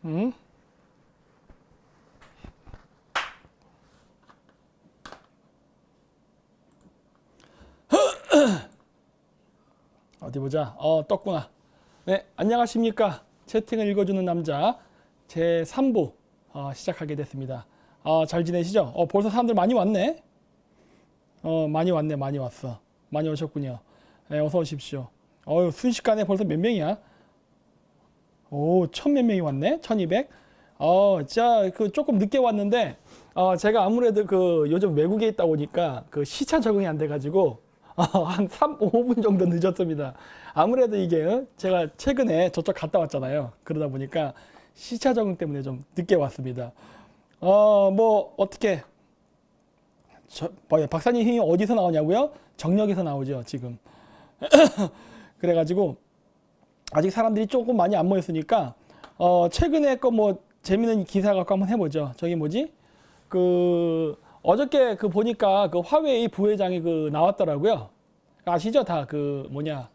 응? 어디 보자. 떴구나. 네, 안녕하십니까. 채팅을 읽어주는 남자 제 3부 시작하게 됐습니다. 잘 지내시죠? 벌써 사람들 많이 왔네. 많이 왔네. 많이 왔어. 많이 오셨군요. 네, 어서 오십시오. 순식간에 벌써 몇 명이야? 오, 1000몇 명이 왔네. 1200. 진짜 그 조금 늦게 왔는데 제가 아무래도 그 요즘 외국에 있다 보니까 그 시차 적응이 안 돼가지고 한 5분 정도 늦었습니다. 아무래도 이게 제가 최근에 저쪽 갔다 왔잖아요. 그러다 보니까 시차 적응 때문에 좀 늦게 왔습니다. 뭐 어떻게 박사님 힘이 어디서 나오냐고요? 정력에서 나오죠, 지금. 그래가지고 아직 사람들이 조금 많이 안 모였으니까 최근에 거 뭐 재밌는 기사 갖고 한번 해보죠. 저기 뭐지? 그 어저께 그 보니까 그 화웨이 부회장이 그 나왔더라고요. 아시죠? 다 그 뭐냐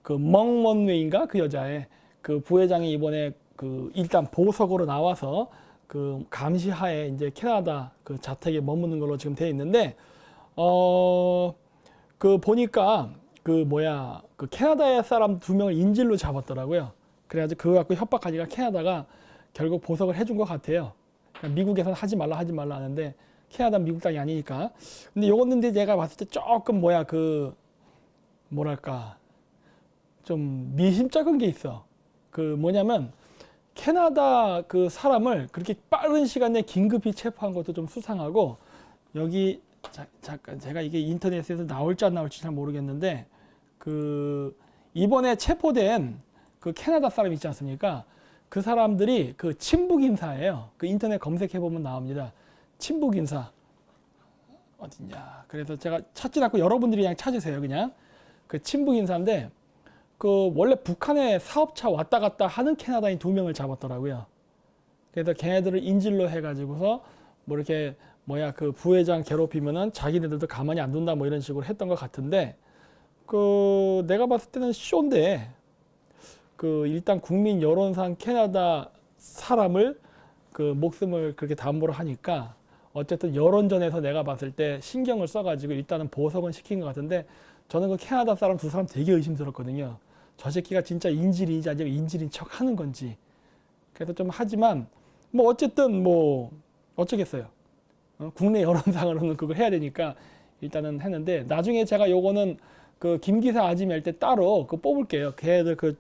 그 멍먼웨이인가 그 여자의 그 부회장이 이번에 그 일단 보석으로 나와서 그 감시하에 이제 캐나다 그 자택에 머무는 걸로 지금 돼 있는데 그 보니까 그 뭐야 그 캐나다의 사람 2명을 인질로 잡았더라고요. 그래가지고 그거 갖고 협박하니까 캐나다가 결국 보석을 해준 것 같아요. 그러니까 미국에서는 하지 말라 하는데 캐나다 미국 땅이 아니니까. 근데 요거는 내가 봤을 때 조금 뭐야 그 뭐랄까 좀 미심쩍은 게 있어. 그 뭐냐면 캐나다 그 사람을 그렇게 빠른 시간에 긴급히 체포한 것도 좀 수상하고 여기 잠깐 제가 이게 인터넷에서 나올지 안 나올지 잘 모르겠는데 그 이번에 체포된 그 캐나다 사람 있지 않습니까? 그 사람들이 그 친북 인사예요. 그 인터넷 검색해 보면 나옵니다. 친북 인사 어딨냐? 그래서 제가 찾지 않고 여러분들이 그냥 찾으세요. 그냥 그 친북 인사인데 그 원래 북한에 사업차 왔다 갔다 하는 캐나다인 2명을 잡았더라고요. 그래서 걔네들을 인질로 해가지고서 뭐 이렇게 뭐야 그 부회장 괴롭히면은 자기네들도 가만히 안 둔다 뭐 이런 식으로 했던 것 같은데 그 내가 봤을 때는 쇼인데 그 일단 국민 여론상 캐나다 사람을 그 목숨을 그렇게 담보로 하니까 어쨌든 여론전에서 내가 봤을 때 신경을 써가지고 일단은 보석은 시킨 것 같은데 저는 그 캐나다 사람 2사람 되게 의심스럽거든요. 저 새끼가 진짜 인질인지 아니면 인질인 척 하는 건지. 그래서 좀 하지만 뭐 어쨌든 뭐 어쩌겠어요. 국내 여론상으로는 그걸 해야 되니까 일단은 했는데 나중에 제가 요거는 그 김기사 아지매 할 때 따로 그 뽑을게요. 걔들 그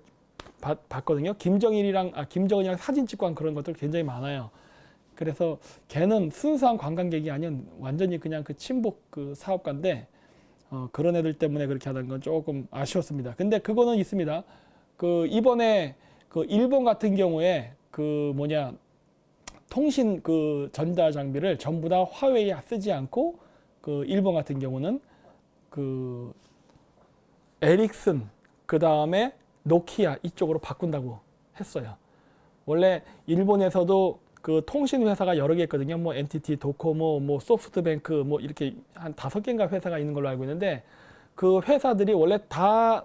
봤거든요. 김정은이랑 사진 찍고 한 그런 것들 굉장히 많아요. 그래서 걔는 순수한 관광객이 아닌 완전히 그냥 그 친북 그 사업가인데 그런 애들 때문에 그렇게 하는 건 조금 아쉬웠습니다. 근데 그거는 있습니다. 그 이번에 그 일본 같은 경우에 그 뭐냐 통신 그 전자 장비를 전부 다 화웨이 쓰지 않고 그 일본 같은 경우는 그 에릭슨 그 다음에 노키아 이쪽으로 바꾼다고 했어요. 원래 일본에서도 그 통신 회사가 여러 개 있거든요. 뭐 NTT, 도코모, 뭐 소프트뱅크 뭐 이렇게 한 5개인가 회사가 있는 걸로 알고 있는데 그 회사들이 원래 다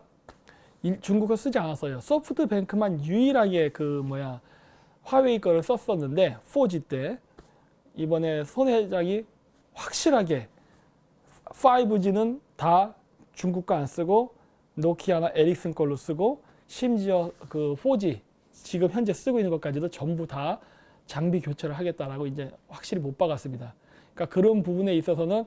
중국어 쓰지 않았어요. 소프트뱅크만 유일하게 그 뭐야 화웨이 거를 썼었는데 4G 때 이번에 손 회장이 확실하게 5G는 다 중국 거 안 쓰고 노키아나 에릭슨 걸로 쓰고 심지어 그 4G 지금 현재 쓰고 있는 것까지도 전부 다 장비 교체를 하겠다라고 이제 확실히 못 박았습니다. 그러니까 그런 부분에 있어서는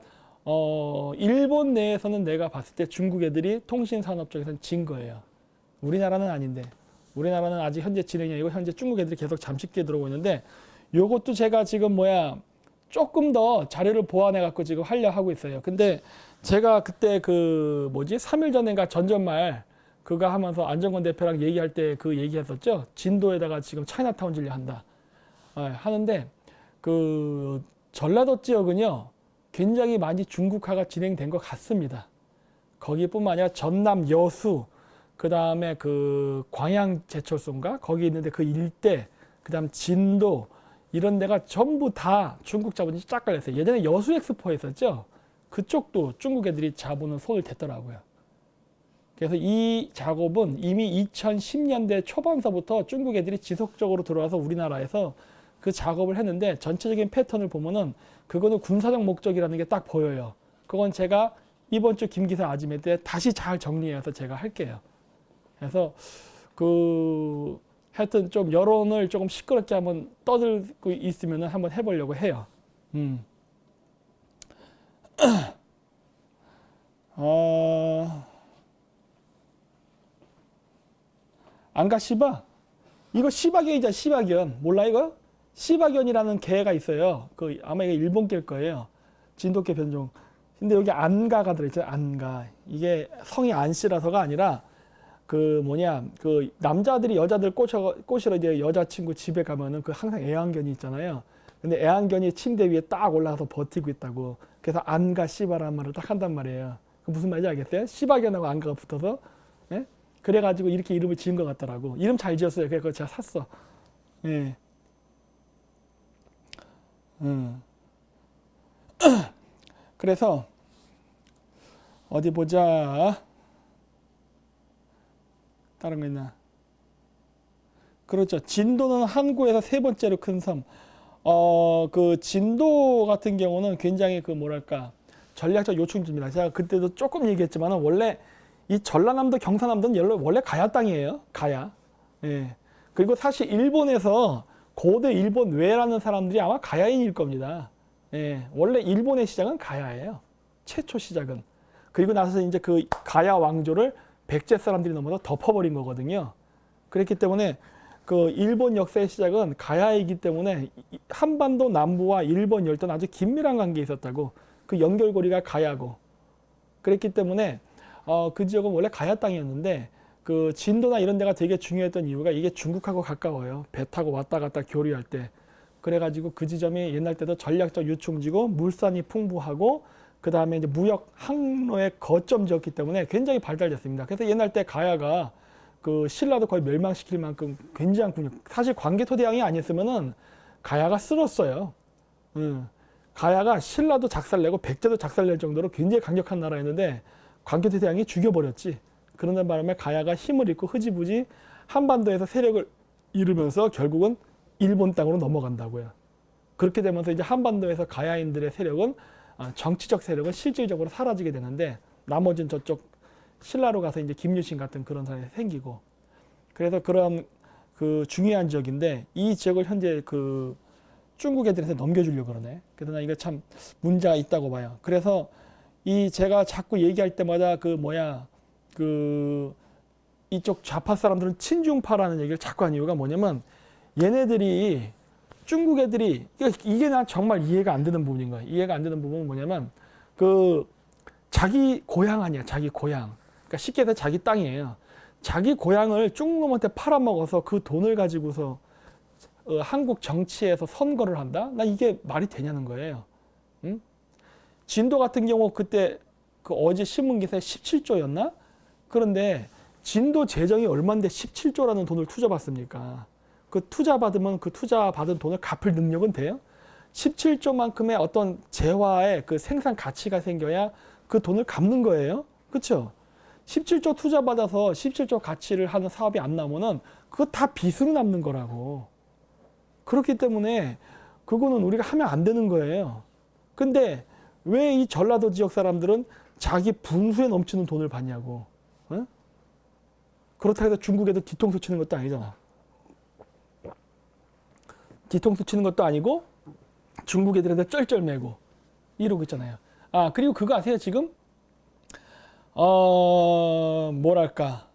일본 내에서는 내가 봤을 때 중국 애들이 통신 산업 쪽에서는 진 거예요. 우리나라는 아닌데 우리나라는 아직 현재 진행이 아니고 현재 중국 애들이 계속 잠식기에 들어오고 있는데 요것도 제가 지금 뭐야 조금 더 자료를 보완해 갖고 지금 하려 하고 있어요. 근데 제가 그때 그 뭐지 3일 전인가 전전말 그거 하면서 안정권 대표랑 얘기할 때 그 얘기했었죠. 진도에다가 지금 차이나타운 진료한다 하는데 그 전라도 지역은요 굉장히 많이 중국화가 진행된 것 같습니다. 거기뿐만 아니라 전남 여수 그 다음에 그 광양 제철소인가 거기 있는데 그 일대 그 다음 진도 이런 데가 전부 다 중국 자본이 쫙 깔렸어요. 예전에 여수 엑스포 했었죠. 그쪽도 중국 애들이 자본은 손을 댔더라고요. 그래서 이 작업은 이미 2010년대 초반서부터 중국 애들이 지속적으로 들어와서 우리나라에서 그 작업을 했는데 전체적인 패턴을 보면은 그거는 군사적 목적이라는 게 딱 보여요. 그건 제가 이번 주 김기사 아지매 때 다시 잘 정리해서 제가 할게요. 그래서 그 하여튼 좀 여론을 조금 시끄럽게 한번 떠들고 있으면은 한번 해보려고 해요. 안가 시바? 이거 시바견이잖아, 시바견. 몰라 이거? 시바견이라는 개가 있어요. 그 아마 이게 일본 개일 거예요. 진돗개 변종. 근데 여기 안가가 들어있죠. 안가. 이게 성이 안씨라서가 아니라 그 뭐냐 그 남자들이 여자들 꼬시러 이제 여자친구 집에 가면은 그 항상 애완견이 있잖아요. 근데 애완견이 침대 위에 딱 올라가서 버티고 있다고. 그래서 안가 시바라는 말을 딱 한단 말이에요. 그 무슨 말인지 알겠어요? 시바견하고 안가가 붙어서. 예? 그래가지고 이렇게 이름을 지은 것 같더라고. 이름 잘 지었어요. 그래서 제가 샀어. 예. 그래서 어디 보자. 다른 거 있나? 그렇죠. 진도는 항구에서 세 번째로 큰 섬. 그 진도 같은 경우는 굉장히 그 뭐랄까 전략적 요충지입니다. 제가 그때도 조금 얘기했지만 원래 이 전라남도 경상남도는 원래 가야 땅이에요. 가야. 예. 그리고 사실 일본에서 고대 일본 외라는 사람들이 아마 가야인일 겁니다. 예. 원래 일본의 시작은 가야예요. 최초 시작은. 그리고 나서 이제 그 가야 왕조를 백제 사람들이 넘어서 덮어버린 거거든요. 그렇기 때문에 그 일본 역사의 시작은 가야이기 때문에 한반도 남부와 일본 열도는 아주 긴밀한 관계에 있었다고. 그 연결고리가 가야고. 그랬기 때문에 그 지역은 원래 가야 땅이었는데 그 진도나 이런 데가 되게 중요했던 이유가 이게 중국하고 가까워요. 배 타고 왔다 갔다 교류할 때. 그래가지고 그 지점이 옛날 때도 전략적 유충지고 물산이 풍부하고 그 다음에 이제 무역 항로의 거점지였기 때문에 굉장히 발달됐습니다. 그래서 옛날 때 가야가 그 신라도 거의 멸망시킬 만큼 굉장한 군요. 사실 광개토대왕이 아니었으면은 가야가 쓸었어요. 가야가 신라도 작살내고 백제도 작살낼 정도로 굉장히 강력한 나라였는데 광개토대왕이 죽여버렸지. 그러는 바람에 가야가 힘을 잃고 흐지부지 한반도에서 세력을 잃으면서 결국은 일본 땅으로 넘어간다고요. 그렇게 되면서 이제 한반도에서 가야인들의 세력은 정치적 세력은 실질적으로 사라지게 되는데 나머지는 저쪽 신라로 가서 이제 김유신 같은 그런 사람이 생기고 그래서 그런 그 중요한 지역인데 이 지역을 현재 그 중국 애들한테 넘겨주려고 그러네. 그래서 나 이거 참 문제가 있다고 봐요. 그래서 이 제가 자꾸 얘기할 때마다 그 뭐야 그 이쪽 좌파 사람들은 친중파라는 얘기를 자꾸 하는 이유가 뭐냐면 얘네들이 중국 애들이 이게 난 정말 이해가 안 되는 부분인 거예요. 이해가 안 되는 부분은 뭐냐면 그 자기 고향 아니야. 자기 고향. 그러니까 쉽게 해서 자기 땅이에요. 자기 고향을 중국놈한테 팔아먹어서 그 돈을 가지고서 한국 정치에서 선거를 한다? 나 이게 말이 되냐는 거예요. 응? 진도 같은 경우 그때 그 어제 신문 기사에 17조였나? 그런데 진도 재정이 얼마인데 17조라는 돈을 투자받습니까? 그 투자 받으면 그 투자 받은 돈을 갚을 능력은 돼요? 17조만큼의 어떤 재화의 그 생산 가치가 생겨야 그 돈을 갚는 거예요. 그렇죠? 17조 투자 받아서 17조 가치를 하는 사업이 안 나오면은 그거 다 빚으로 남는 거라고. 그렇기 때문에 그거는 우리가 하면 안 되는 거예요. 근데 왜 이 전라도 지역 사람들은 자기 분수에 넘치는 돈을 받냐고. 어? 그렇다고 해서 중국에도 뒤통수 치는 것도 아니잖아. 뒤통수 치는 것도 아니고 중국 애들한테 쩔쩔매고 이러고 있잖아요. 그리고 그거 아세요? 지금 뭐랄까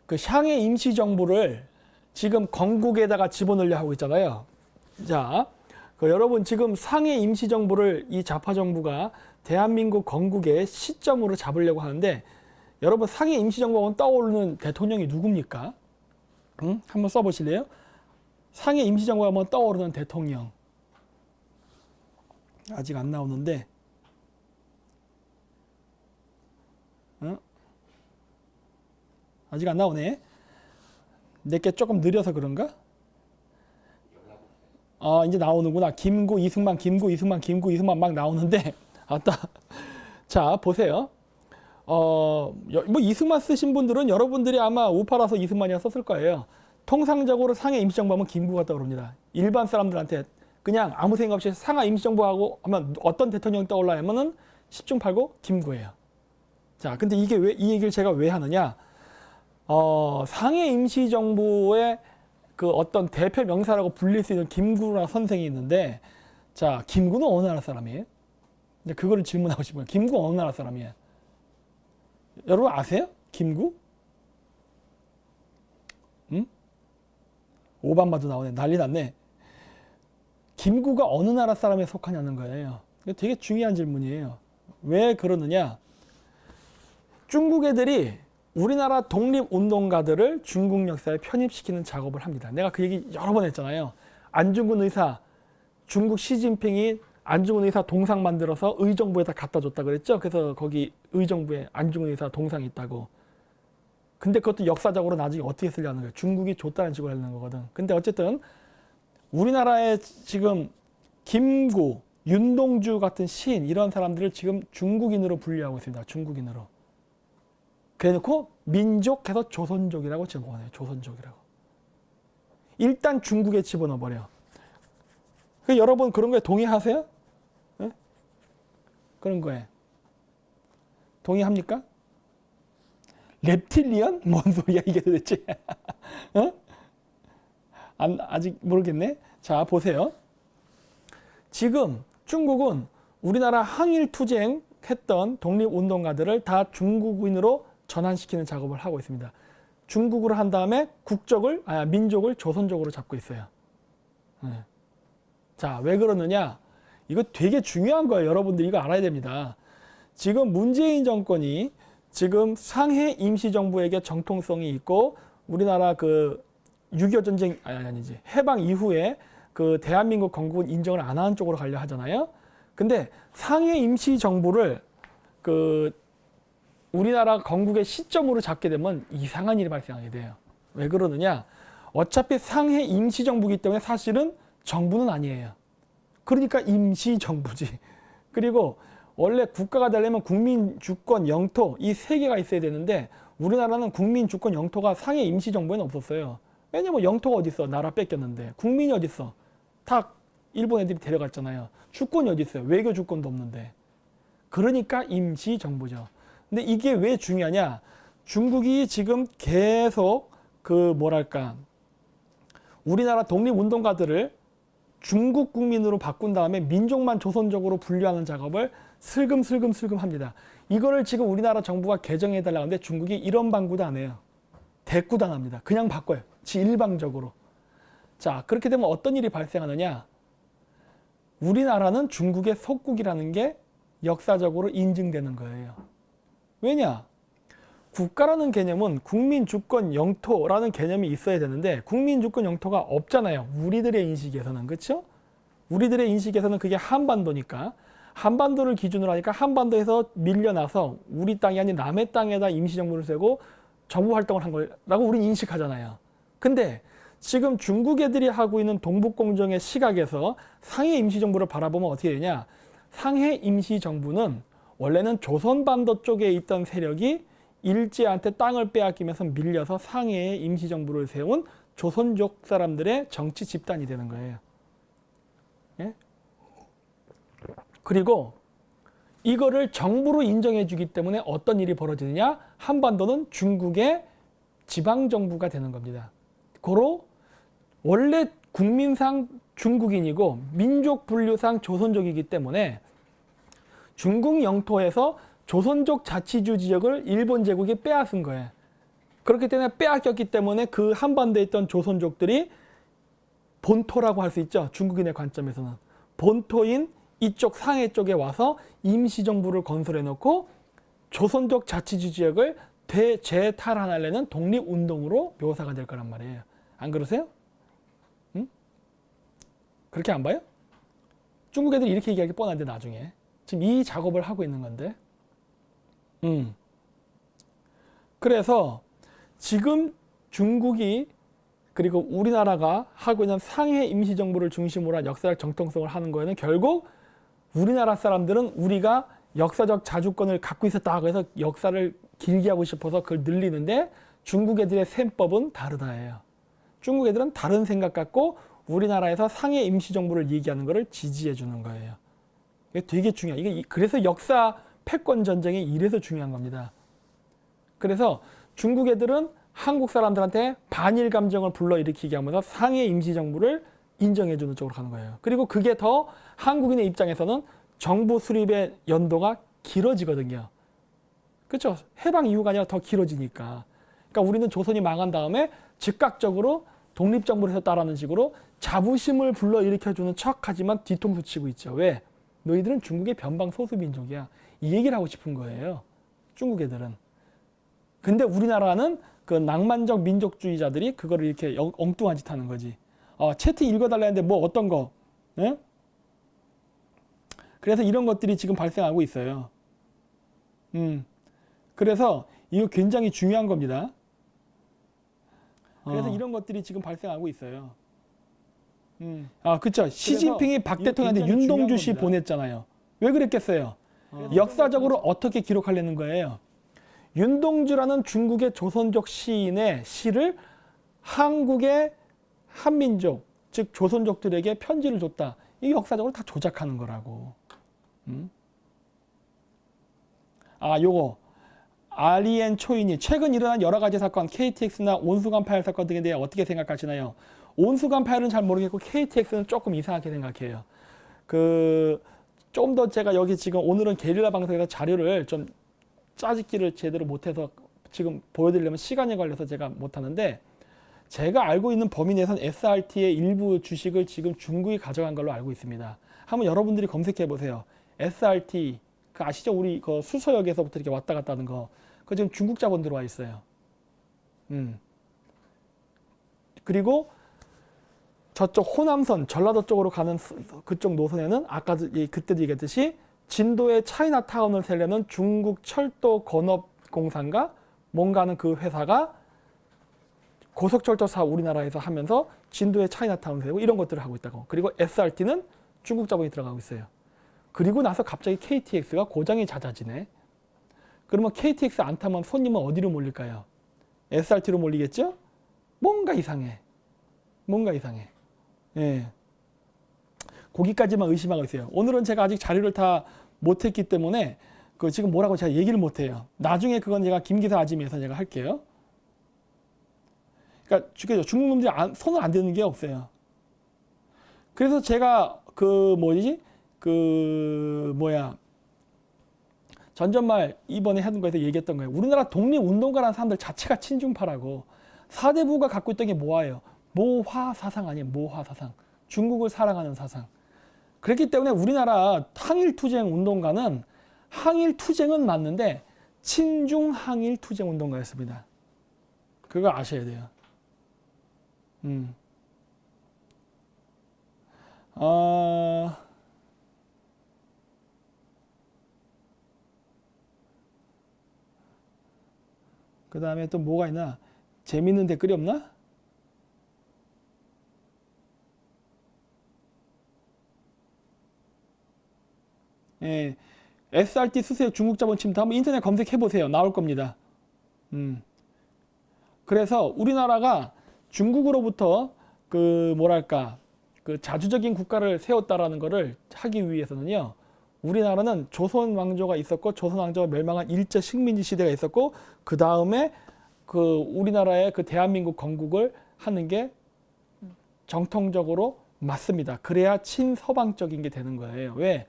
그 샹해 임시정부를 지금 건국에다가 집어넣으려 하고 있잖아요. 자, 여러분 지금 상해 임시정부를 이 좌파 정부가 대한민국 건국의 시점으로 잡으려고 하는데 여러분 상해 임시정부하면 떠오르는 대통령이 누굽니까? 응? 한번 써보실래요? 상해 임시정부 하면 떠오르는 대통령. 아직 안 나오는데. 아직 안 나오네. 내게 조금 느려서 그런가? 이제 나오는구나. 김구, 이승만 막 나오는데. 자, 보세요. 뭐 이승만 쓰신 분들은 여러분들이 아마 우파라서 이승만이라 썼을 거예요. 통상적으로 상해 임시정부하면 김구가 떠오릅니다. 일반 사람들한테 그냥 아무 생각 없이 상하 임시정부하고 하면 어떤 대통령이 떠올라 하면은 10중 8구 김구예요. 자, 근데 이게 왜, 이 얘기를 제가 왜 하느냐? 상해 임시정부의 그 어떤 대표 명사라고 불릴 수 있는 김구라는 선생이 있는데, 자, 김구는 어느 나라 사람이에요? 이제 그거를 질문하고 싶어요. 김구 어느 나라 사람이에요? 여러분 아세요? 김구? 응? 오바마도 나오네. 난리 났네. 김구가 어느 나라 사람에 속하냐는 거예요. 이게 되게 중요한 질문이에요. 왜 그러느냐? 중국 애들이 우리나라 독립운동가들을 중국 역사에 편입시키는 작업을 합니다. 내가 그 얘기 여러 번 했잖아요. 안중근 의사, 중국 시진핑이 안중근 의사 동상 만들어서 의정부에다 갖다 줬다 그랬죠. 그래서 거기 의정부에 안중근 의사 동상이 있다고. 근데 그것도 역사적으로 나중에 어떻게 쓰려는 거예요. 중국이 줬다는 식으로 하는 거거든. 근데 어쨌든 우리나라에 지금 김구, 윤동주 같은 시인 이런 사람들을 지금 중국인으로 분류하고 있습니다. 중국인으로. 그래놓고 민족해서 조선족이라고 집어넣어요. 조선족이라고. 일단 중국에 집어넣어버려. 여러분 그런 거에 동의하세요? 네? 그런 거에 동의합니까? reptilian? 뭔 소리야 이게 도대체? 어? 아직 모르겠네. 자, 보세요. 지금 중국은 우리나라 항일투쟁 했던 독립운동가들을 다 중국인으로 전환시키는 작업을 하고 있습니다. 중국으로 한 다음에 민족을 조선족으로 잡고 있어요. 네. 자, 왜 그러느냐? 이거 되게 중요한 거예요. 여러분들 이거 알아야 됩니다. 지금 문재인 정권이 지금 상해 임시정부에게 정통성이 있고 우리나라 그 6.25 전쟁 아니지 해방 이후에 그 대한민국 건국은 인정을 안 하는 쪽으로 가려 하잖아요. 근데 상해 임시정부를 그 우리나라 건국의 시점으로 잡게 되면 이상한 일이 발생하게 돼요. 왜 그러느냐? 어차피 상해 임시정부이기 때문에 사실은 정부는 아니에요. 그러니까 임시정부지. 그리고 원래 국가가 되려면 국민, 주권, 영토 이 세 개가 있어야 되는데 우리나라는 국민, 주권, 영토가 상해 임시정부에는 없었어요. 왜냐면 영토가 어디 있어? 나라 뺏겼는데. 국민이 어디 있어? 다 일본 애들이 데려갔잖아요. 주권이 어디 있어요? 외교 주권도 없는데. 그러니까 임시정부죠. 근데 이게 왜 중요하냐? 중국이 지금 계속 우리나라 독립운동가들을 중국 국민으로 바꾼 다음에 민족만 조선족으로 분류하는 작업을 슬금슬금 합니다. 이거를 지금 우리나라 정부가 개정해달라고 하는데 중국이 이런 방구도 안 해요. 대꾸당합니다. 그냥 바꿔요. 일방적으로. 자, 그렇게 되면 어떤 일이 발생하느냐? 우리나라는 중국의 속국이라는 게 역사적으로 인증되는 거예요. 왜냐? 국가라는 개념은 국민, 주권, 영토라는 개념이 있어야 되는데 국민, 주권, 영토가 없잖아요. 우리들의 인식에서는. 그렇죠? 우리들의 인식에서는 그게 한반도니까 한반도를 기준으로 하니까 한반도에서 밀려나서 우리 땅이 아닌 남의 땅에다 임시정부를 세고 정부 활동을 한 거라고 우리는 인식하잖아요. 근데 지금 중국 애들이 하고 있는 동북공정의 시각에서 상해 임시정부를 바라보면 어떻게 되냐? 상해 임시정부는 원래는 조선반도 쪽에 있던 세력이 일제한테 땅을 빼앗기면서 밀려서 상해에 임시정부를 세운 조선족 사람들의 정치 집단이 되는 거예요. 예? 그리고 이거를 정부로 인정해 주기 때문에 어떤 일이 벌어지느냐? 한반도는 중국의 지방정부가 되는 겁니다. 고로 원래 국민상 중국인이고 민족 분류상 조선족이기 때문에 중국 영토에서 조선족 자치주 지역을 일본 제국이 빼앗은 거예요. 그렇기 때문에 빼앗겼기 때문에 그 한반도에 있던 조선족들이 본토라고 할 수 있죠. 중국인의 관점에서는. 본토인 이쪽 상해 쪽에 와서 임시정부를 건설해 놓고 조선족 자치주 지역을 재탈환하려는 독립운동으로 묘사가 될 거란 말이에요. 안 그러세요? 응? 그렇게 안 봐요? 중국 애들이 이렇게 얘기하기 뻔한데 나중에. 지금 이 작업을 하고 있는 건데. 그래서 지금 중국이 그리고 우리나라가 하고 있는 상해 임시정부를 중심으로 한 역사적 정통성을 하는 거에는 결국 우리나라 사람들은 우리가 역사적 자주권을 갖고 있었다. 그래서 역사를 길게 하고 싶어서 그걸 늘리는데 중국 애들의 셈법은 다르다예요. 중국 애들은 다른 생각 갖고 우리나라에서 상해 임시정부를 얘기하는 것을 지지해 주는 거예요. 이게 되게 중요해요. 이게 그래서 역사 패권 전쟁이 이래서 중요한 겁니다. 그래서 중국 애들은 한국 사람들한테 반일 감정을 불러일으키게 하면서 상해 임시정부를 인정해 주는 쪽으로 가는 거예요. 그리고 그게 더 한국인의 입장에서는 정부 수립의 연도가 길어지거든요. 그렇죠? 해방 이후가 아니라 더 길어지니까. 그러니까 우리는 조선이 망한 다음에 즉각적으로 독립정부를 했다라는 식으로 자부심을 불러일으켜주는 척하지만 뒤통수 치고 있죠. 왜? 너희들은 중국의 변방 소수민족이야. 이 얘기를 하고 싶은 거예요. 중국 애들은. 근데 우리나라는 그 낭만적 민족주의자들이 그거를 이렇게 엉뚱한 짓 하는 거지. 채팅 읽어달라 했는데 뭐 어떤 거? 네? 그래서 이런 것들이 지금 발생하고 있어요. 그래서 이거 굉장히 중요한 겁니다. 그래서 이런 것들이 지금 발생하고 있어요. 그쵸. 시진핑이 박 대통령한테 윤동주 씨 보냈잖아요. 왜 그랬겠어요? 역사적으로 어떻게 기록하려는 거예요? 윤동주라는 중국의 조선족 시인의 시를 한국의 한민족, 즉 조선족들에게 편지를 줬다. 이게 역사적으로 다 조작하는 거라고. 요거. 아리엔 초이니 최근 일어난 여러 가지 사건, KTX나 온수관 파일 사건 등에 대해 어떻게 생각하시나요? 온수관 파일은 잘 모르겠고 KTX는 조금 이상하게 생각해요. 좀 더 제가 여기 지금 오늘은 게릴라 방송에서 자료를 좀 짜집기를 제대로 못해서 지금 보여드리려면 시간이 걸려서 제가 못하는데 제가 알고 있는 범위 내에서는 SRT의 일부 주식을 지금 중국이 가져간 걸로 알고 있습니다. 한번 여러분들이 검색해 보세요. SRT 그 아시죠? 우리 그 수서역에서부터 이렇게 왔다 갔다 하는 거. 그거 지금 중국 자본 들어와 있어요. 그리고 저쪽 호남선, 전라도 쪽으로 가는 그쪽 노선에는 아까 그때도 얘기했듯이 진도의 차이나타운을 세려는 중국 철도 건업공사인가 뭔가 하는 그 회사가 고속철도 사업 우리나라에서 하면서 진도의 차이나타운 세우고 이런 것들을 하고 있다고. 그리고 SRT는 중국 자본이 들어가고 있어요. 그리고 나서 갑자기 KTX가 고장이 잦아지네. 그러면 KTX 안 타면 손님은 어디로 몰릴까요? SRT로 몰리겠죠? 뭔가 이상해. 예. 거기까지만 의심하고 있어요. 오늘은 제가 아직 자료를 다 못했기 때문에 그 지금 뭐라고 제가 얘기를 못해요. 나중에 그건 제가 김기사 아지매에서 제가 할게요. 그러니까 중국 놈들이 손을 안 대는 게 없어요. 그래서 제가 전전말 이번에 하는 거에서 얘기했던 거예요. 우리나라 독립운동가라는 사람들 자체가 친중파라고. 사대부가 갖고 있던 게 뭐예요? 모화사상 아니에요. 모화사상. 중국을 사랑하는 사상. 그렇기 때문에 우리나라 항일투쟁 운동가는 항일투쟁은 맞는데 친중 항일투쟁 운동가였습니다. 그거 아셔야 돼요. 그 다음에 또 뭐가 있나? 재밌는 댓글이 없나? 예, SRT 수수역 중국 자본 침투 한번 인터넷 검색해 보세요. 나올 겁니다. 그래서 우리나라가 중국으로부터 그 자주적인 국가를 세웠다라는 것을 하기 위해서는요. 우리나라는 조선 왕조가 있었고 조선 왕조가 멸망한 일제 식민지 시대가 있었고 그 다음에 그 우리나라의 그 대한민국 건국을 하는 게 정통적으로 맞습니다. 그래야 친서방적인 게 되는 거예요. 왜?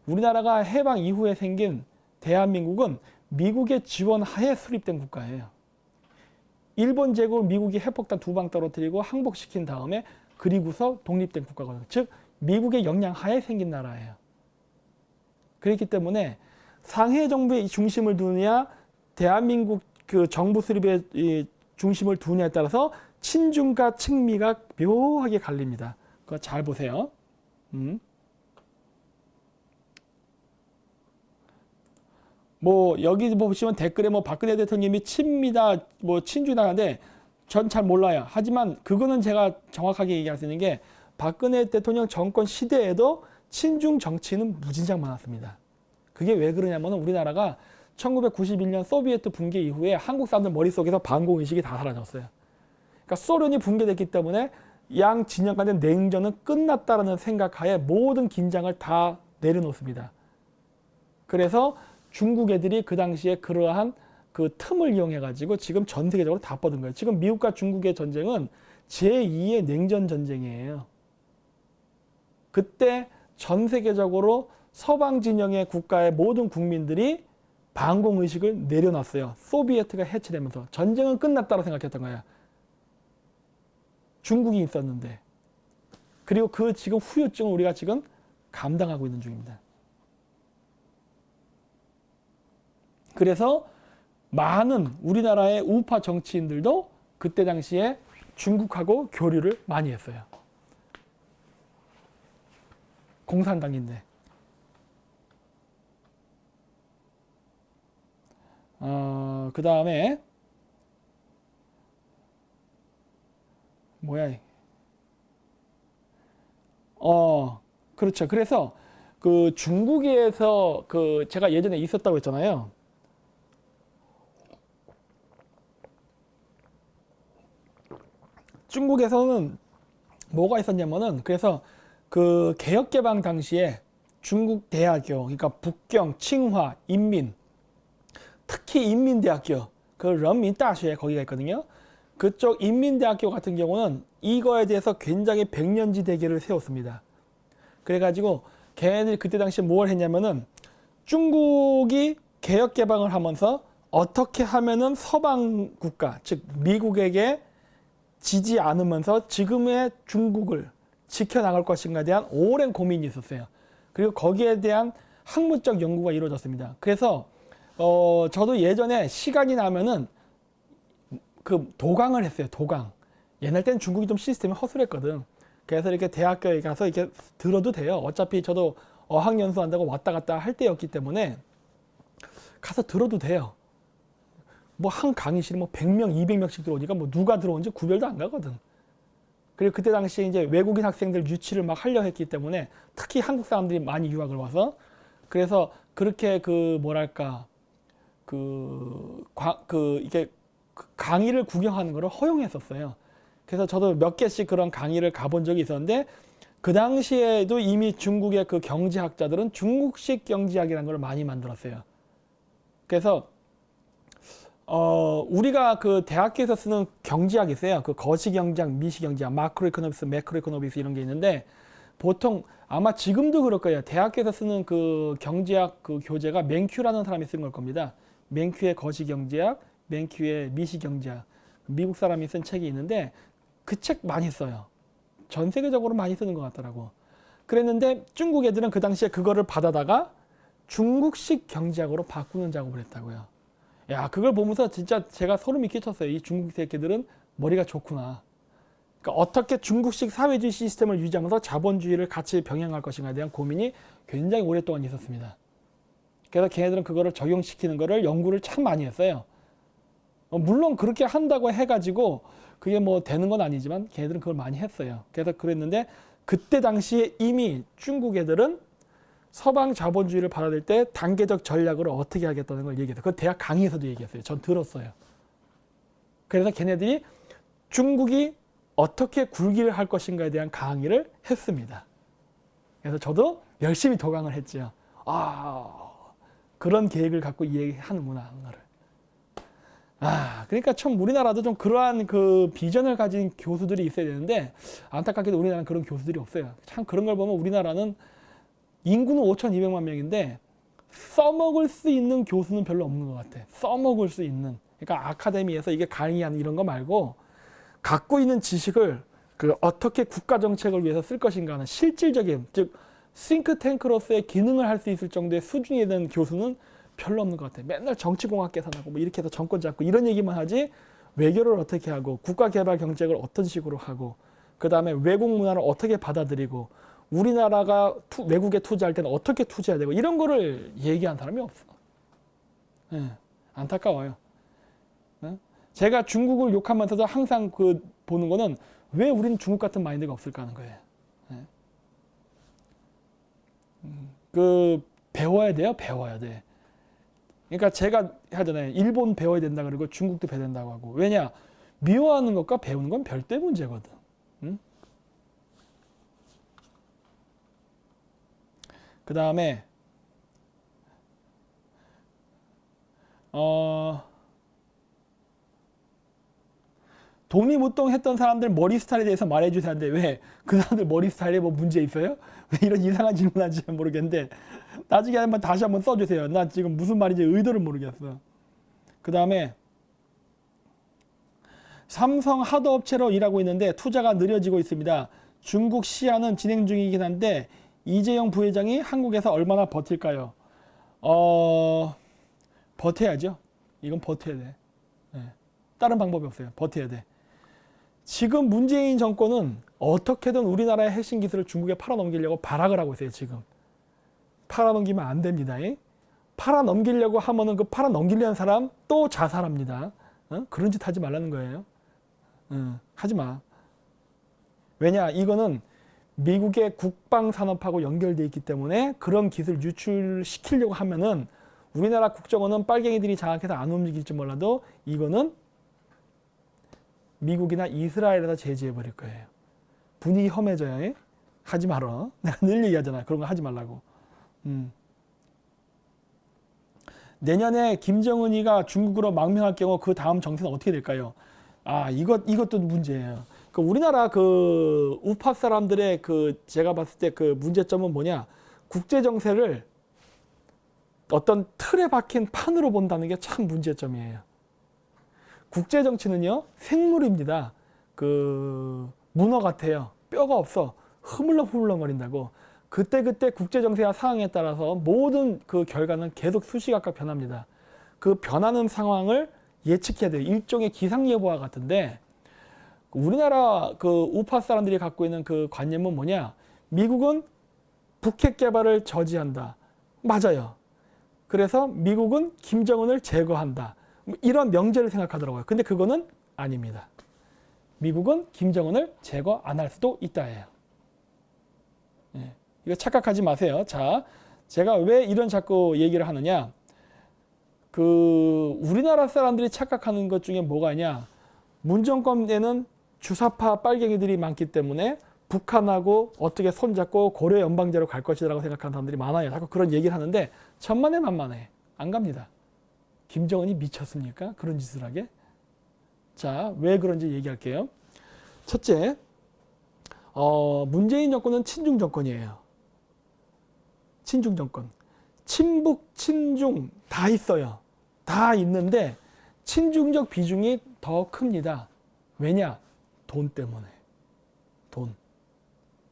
우리나라가 해방 이후에 생긴 대한민국은 미국의 지원 하에 수립된 국가예요. 일본 제국을 미국이 핵폭탄 2방 떨어뜨리고 항복시킨 다음에 그리고서 독립된 국가거든요. 즉 미국의 영향 하에 생긴 나라예요. 그렇기 때문에 상해 정부의 중심을 두느냐 대한민국 그 정부 수립의 중심을 두느냐에 따라서 친중과 친미가 묘하게 갈립니다. 그거 잘 보세요. 여기 보시면 댓글에 박근혜 대통령이 친미다, 친주다 하는데 전 잘 몰라요. 하지만 그거는 제가 정확하게 얘기할 수 있는 게 박근혜 대통령 정권 시대에도 친중 정치는 무진장 많았습니다. 그게 왜 그러냐면 우리나라가 1991년 소비에트 붕괴 이후에 한국 사람들 머릿속에서 반공의식이 다 사라졌어요. 그러니까 소련이 붕괴됐기 때문에 양 진영 간의 냉전은 끝났다라는 생각하에 모든 긴장을 다 내려놓습니다. 그래서 중국 애들이 그 당시에 그러한 그 틈을 이용해 가지고 지금 전 세계적으로 다 뻗은 거예요. 지금 미국과 중국의 전쟁은 제2의 냉전 전쟁이에요. 그때 전 세계적으로 서방 진영의 국가의 모든 국민들이 반공의식을 내려놨어요. 소비에트가 해체되면서 전쟁은 끝났다고 생각했던 거야. 중국이 있었는데. 그리고 그 지금 후유증을 우리가 지금 감당하고 있는 중입니다. 그래서 많은 우리나라의 우파 정치인들도 그때 당시에 중국하고 교류를 많이 했어요. 공산당인데. 그 다음에 뭐야? 그렇죠. 그래서 그 중국에서 그 제가 예전에 있었다고 했잖아요. 중국에서는 뭐가 있었냐면은 그래서 그 개혁개방 당시에 중국 대학교, 그러니까 북경, 칭화, 인민, 특히 인민대학교, 그 런민다시에 거기가 있거든요. 그쪽 인민대학교 같은 경우는 이거에 대해서 굉장히 백년지 대계를 세웠습니다. 그래가지고 걔네들이 그때 당시에 뭘 했냐면은 중국이 개혁개방을 하면서 어떻게 하면은 서방 국가, 즉 미국에게 지지 않으면서 지금의 중국을 지켜나갈 것인가에 대한 오랜 고민이 있었어요. 그리고 거기에 대한 학문적 연구가 이루어졌습니다. 그래서 저도 예전에 시간이 나면은 그 도강을 했어요. 도강. 옛날 때는 중국이 좀 시스템이 허술했거든. 그래서 이렇게 대학교에 가서 이렇게 들어도 돼요. 어차피 저도 어학연수 한다고 왔다 갔다 할 때였기 때문에 가서 들어도 돼요. 뭐 한 강의실에 뭐 100명, 200명씩 들어오니까 뭐 누가 들어온지 구별도 안 가거든. 그리고 그때 당시에 이제 외국인 학생들 유치를 막 하려 했기 때문에 특히 한국 사람들이 많이 유학을 와서 그래서 그렇게 그 뭐랄까 이게 강의를 구경하는 거를 허용했었어요. 그래서 저도 몇 개씩 그런 강의를 가본 적이 있었는데 그 당시에도 이미 중국의 그 경제학자들은 중국식 경제학이라는 걸 많이 만들었어요. 그래서 우리가 그 대학교에서 쓰는 경제학이 있어요. 그 거시경제학, 미시경제학, 마크로이코노미스, 매크로이코노미스 이런 게 있는데 보통 아마 지금도 그럴 거예요. 대학교에서 쓰는 그 경제학 그 교재가 맨큐라는 사람이 쓴 걸 겁니다. 맨큐의 거시경제학, 맨큐의 미시경제학. 미국 사람이 쓴 책이 있는데 그 책 많이 써요. 전 세계적으로 많이 쓰는 것 같더라고. 그랬는데 중국 애들은 그 당시에 그거를 받아다가 중국식 경제학으로 바꾸는 작업을 했다고요. 야, 그걸 보면서 진짜 제가 소름이 끼쳤어요. 이 중국 새끼들은 머리가 좋구나. 그러니까 어떻게 중국식 사회주의 시스템을 유지하면서 자본주의를 같이 병행할 것인가에 대한 고민이 굉장히 오랫동안 있었습니다. 그래서 걔네들은 그거를 적용시키는 거를 연구를 참 많이 했어요. 물론 그렇게 한다고 해가지고 그게 뭐 되는 건 아니지만 걔네들은 그걸 많이 했어요. 그래서 그랬는데 그때 당시에 이미 중국 애들은 서방 자본주의를 받아들일 때 단계적 전략으로 어떻게 하겠다는 걸 얘기했어요. 그 대학 강의에서도 얘기했어요. 전 들었어요. 그래서 걔네들이 중국이 어떻게 굴기를 할 것인가에 대한 강의를 했습니다. 그래서 저도 열심히 도강을 했죠. 그런 계획을 갖고 이야기하는구나. 그러니까 참 우리나라도 좀 그러한 그 비전을 가진 교수들이 있어야 되는데 안타깝게도 우리나라는 그런 교수들이 없어요. 참 그런 걸 보면 우리나라는 인구는 5,200만 명인데 써먹을 수 있는 교수는 별로 없는 것 같아. 써먹을 수 있는. 그러니까 아카데미에서 이게 강의하는 이런 거 말고 갖고 있는 지식을 그 어떻게 국가 정책을 위해서 쓸 것인가 하는 실질적인, 즉 싱크탱크로서의 기능을 할 수 있을 정도의 수준이 되는 교수는 별로 없는 것 같아. 맨날 정치공학 계산하고 뭐 이렇게 해서 정권 잡고 이런 얘기만 하지 외교를 어떻게 하고 국가개발 경쟁을 어떤 식으로 하고 그 다음에 외국 문화를 어떻게 받아들이고 우리나라가 외국에 투자할 때는 어떻게 투자해야 되고 이런 거를 얘기한 사람이 없어. 안타까워요. 제가 중국을 욕하면서도 항상 그 보는 거는 왜 우리는 중국 같은 마인드가 없을까 하는 거예요. 그 배워야 돼요? 배워야 돼. 그러니까 제가 하잖아요. 일본 배워야 된다 그러고 중국도 배워야 된다고 하고. 왜냐? 미워하는 것과 배우는 건 별도의 문제거든. 응? 그 다음에 독립운동했던 사람들 머리 스타일에 대해서 말해주세요 하는데 왜? 그 사람들 머리 스타일에 뭐 문제 있어요? 왜 이런 이상한 질문하는지 모르겠는데 나중에 한번 다시 한번 써주세요. 나 지금 무슨 말인지 의도를 모르겠어. 그 다음에 삼성 하드업체로 일하고 있는데 투자가 느려지고 있습니다. 중국 시야는 진행 중이긴 한데 이재용 부회장이 한국에서 얼마나 버틸까요? 버텨야죠. 이건 버텨야 돼. 네. 다른 방법이 없어요. 버텨야 돼. 지금 문재인 정권은 어떻게든 우리나라의 핵심 기술을 중국에 팔아넘기려고 발악을 하고 있어요. 지금. 팔아넘기면 안 됩니다. 팔아넘기려고 하면은 그 팔아넘기려는 사람 또 자살합니다. 그런 짓 하지 말라는 거예요. 하지 마. 왜냐? 이거는 미국의 국방산업하고 연결되어 있기 때문에 그런 기술 유출시키려고 하면은 우리나라 국정원은 빨갱이들이 장악해서 안 움직일지 몰라도 이거는 미국이나 이스라엘에다 제재해버릴 거예요. 분위기 험해져요. 하지 말어. 내가 늘 얘기하잖아. 그런 거 하지 말라고. 내년에 김정은이가 중국으로 망명할 경우 그 다음 정세는 어떻게 될까요? 이것도 문제예요. 그 우리나라 그 우파 사람들의 그 제가 봤을 때 그 문제점은 뭐냐? 국제 정세를 어떤 틀에 박힌 판으로 본다는 게 참 문제점이에요. 국제 정치는요 생물입니다. 그 문어 같아요. 뼈가 없어. 흐물렁흐물렁거린다고. 그때그때 국제 정세와 상황에 따라서 모든 그 결과는 계속 수시각각 변합니다. 그 변하는 상황을 예측해야 돼요. 일종의 기상예보와 같은데 우리나라 그 우파 사람들이 갖고 있는 그 관념은 뭐냐? 미국은 북핵 개발을 저지한다. 맞아요. 그래서 미국은 김정은을 제거한다. 이런 명제를 생각하더라고요. 근데 그거는 아닙니다. 미국은 김정은을 제거 안 할 수도 있다예요. 이거 착각하지 마세요. 자, 제가 왜 이런 자꾸 얘기를 하느냐? 그 우리나라 사람들이 착각하는 것 중에 뭐가 있냐? 문정권에는 주사파 빨갱이들이 많기 때문에 북한하고 어떻게 손잡고 고려 연방제로 갈 것이라고 생각하는 사람들이 많아요. 자꾸 그런 얘기를 하는데 천만에 만만해. 안 갑니다. 김정은이 미쳤습니까? 그런 짓을 하게? 자, 왜 그런지 얘기할게요. 첫째, 문재인 정권은 친중 정권이에요. 친중 정권. 친북, 친중 다 있어요. 다 있는데 친중적 비중이 더 큽니다. 왜냐? 돈 때문에. 돈.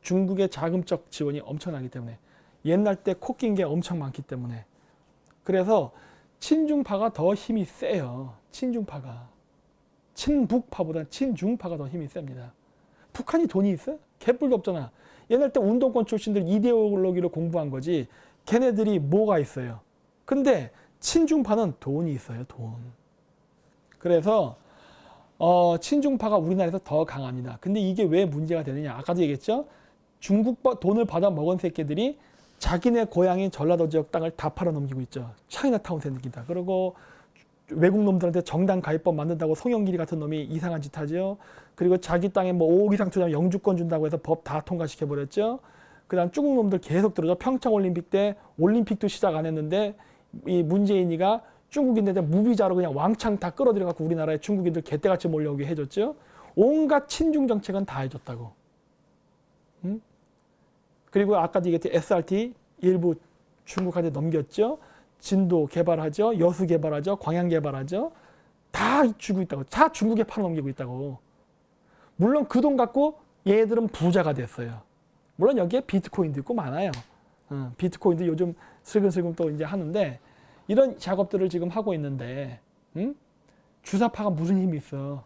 중국의 자금적 지원이 엄청나기 때문에. 옛날 때 코 낀 게 엄청 많기 때문에. 그래서 친중파가 더 힘이 세요. 친중파가. 친북파보다 친중파가 더 힘이 셉니다. 북한이 돈이 있어? 개뿔도 없잖아. 옛날 때 운동권 출신들 이데올로기를 공부한 거지. 걔네들이 뭐가 있어요? 근데 친중파는 돈이 있어요. 돈. 그래서 친중파가 우리나라에서 더 강합니다. 근데 이게 왜 문제가 되느냐? 아까도 얘기했죠? 중국 돈을 받아 먹은 새끼들이 자기네 고향인 전라도 지역 땅을 다 팔아넘기고 있죠. 차이나타운 생깁니다. 그리고 외국 놈들한테 정당 가입법 만든다고 송영길이 같은 놈이 이상한 짓 하죠. 그리고 자기 땅에 뭐 5억 이상 투자하면 영주권 준다고 해서 법 다 통과시켜버렸죠. 그 다음 중국 놈들 계속 들어죠. 평창올림픽 때 올림픽도 시작 안 했는데 이 문재인이가 중국인들한테 무비자로 그냥 왕창 다 끌어들여갖고 우리나라에 중국인들 개떼같이 몰려오게 해줬죠. 온갖 친중 정책은 다 해줬다고. 그리고 아까도 얘기했듯이 SRT 일부 중국한테 넘겼죠. 진도 개발하죠. 여수 개발하죠. 광양 개발하죠. 다 주고 있다고. 다 중국에 팔아넘기고 있다고. 물론 그 돈 갖고 얘들은 부자가 됐어요. 물론 여기에 비트코인도 있고 많아요. 비트코인도 요즘 슬금슬금 또 이제 하는데 이런 작업들을 지금 하고 있는데 주사파가 무슨 힘이 있어.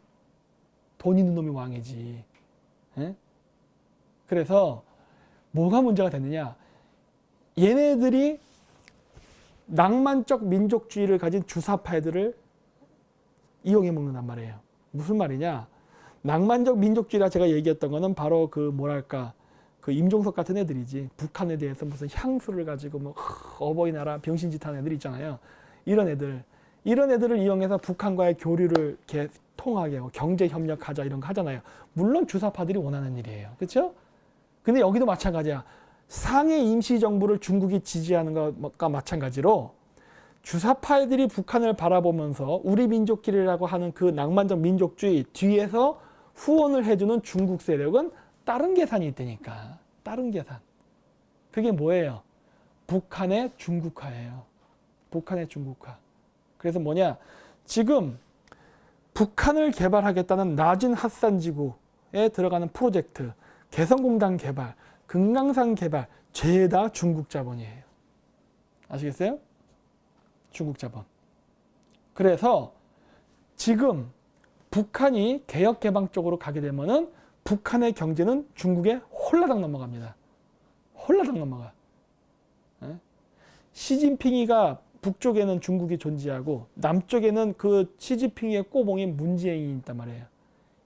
돈 있는 놈이 왕이지. 그래서 뭐가 문제가 됐느냐. 얘네들이 낭만적 민족주의를 가진 주사파 애들을 이용해 먹는단 말이에요. 무슨 말이냐. 낭만적 민족주의라 제가 얘기했던 거는 바로 그 뭐랄까 그 임종석 같은 애들이지. 북한에 대해서 무슨 향수를 가지고 뭐 어버이나라 병신짓 하는 애들 있잖아요. 이런 애들을 이용해서 북한과의 교류를 이렇게 통하게 하고 경제 협력하자 이런 거 하잖아요. 물론 주사파들이 원하는 일이에요. 그렇죠? 근데 여기도 마찬가지야. 상해 임시정부를 중국이 지지하는 것과 마찬가지로 주사파들이 북한을 바라보면서 우리 민족끼리라고 하는 그 낭만적 민족주의 뒤에서 후원을 해주는 중국 세력은 다른 계산이 있다니까. 다른 계산. 그게 뭐예요? 북한의 중국화예요. 북한의 중국화. 그래서 뭐냐? 지금 북한을 개발하겠다는 낮은 핫산지구에 들어가는 프로젝트, 개성공단 개발, 금강산 개발, 죄다 중국 자본이에요. 아시겠어요? 중국 자본. 그래서 지금 북한이 개혁개방 쪽으로 가게 되면은 북한의 경제는 중국에 홀라당 넘어갑니다. 홀라당 넘어가. 시진핑이가 북쪽에는 중국이 존재하고 남쪽에는 그 시진핑의 꼬봉인 문재인이 있단 말이에요.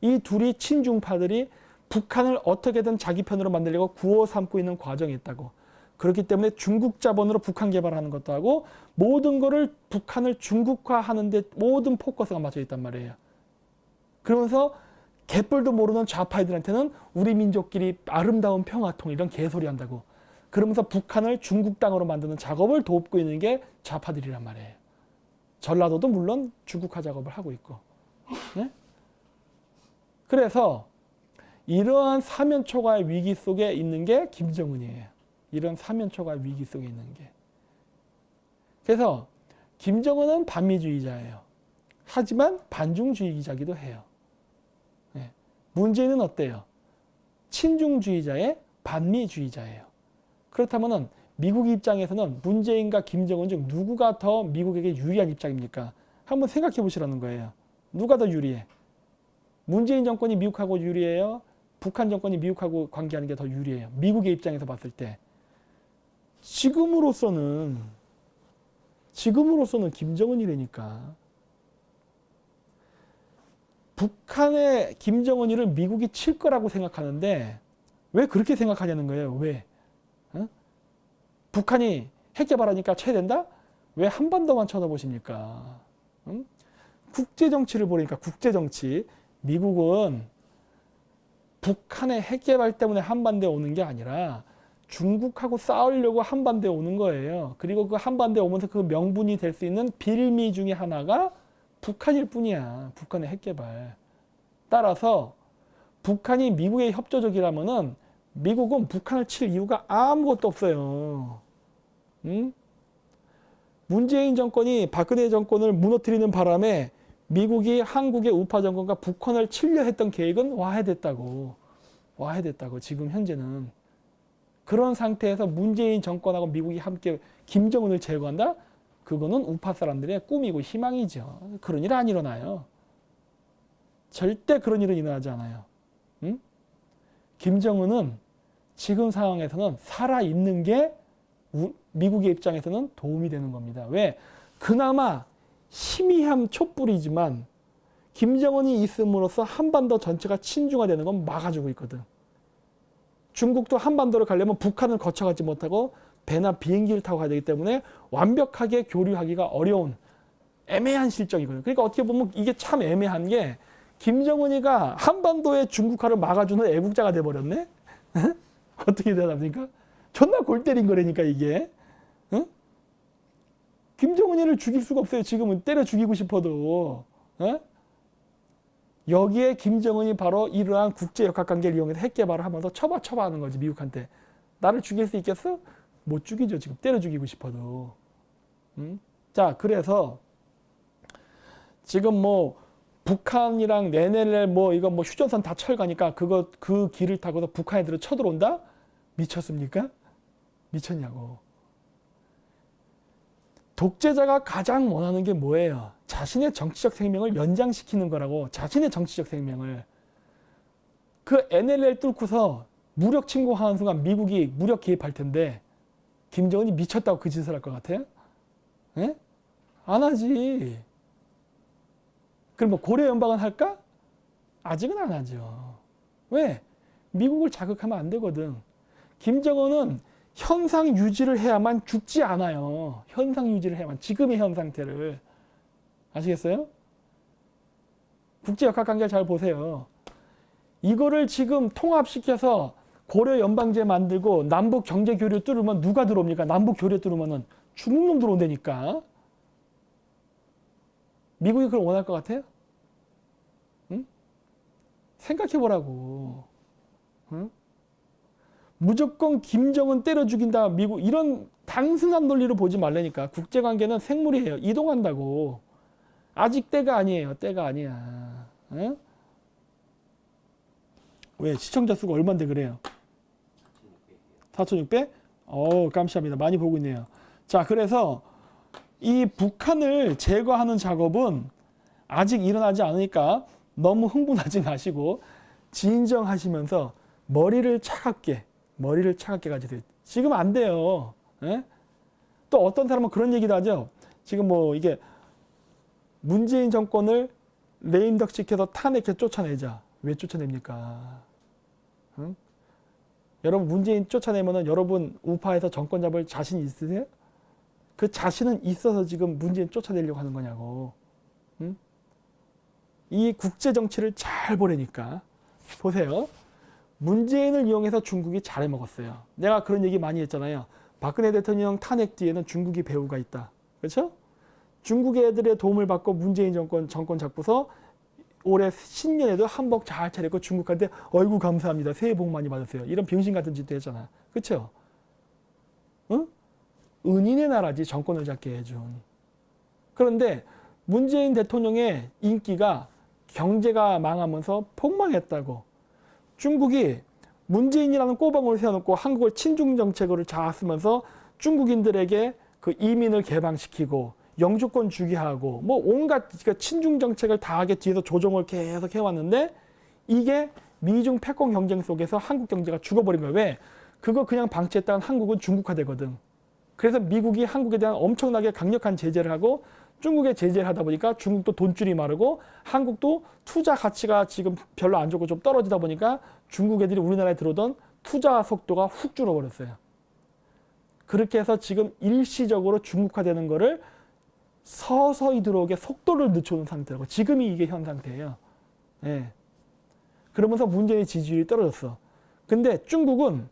이 둘이 친중파들이 북한을 어떻게든 자기 편으로 만들려고 구워 삼고 있는 과정이 있다고. 그렇기 때문에 중국 자본으로 북한 개발하는 것도 하고 모든 거를 북한을 중국화하는 데 모든 포커스가 맞춰 있단 말이에요. 그러면서 개뿔도 모르는 좌파애들한테는 우리 민족끼리 아름다운 평화통 이런 개소리 한다고. 그러면서 북한을 중국 땅으로 만드는 작업을 돕고 있는 게 좌파들이란 말이에요. 전라도도 물론 중국화 작업을 하고 있고. 네? 그래서 이러한 사면초가의 위기 속에 있는 게 김정은이에요. 이런 사면초가의 위기 속에 있는 게. 그래서 김정은은 반미주의자예요. 하지만 반중주의자기도 해요. 네. 문재인은 어때요? 친중주의자의 반미주의자예요. 그렇다면 미국 입장에서는 문재인과 김정은 중 누구가 더 미국에게 유리한 입장입니까? 한번 생각해 보시라는 거예요. 누가 더 유리해? 문재인 정권이 미국하고 유리해요? 북한 정권이 미국하고 관계하는 게 더 유리해요? 미국의 입장에서 봤을 때. 지금으로서는 김정은이라니까. 북한의 김정은이를 미국이 칠 거라고 생각하는데 왜 그렇게 생각하냐는 거예요. 왜? 북한이 핵 개발하니까 쳐야 된다? 왜 한반도만 쳐다보십니까? 국제정치를 보니까 국제정치. 미국은 북한의 핵 개발 때문에 한반도에 오는 게 아니라 중국하고 싸우려고 한반도에 오는 거예요. 그리고 그 한반도에 오면서 그 명분이 될 수 있는 빌미 중에 하나가 북한일 뿐이야. 북한의 핵 개발. 따라서 북한이 미국에 협조적이라면은 미국은 북한을 칠 이유가 아무것도 없어요. 문재인 정권이 박근혜 정권을 무너뜨리는 바람에 미국이 한국의 우파 정권과 북한을 치려 했던 계획은 와해됐다고. 지금 현재는. 그런 상태에서 문재인 정권하고 미국이 함께 김정은을 제거한다? 그거는 우파 사람들의 꿈이고 희망이죠. 그런 일 안 일어나요. 절대 그런 일은 일어나지 않아요. 김정은은 지금 상황에서는 살아있는 게 미국의 입장에서는 도움이 되는 겁니다. 왜? 그나마 희미한 촛불이지만 김정은이 있음으로써 한반도 전체가 친중화되는 건 막아주고 있거든. 중국도 한반도를 가려면 북한을 거쳐가지 못하고 배나 비행기를 타고 가야 되기 때문에 완벽하게 교류하기가 어려운 애매한 실정이거든요. 그러니까 어떻게 보면 이게 참 애매한 게 김정은이가 한반도의 중국화를 막아주는 애국자가 돼버렸네? 어떻게 대답합니까? 존나 골 때린 거라니까 이게. 응? 김정은이를 죽일 수가 없어요. 지금은 때려 죽이고 싶어도. 여기에 김정은이 바로 이러한 국제역학관계를 이용해서 핵 개발을 하면서 쳐봐 하는 거지. 미국한테. 나를 죽일 수 있겠어? 못 죽이죠. 지금 때려 죽이고 싶어도. 자, 그래서 지금 뭐 북한이랑 내내를 이거 휴전선 다 철가니까 그 길을 타고서 북한 애들을 쳐들어온다? 미쳤습니까? 미쳤냐고. 독재자가 가장 원하는 게 뭐예요? 자신의 정치적 생명을 연장시키는 거라고. 자신의 정치적 생명을. 그 NLL 뚫고서 무력 침공하는 순간 미국이 무력 개입할 텐데 김정은이 미쳤다고 그 짓을 할 것 같아요? 예? 안 하지. 그럼 고려 연방은 할까? 아직은 안 하죠. 왜? 미국을 자극하면 안 되거든. 김정은은 현상 유지를 해야만 죽지 않아요. 현상 유지를 해야만. 지금의 현 상태를. 아시겠어요? 국제역학관계를 잘 보세요. 이거를 지금 통합시켜서 고려 연방제 만들고 남북 경제 교류 뚫으면 누가 들어옵니까? 남북 교류 뚫으면은 중국 놈 들어온다니까. 미국이 그걸 원할 것 같아요? 응? 생각해 보라고. 응? 무조건 김정은 때려 죽인다. 미국 이런 단순한 논리로 보지 말라니까. 국제관계는 생물이에요. 이동한다고. 아직 때가 아니에요. 때가 아니야. 응? 왜? 시청자 수가 얼만데 그래요? 4,600? 깜짝입니다. 많이 보고 있네요. 자, 그래서 이 북한을 제거하는 작업은 아직 일어나지 않으니까 너무 흥분하지 마시고 진정하시면서 머리를 차갑게 가지세요. 지금 안 돼요. 예? 또 어떤 사람은 그런 얘기도 하죠. 지금 뭐 이게 문재인 정권을 레임덕 시켜서 탄핵해 쫓아내자. 왜 쫓아냅니까? 응? 여러분 문재인 쫓아내면은 여러분 우파에서 정권 잡을 자신 있으세요? 그 자신은 있어서 지금 문재인 쫓아내려고 하는 거냐고. 응? 이 국제 정치를 잘 보려니까 보세요. 문재인을 이용해서 중국이 잘해먹었어요. 내가 그런 얘기 많이 했잖아요. 박근혜 대통령 탄핵 뒤에는 중국이 배후가 있다. 그렇죠? 중국 애들의 도움을 받고 문재인 정권 잡고서 올해 신년에도 한복 잘 차리고 중국한테 어이구 감사합니다. 새해 복 많이 받으세요. 이런 병신 같은 짓도 했잖아. 그렇죠? 응? 은인의 나라지 정권을 잡게 해준. 그런데 문재인 대통령의 인기가 경제가 망하면서 폭망했다고. 중국이 문재인이라는 꼬방을 세워놓고 한국을 친중 정책으로 잡았으면서 중국인들에게 그 이민을 개방시키고 영주권 주게 하고 뭐 온갖 친중 정책을 다 하게 뒤에서 조정을 계속 해왔는데 이게 미중 패권 경쟁 속에서 한국 경제가 죽어버린 거예요. 왜? 그거 그냥 방치했다간 한국은 중국화되거든. 그래서 미국이 한국에 대한 엄청나게 강력한 제재를 하고 중국에 제재를 하다 보니까 중국도 돈줄이 마르고 한국도 투자 가치가 지금 별로 안 좋고 좀 떨어지다 보니까 중국 애들이 우리나라에 들어오던 투자 속도가 훅 줄어버렸어요. 그렇게 해서 지금 일시적으로 중국화되는 거를 서서히 들어오게 속도를 늦춰놓은 상태라고. 지금이 이게 현 상태예요. 예. 그러면서 문재인의 지지율이 떨어졌어. 근데 중국은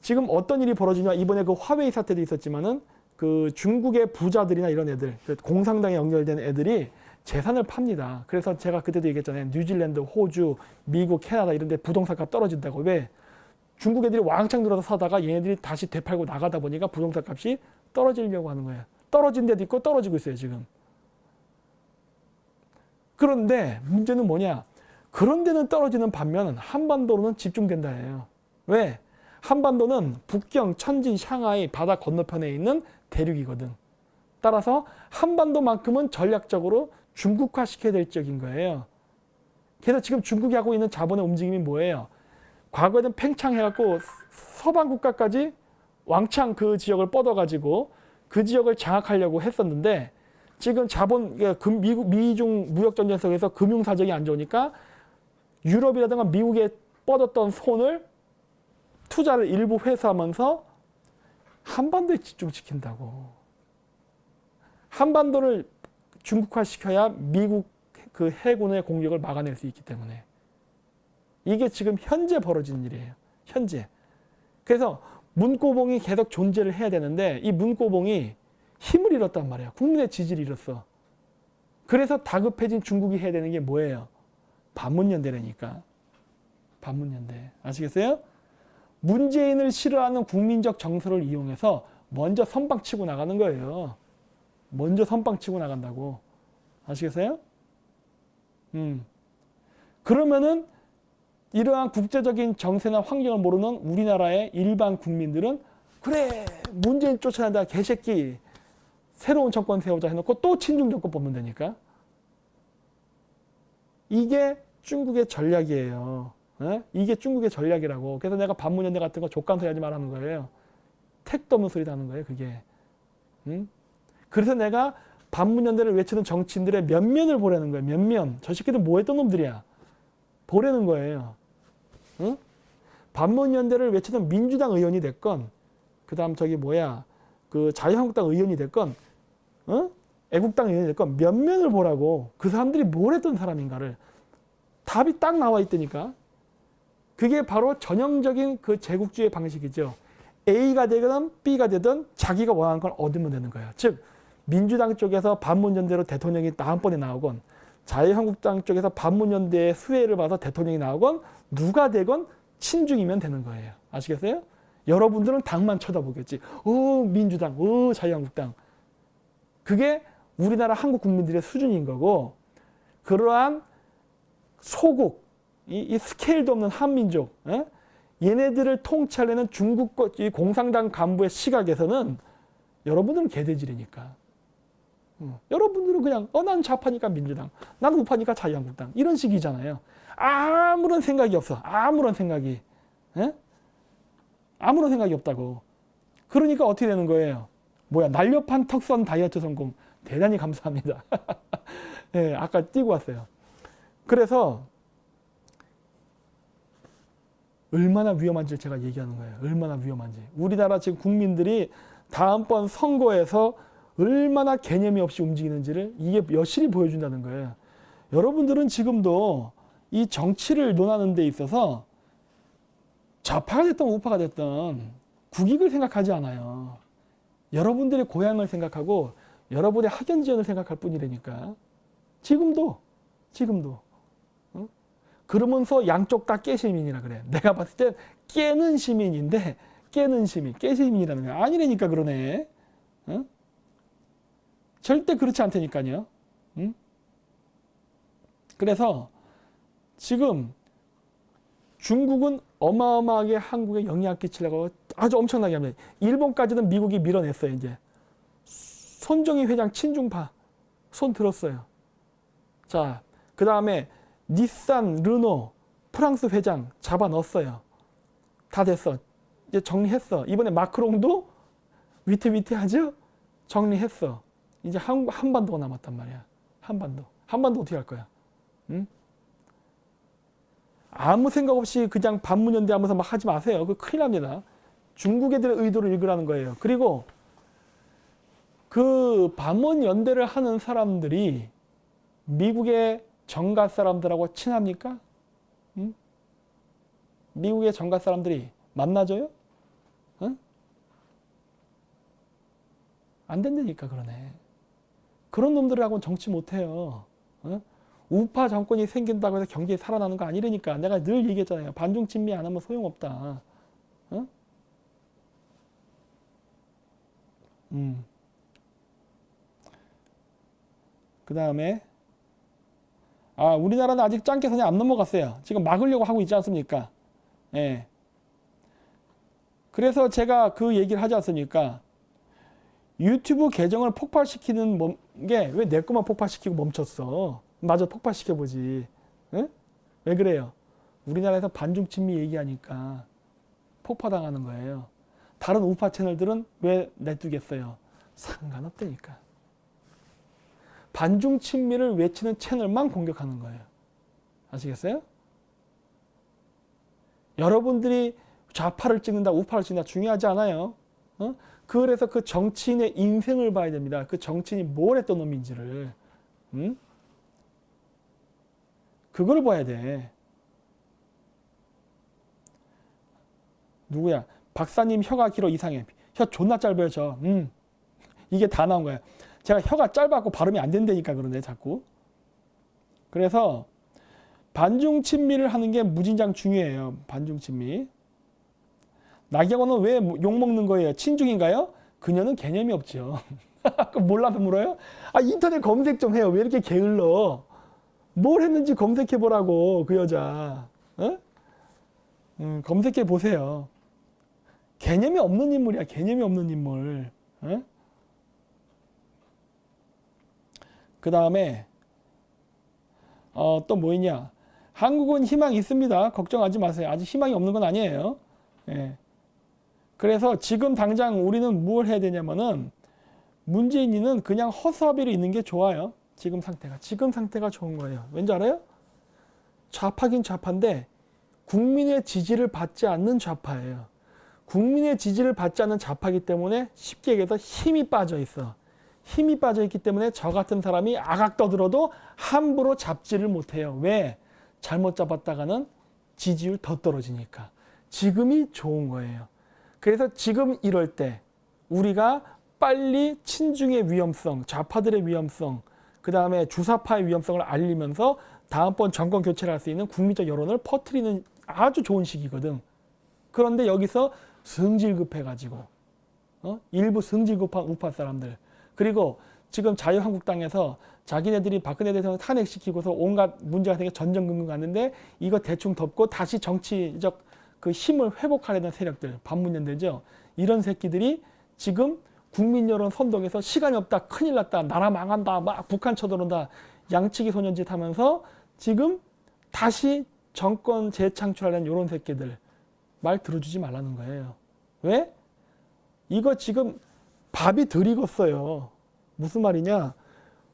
지금 어떤 일이 벌어지냐. 이번에 그 화웨이 사태도 있었지만은 그 중국의 부자들이나 이런 애들, 공산당에 연결된 애들이 재산을 팝니다. 그래서 제가 그때도 얘기했잖아요. 뉴질랜드, 호주, 미국, 캐나다 이런 데 부동산 값 떨어진다고. 왜? 중국 애들이 왕창 들어서 사다가 얘네들이 다시 되팔고 나가다 보니까 부동산 값이 떨어지려고 하는 거예요. 떨어진 데도 있고 떨어지고 있어요, 지금. 그런데 문제는 뭐냐? 그런 데는 떨어지는 반면 한반도로는 집중된다예요. 왜? 한반도는 북경, 천진, 샹하이 바다 건너편에 있는 대륙이거든. 따라서 한반도만큼은 전략적으로 중국화 시켜야 될 지역인 거예요. 그래서 지금 중국이 하고 있는 자본의 움직임이 뭐예요? 과거에는 팽창해갖고 서방 국가까지 왕창 그 지역을 뻗어가지고 그 지역을 장악하려고 했었는데 지금 자본, 미중 무역전쟁 속에서 금융사정이 안 좋으니까 유럽이라든가 미국에 뻗었던 손을 투자를 일부 회수하면서 한반도에 집중시킨다고. 한반도를 중국화시켜야 미국 그 해군의 공격을 막아낼 수 있기 때문에. 이게 지금 현재 벌어진 일이에요. 현재. 그래서 문고봉이 계속 존재를 해야 되는데 이 문고봉이 힘을 잃었단 말이야. 국민의 지지를 잃었어. 그래서 다급해진 중국이 해야 되는 게 뭐예요? 반문연대라니까. 반문연대. 아시겠어요? 문재인을 싫어하는 국민적 정서를 이용해서 먼저 선방치고 나가는 거예요. 먼저 선방치고 나간다고. 아시겠어요? 그러면은 이러한 국제적인 정세나 환경을 모르는 우리나라의 일반 국민들은 그래 문재인 쫓아낸다 개새끼 새로운 정권 세우자 해놓고 또 친중 정권 뽑는 다니까. 이게 중국의 전략이에요. 에? 이게 중국의 전략이라고. 그래서 내가 반문연대 같은 거 족간소리 하지 말라는 거예요. 택도 없는 소리 하는 거예요. 그게. 그래서 내가 반문연대를 외치는 정치인들의 면면을 보라는 거예요. 면면. 저 새끼들 뭐 했던 놈들이야. 보라는 거예요. 응? 반문연대를 외치던 민주당 의원이 됐건, 그 다음 그 자유한국당 의원이 됐건, 애국당 의원이 됐건, 면면을 보라고 그 사람들이 뭘 했던 사람인가를 답이 딱 나와 있다니까. 그게 바로 전형적인 그 제국주의 방식이죠. A가 되든 B가 되든 자기가 원하는 걸 얻으면 되는 거예요. 즉 민주당 쪽에서 반문연대로 대통령이 다음번에 나오건, 자유한국당 쪽에서 반문연대의 수혜를 받아서 대통령이 나오건, 누가 되건 친중이면 되는 거예요. 아시겠어요? 여러분들은 당만 쳐다보겠지. 민주당, 자유한국당. 그게 우리나라 한국 국민들의 수준인 거고, 그러한 소국, 이 스케일도 없는 한민족, 얘네들을 통치하려는 중국 공산당 간부의 시각에서는 여러분들은 개돼지리니까. 여러분들은 그냥 난 좌파니까 민주당, 난 우파니까 자유한국당, 이런 식이잖아요. 아무런 생각이 없어. 아무런 생각이. 아무런 생각이 없다고. 그러니까 어떻게 되는 거예요? 날렵한 턱선 다이어트 성공. 대단히 감사합니다. 네, 아까 띄고 왔어요. 그래서 얼마나 위험한지 제가 얘기하는 거예요. 얼마나 위험한지. 우리나라 지금 국민들이 다음번 선거에서 얼마나 개념이 없이 움직이는지를 이게 여실히 보여준다는 거예요. 여러분들은 지금도 이 정치를 논하는 데 있어서 좌파가 됐든 우파가 됐든 국익을 생각하지 않아요. 여러분들의 고향을 생각하고 여러분의 학연지연을 생각할 뿐이라니까. 지금도. 그러면서 양쪽 다 깨시민이라 그래. 내가 봤을 땐 깨는 시민인데, 깨시민이라는 거야. 아니라니까 그러네. 절대 그렇지 않다니까요. 그래서 지금 중국은 어마어마하게 한국에 영향 끼치려고 아주 엄청나게 합니다. 일본까지는 미국이 밀어냈어요. 이제 손정희 회장 친중파 손 들었어요. 자, 그 다음에 닛산, 르노, 프랑스 회장 잡아 넣었어요. 다 됐어. 이제 정리했어. 이번에 마크롱도 위태위태하죠? 정리했어. 이제 한반도가 남았단 말이야. 한반도 어떻게 할 거야? 응? 아무 생각 없이 그냥 반문연대 하면서 막 하지 마세요. 그 큰일 납니다. 중국 애들의 의도를 읽으라는 거예요. 그리고 그 반문연대를 하는 사람들이 미국의 정가 사람들하고 친합니까? 응? 미국의 정가 사람들이 만나줘요? 응? 안 된다니까 그러네. 그런 놈들하고는 정치 못해요. 응? 우파 정권이 생긴다고 해서 경제에 살아나는 거 아니라니까. 내가 늘 얘기했잖아요. 반중 친미 안 하면 소용없다. 응? 그 다음에 우리나라는 아직 짱깨선이 안 넘어갔어요. 지금 막으려고 하고 있지 않습니까? 예. 그래서 제가 그 얘기를 하지 않습니까? 유튜브 계정을 폭발시키는 게 왜 내 것만 폭발시키고 멈췄어? 마저 폭발시켜보지. 예? 왜 그래요? 우리나라에서 반중 친미 얘기하니까 폭파당하는 거예요. 다른 우파 채널들은 왜 냅두겠어요? 상관없다니까. 반중 친미를 외치는 채널만 공격하는 거예요. 아시겠어요? 여러분들이 좌파를 찍는다, 우파를 찍는다 중요하지 않아요. 그래서 그 정치인의 인생을 봐야 됩니다. 그 정치인이 뭘 했던 놈인지를. 그걸 봐야 돼. 누구야? 박사님 혀가 길어 이상해. 혀 존나 짧아요 저. 이게 다 나온 거야. 제가 혀가 짧아갖고 발음이 안 된다니까 그러네 자꾸. 그래서 반중 친미를 하는 게 무진장 중요해요. 반중 친미. 나경원은 왜 욕먹는 거예요? 친중인가요? 그녀는 개념이 없죠. 몰라서 물어요? 인터넷 검색 좀 해요. 왜 이렇게 게을러? 뭘 했는지 검색해보라고 그 여자. 검색해 보세요. 개념이 없는 인물이야. 개념이 없는 인물. 그 다음에 또 뭐 있냐. 한국은 희망이 있습니다. 걱정하지 마세요. 아직 희망이 없는 건 아니에요. 예. 그래서 지금 당장 우리는 뭘 해야 되냐면은 문재인이는 그냥 허수아비로 있는 게 좋아요. 지금 상태가 좋은 거예요. 왠지 알아요? 좌파긴 좌파인데 국민의 지지를 받지 않는 좌파예요. 국민의 지지를 받지 않는 좌파이기 때문에 쉽게 얘기해서 힘이 빠져 있어. 힘이 빠져 있기 때문에 저 같은 사람이 아각 떠들어도 함부로 잡지를 못해요. 왜? 잘못 잡았다가는 지지율 더 떨어지니까. 지금이 좋은 거예요. 그래서 지금 이럴 때 우리가 빨리 친중의 위험성, 좌파들의 위험성, 그 다음에 주사파의 위험성을 알리면서 다음번 정권 교체를 할 수 있는 국민적 여론을 퍼뜨리는 아주 좋은 시기거든. 그런데 여기서 성질급해가지고 일부 성질급한 우파 사람들, 그리고 지금 자유한국당에서 자기네들이 박근혜 대통령 탄핵시키고서 온갖 문제가 생겨 전전긍긍 갔는데 이거 대충 덮고 다시 정치적 그 힘을 회복하려는 세력들, 반문연대죠. 이런 새끼들이 지금 국민 여론 선동에서 시간이 없다, 큰일 났다, 나라 망한다, 막 북한 쳐들어온다, 양치기 소년짓 하면서 지금 다시 정권 재창출하려는 이런 새끼들 말 들어주지 말라는 거예요. 왜? 이거 지금 밥이 덜 익었어요. 무슨 말이냐?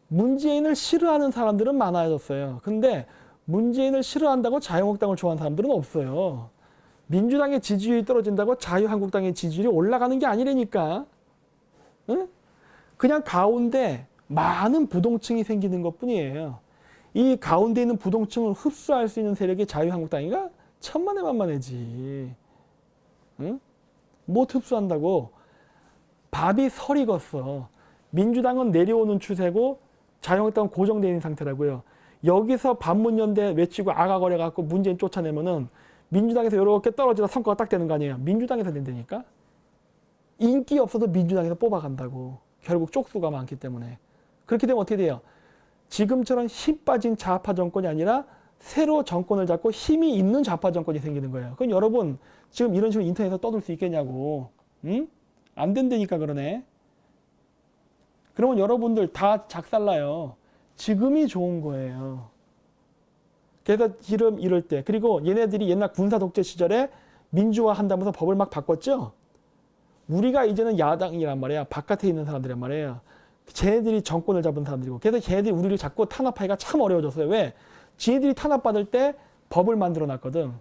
문재인을 싫어하는 사람들은 많아졌어요. 근데 문재인을 싫어한다고 자유한국당을 좋아하는 사람들은 없어요. 민주당의 지지율이 떨어진다고 자유한국당의 지지율이 올라가는 게 아니라니까. 응? 그냥 가운데 많은 부동층이 생기는 것뿐이에요. 이 가운데 있는 부동층을 흡수할 수 있는 세력이 자유한국당이가 천만에 만만해지. 응? 못 흡수한다고. 밥이 설 익었어. 민주당은 내려오는 추세고 자유한국당은 고정되어 있는 상태라고요. 여기서 반문연대 외치고 아가거려갖고 문재인 쫓아내면은 민주당에서 이렇게 떨어지다 성과가 딱 되는 거 아니에요. 민주당에서 된다니까. 인기 없어도 민주당에서 뽑아간다고. 결국 쪽수가 많기 때문에. 그렇게 되면 어떻게 돼요? 지금처럼 힘 빠진 좌파 정권이 아니라 새로 정권을 잡고 힘이 있는 좌파 정권이 생기는 거예요. 그럼 여러분 지금 이런 식으로 인터넷에서 떠들 수 있겠냐고. 응? 안 된다니까 그러네. 그러면 여러분들 다 작살나요. 지금이 좋은 거예요. 그래서 지금 이럴 때, 그리고 얘네들이 옛날 군사 독재 시절에 민주화 한다면서 법을 막 바꿨죠. 우리가 이제는 야당이란 말이야. 바깥에 있는 사람들이란 말이에요. 쟤네들이 정권을 잡은 사람들이고. 그래서 쟤네들이 우리를 자꾸 탄압하기가 참 어려워졌어요. 왜? 쟤네들이 탄압받을 때 법을 만들어 놨거든.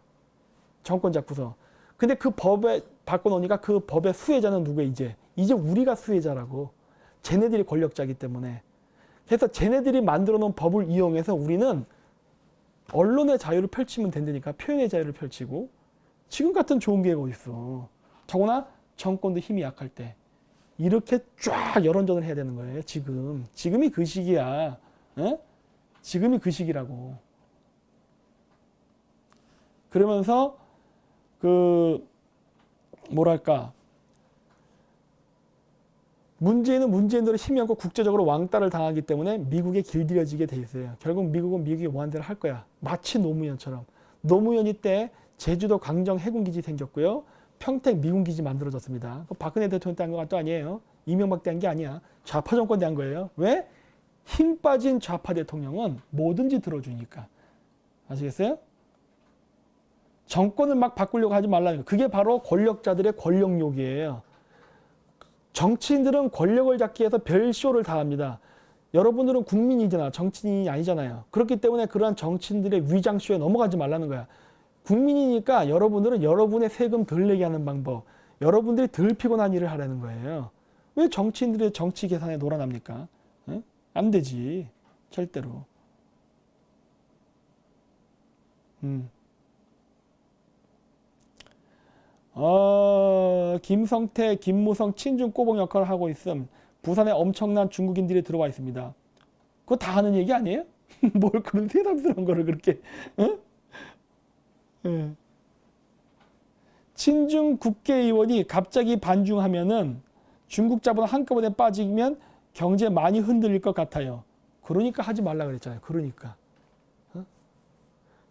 정권 잡고서. 근데 그 법에 바꿔놓으니까 그 법의 수혜자는 누구예요? 이제 우리가 수혜자라고. 쟤네들이 권력자이기 때문에. 그래서 쟤네들이 만들어 놓은 법을 이용해서 우리는 언론의 자유를 펼치면 된다니까. 표현의 자유를 펼치고. 지금 같은 좋은 기회가 어딨어. 더구나 정권도 힘이 약할 때. 이렇게 쫙 여론전을 해야 되는 거예요. 지금이 그 시기야. 에? 지금이 그 시기라고. 그러면서 뭐랄까, 문재인은 문재인대로 힘이 없고 국제적으로 왕따를 당하기 때문에 미국에 길들여지게 돼 있어요. 결국 미국은 미국이 원하는 대로 할 거야. 마치 노무현처럼. 노무현이 때 제주도 강정 해군기지 생겼고요. 평택 미군기지 만들어졌습니다. 박근혜 대통령 때 한 것도 아니에요. 이명박 때 한 게 아니야. 좌파 정권 때 한 거예요. 왜? 힘 빠진 좌파 대통령은 뭐든지 들어주니까. 아시겠어요? 정권을 막 바꾸려고 하지 말라는 거. 그게 바로 권력자들의 권력욕이에요. 정치인들은 권력을 잡기 위해서 별쇼를 다 합니다. 여러분들은 국민이잖아. 정치인이 아니잖아요. 그렇기 때문에 그러한 정치인들의 위장쇼에 넘어가지 말라는 거야. 국민이니까 여러분들은 여러분의 세금 덜 내게 하는 방법, 여러분들이 덜 피곤한 일을 하라는 거예요. 왜 정치인들의 정치 계산에 놀아납니까? 응? 안 되지. 절대로. 김성태, 김무성 친중 꼬봉 역할을 하고 있음. 부산에 엄청난 중국인들이 들어와 있습니다. 그거 다 하는 얘기 아니에요? 뭘 그런 새삼스러운 거를 그렇게. 응? 네. 친중 국회의원이 갑자기 반중하면은 중국 자본 한꺼번에 빠지면 경제 많이 흔들릴 것 같아요. 그러니까 하지 말라 그랬잖아요. 그러니까. 어?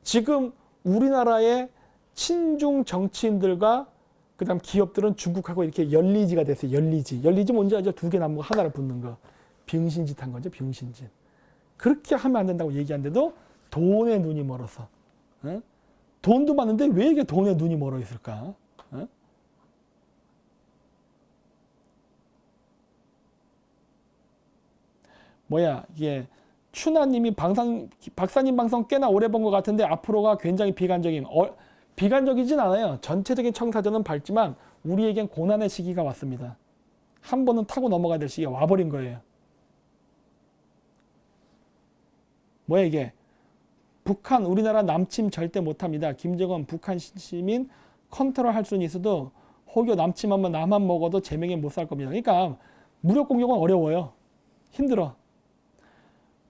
지금 우리나라의 친중 정치인들과 그다음 기업들은 중국하고 이렇게 열리지가 됐어요. 열리지 뭔지 알죠? 두 개 남은 거 하나를 붙는 거. 병신짓 한 거죠. 병신짓. 그렇게 하면 안 된다고 얘기하는데도 돈에 눈이 멀어서. 어? 돈도 많은데 왜 이게 돈에 눈이 멀어 있을까? 어? 이게 추나님이 박사님 방송 꽤나 오래 본 것 같은데 앞으로가 굉장히 비관적임. 비관적이진 않아요. 전체적인 청사전은 밝지만 우리에겐 고난의 시기가 왔습니다. 한 번은 타고 넘어가야 될 시기가 와버린 거예요. 뭐야 이게? 북한 우리나라 남침 절대 못합니다. 김정은 북한 시민 컨트롤할 수는 있어도 혹여 남침하면 나만 먹어도 제명에 못 살 겁니다. 그러니까 무력 공격은 어려워요. 힘들어.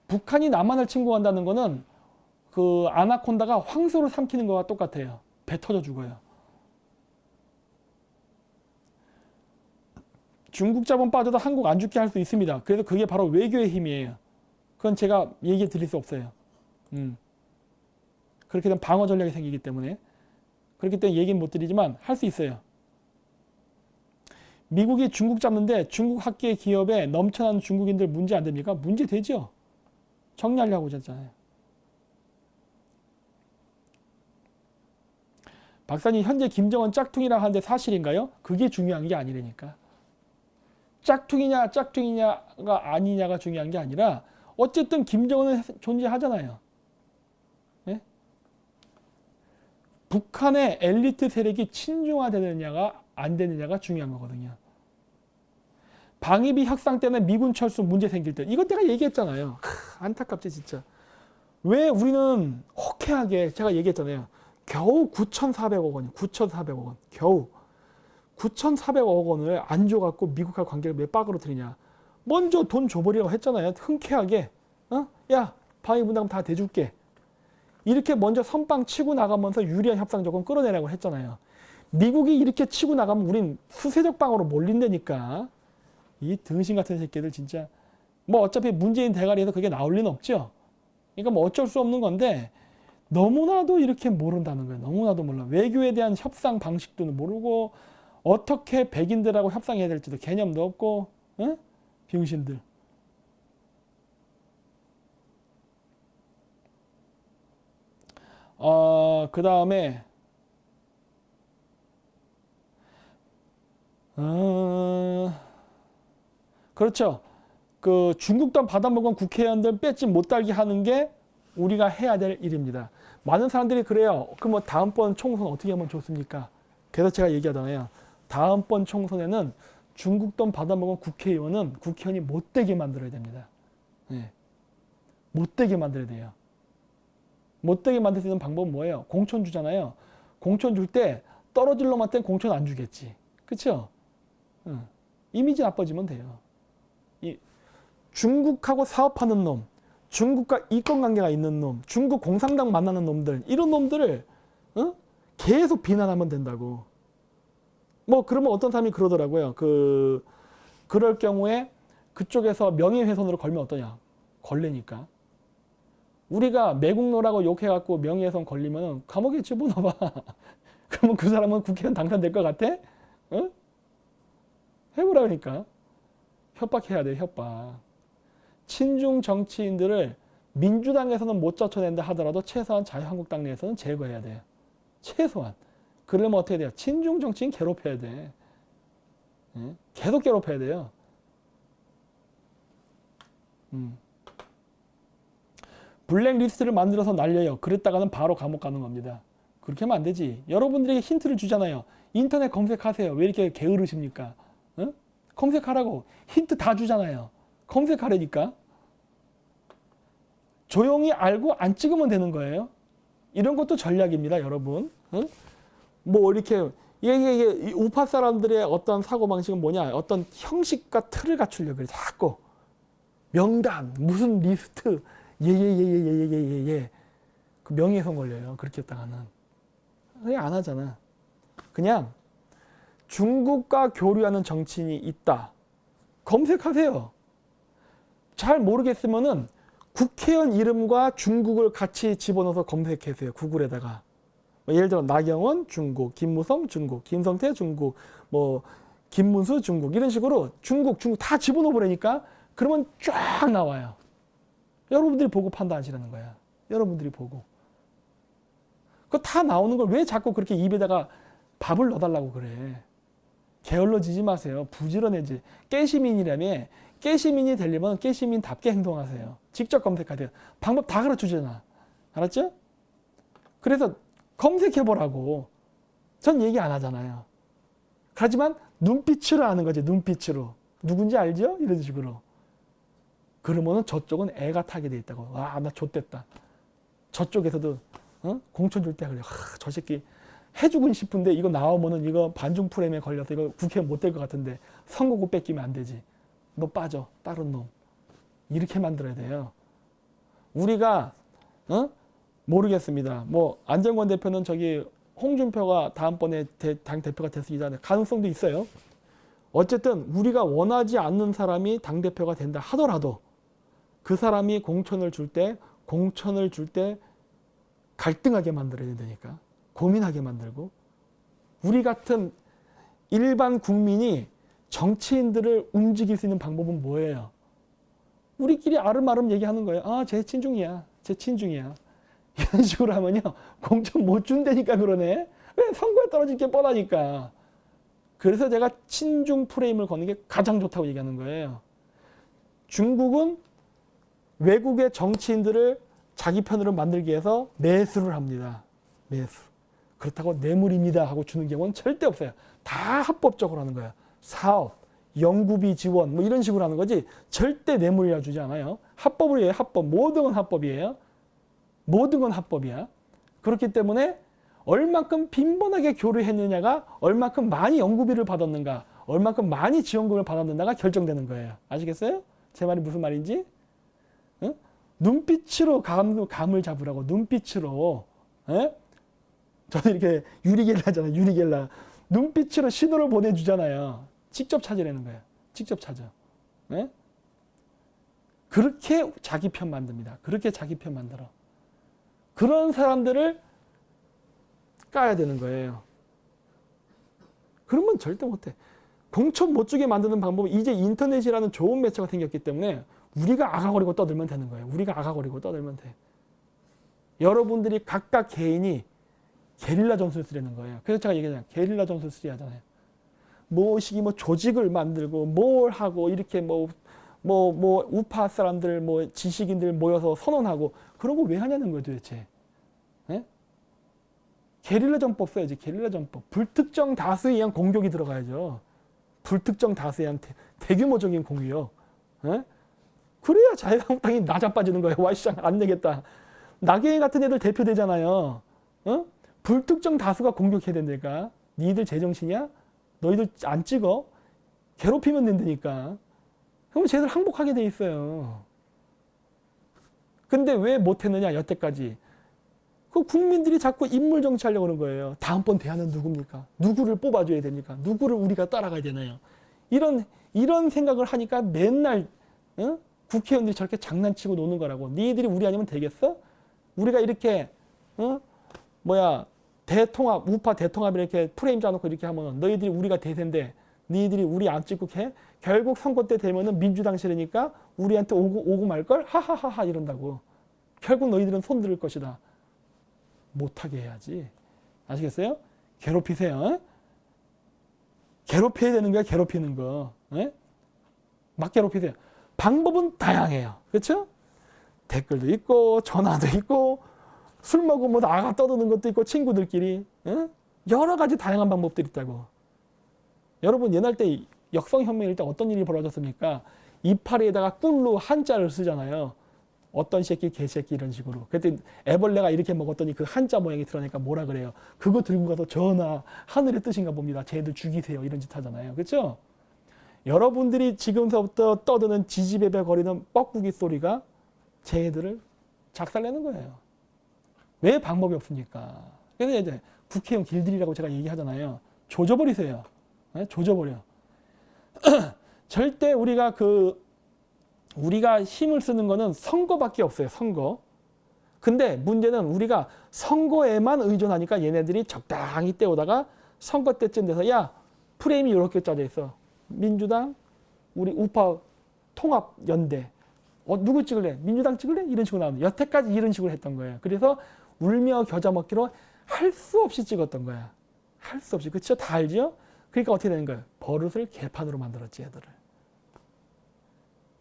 북한이 남한을 침공한다는 거는 그 아나콘다가 황소를 삼키는 거와 똑같아요. 배 터져 죽어요. 중국 자본 빠져도 한국 안 죽게 할 수 있습니다. 그래서 그게 바로 외교의 힘이에요. 그건 제가 얘기 드릴 수 없어요. 그렇게 되면 방어 전략이 생기기 때문에. 그렇기 때문에 얘기는 못 드리지만 할 수 있어요. 미국이 중국 잡는데 중국 학계 기업에 넘쳐나는 중국인들 문제 안 됩니까? 문제 되죠. 정리하려고 하잖아요. 박사님 현재 김정은 짝퉁이라 하는데 사실인가요? 그게 중요한 게 아니라니까. 짝퉁이냐가 아니냐가 중요한 게 아니라 어쨌든 김정은은 존재하잖아요. 네? 북한의 엘리트 세력이 친중화되느냐가 안 되느냐가 중요한 거거든요. 방위비 협상 때는 미군 철수 문제 생길 때 이것 내가 얘기했잖아요. 안타깝지 진짜. 왜 우리는 호쾌하게 제가 얘기했잖아요. 겨우 9,400억 원이요. 9,400억 원. 겨우 9,400억 원을 안 줘갖고 미국과 관계를 왜 빡으로 들이냐. 먼저 돈 줘버리라고 했잖아요. 흔쾌하게. 야 방위분담금 다 대줄게. 이렇게 먼저 선빵 치고 나가면서 유리한 협상 조건 끌어내라고 했잖아요. 미국이 이렇게 치고 나가면 우린 수세적 방어로 몰린다니까. 이 등신 같은 새끼들 진짜. 뭐 어차피 문재인 대가리에서 그게 나올 리는 없죠. 그러니까 뭐 어쩔 수 없는 건데 너무나도 이렇게 모른다는 거예요. 너무나도 몰라. 외교에 대한 협상 방식도 모르고 어떻게 백인들하고 협상해야 될지도 개념도 없고 응? 병신들. 그 다음에 그렇죠. 그 중국 돈 받아먹은 국회의원들 뺏지 못 달게 하는 게 우리가 해야 될 일입니다. 많은 사람들이 그래요. 그럼 뭐 다음번 총선 어떻게 하면 좋습니까? 그래서 제가 얘기하잖아요. 다음번 총선에는 중국 돈 받아먹은 국회의원은 국회의원이 못되게 만들어야 됩니다. 네. 못되게 만들어야 돼요. 못되게 만들 수 있는 방법은 뭐예요? 공천 주잖아요. 공천 줄 때 떨어질 놈한테는 공천 안 주겠지. 그렇죠? 이미지 나빠지면 돼요. 중국하고 사업하는 놈, 중국과 이권관계가 있는 놈, 중국 공산당 만나는 놈들, 이런 놈들을 계속 비난하면 된다고. 뭐 그러면 어떤 사람이 그러더라고요. 그럴 경우에 그쪽에서 명예훼손으로 걸면 어떠냐? 걸리니까. 우리가 매국노라고 욕해갖고 명예훼손 걸리면 감옥에 집어넣어봐. 그러면 그 사람은 국회의원 당선될 것 같아? 응? 해보라니까. 협박해야 돼, 협박. 친중 정치인들을 민주당에서는 못 쫓아낸다 하더라도 최소한 자유한국당 내에서는 제거해야 돼요. 최소한. 그러려면 어떻게 돼요? 친중 정치인 괴롭혀야 돼. 계속 괴롭혀야 돼요. 블랙리스트를 만들어서 날려요. 그랬다가는 바로 감옥 가는 겁니다. 그렇게 하면 안 되지. 여러분들에게 힌트를 주잖아요. 인터넷 검색하세요. 왜 이렇게 게으르십니까? 검색하라고. 힌트 다 주잖아요. 검색하라니까. 조용히 알고 안 찍으면 되는 거예요. 이런 것도 전략입니다, 여러분. 뭐 이렇게 이게 우파 사람들의 어떤 사고방식은 뭐냐? 어떤 형식과 틀을 갖추려고 그래. 자꾸 명단, 무슨 리스트, 예예예예예예예. 그 명예훼손 걸려요. 그렇게 했다가는. 그냥 안 하잖아. 그냥 중국과 교류하는 정치인이 있다. 검색하세요. 잘 모르겠으면은 국회의원 이름과 중국을 같이 집어넣어서 검색하세요. 구글에다가. 예를 들어 나경원 중국, 김무성 중국, 김성태 중국, 뭐 김문수 중국 이런 식으로 중국 다 집어넣어 버리니까 그러면 쫙 나와요. 여러분들이 보고 판단하시라는 거야. 여러분들이 보고. 그거 다 나오는 걸 왜 자꾸 그렇게 입에다가 밥을 넣어달라고 그래. 게을러지지 마세요. 부지런해지. 깨시민이라며 깨시민이 되려면 깨시민답게 행동하세요. 직접 검색하세요. 방법 다 가르쳐주잖아. 알았죠? 그래서 검색해보라고. 전 얘기 안 하잖아요. 하지만 눈빛으로 아는 거지. 눈빛으로. 누군지 알죠? 이런 식으로. 그러면은 저쪽은 애가 타게 돼 있다고. 와, 나 좆됐다. 저쪽에서도 공천 줄 때 그래. 저 새끼 해주고 싶은데 이거 나오면은 이거 반중 프레임에 걸려서 이거 국회의원 못 될 것 같은데 선거구 뺏기면 안 되지. 너 빠져. 다른 놈. 이렇게 만들어야 돼요. 우리가 모르겠습니다. 뭐 안정권 대표는 저기 홍준표가 다음번에 당 대표가 됐으니까 가능성도 있어요. 어쨌든 우리가 원하지 않는 사람이 당 대표가 된다 하더라도 그 사람이 공천을 줄 때 갈등하게 만들어야 되니까 고민하게 만들고 우리 같은 일반 국민이 정치인들을 움직일 수 있는 방법은 뭐예요? 우리끼리 아름아름 얘기하는 거예요. 아, 쟤 친중이야. 쟤 친중이야. 이런 식으로 하면요. 공천 못 준다니까 그러네. 왜? 선거에 떨어질 게 뻔하니까. 그래서 제가 친중 프레임을 거는 게 가장 좋다고 얘기하는 거예요. 중국은 외국의 정치인들을 자기 편으로 만들기 위해서 매수를 합니다. 매수. 그렇다고 뇌물입니다 하고 주는 경우는 절대 없어요. 다 합법적으로 하는 거예요. 사업, 연구비 지원 뭐 이런 식으로 하는 거지 절대 뇌물이라 주지 않아요. 합법으로 해요. 합법. 모든 건 합법이에요. 모든 건 합법이야. 그렇기 때문에 얼만큼 빈번하게 교류했느냐가 얼만큼 많이 연구비를 받았는가 얼만큼 많이 지원금을 받았는가가 결정되는 거예요. 아시겠어요? 제 말이 무슨 말인지? 응? 눈빛으로 감을 잡으라고. 눈빛으로. 에? 저는 이렇게 유리겔라 하잖아요. 유리겔라. 눈빛으로 신호를 보내주잖아요. 직접 찾으라는 거예요. 직접 찾아. 에? 그렇게 자기 편 만듭니다. 그렇게 자기 편 만들어. 그런 사람들을 까야 되는 거예요. 그러면 절대 못해. 공천 못 주게 만드는 방법은 이제 인터넷이라는 좋은 매체가 생겼기 때문에 우리가 아가거리고 떠들면 되는 거예요. 우리가 아가거리고 떠들면 돼. 여러분들이 각각 개인이 게릴라 전술을 쓰려는 거예요. 그래서 제가 얘기하잖아요. 게릴라 전술 쓰리 하잖아요. 뭐시기 뭐 조직을 만들고 뭘 하고 이렇게 뭐 우파 사람들 뭐 지식인들 모여서 선언하고 그런 거 왜 하냐는 거예요 도대체. 네? 게릴라 전법 써야지. 게릴라 전법. 불특정 다수에 의한 공격이 들어가야죠. 불특정 다수에 의한 대규모적인 공격. 네? 그래야 자유한국당이 나자빠지는 거예요. 와이시장 안 되겠다. 나경원 같은 애들 대표되잖아요. 불특정 다수가 공격해야 된다니까. 니들 제정신이야? 너희들 안 찍어? 괴롭히면 된다니까. 그럼 쟤들 항복하게 돼 있어요. 근데 왜 못했느냐 여태까지. 그 국민들이 자꾸 인물 정치하려고 그러는 거예요. 다음번 대안은 누굽니까? 누구를 뽑아줘야 됩니까? 누구를 우리가 따라가야 되나요? 이런 생각을 하니까 맨날 국회의원들이 저렇게 장난치고 노는 거라고. 니들이 우리 아니면 되겠어? 우리가 이렇게 대통합, 우파 대통합 이렇게 프레임 짜놓고 이렇게 하면 너희들이 우리가 대세인데 너희들이 우리 안 찍고 해? 결국 선거 때 되면은 민주당 싫으니까 우리한테 오고 말걸? 하하하하 이런다고. 결국 너희들은 손 들을 것이다. 못하게 해야지. 아시겠어요? 괴롭히세요. 괴롭혀야 되는 거야, 괴롭히는 거. 막 괴롭히세요. 방법은 다양해요. 그렇죠? 댓글도 있고 전화도 있고 술 먹으면 아가 떠드는 것도 있고 친구들끼리 여러 가지 다양한 방법들이 있다고. 여러분 옛날 때 역성혁명일 때 어떤 일이 벌어졌습니까? 이파리에다가 꿀로 한자를 쓰잖아요. 어떤 새끼 개새끼 이런 식으로. 그때 애벌레가 이렇게 먹었더니 그 한자 모양이 드러나니까 뭐라 그래요? 그거 들고 가서 전하 하늘의 뜻인가 봅니다. 쟤들 죽이세요. 이런 짓 하잖아요. 그렇죠? 여러분들이 지금서부터 떠드는 지지배배 거리는 뻐꾸기 소리가 쟤들을 작살내는 거예요. 왜 방법이 없습니까? 그래서 이제 국회의원 길들이라고 제가 얘기하잖아요. 조져버리세요. 조져버려. 절대 우리가 힘을 쓰는 거는 선거밖에 없어요. 선거. 근데 문제는 우리가 선거에만 의존하니까 얘네들이 적당히 때우다가 선거 때쯤 돼서 야 프레임이 이렇게 짜져 있어. 민주당, 우리 우파 통합연대. 누구 찍을래? 민주당 찍을래? 이런 식으로 나오는. 여태까지 이런 식으로 했던 거예요. 그래서 울며 겨자 먹기로 할 수 없이 찍었던 거야. 할 수 없이. 그렇죠? 다 알죠? 그러니까 어떻게 되는 거예요? 버릇을 개판으로 만들었지 얘들을.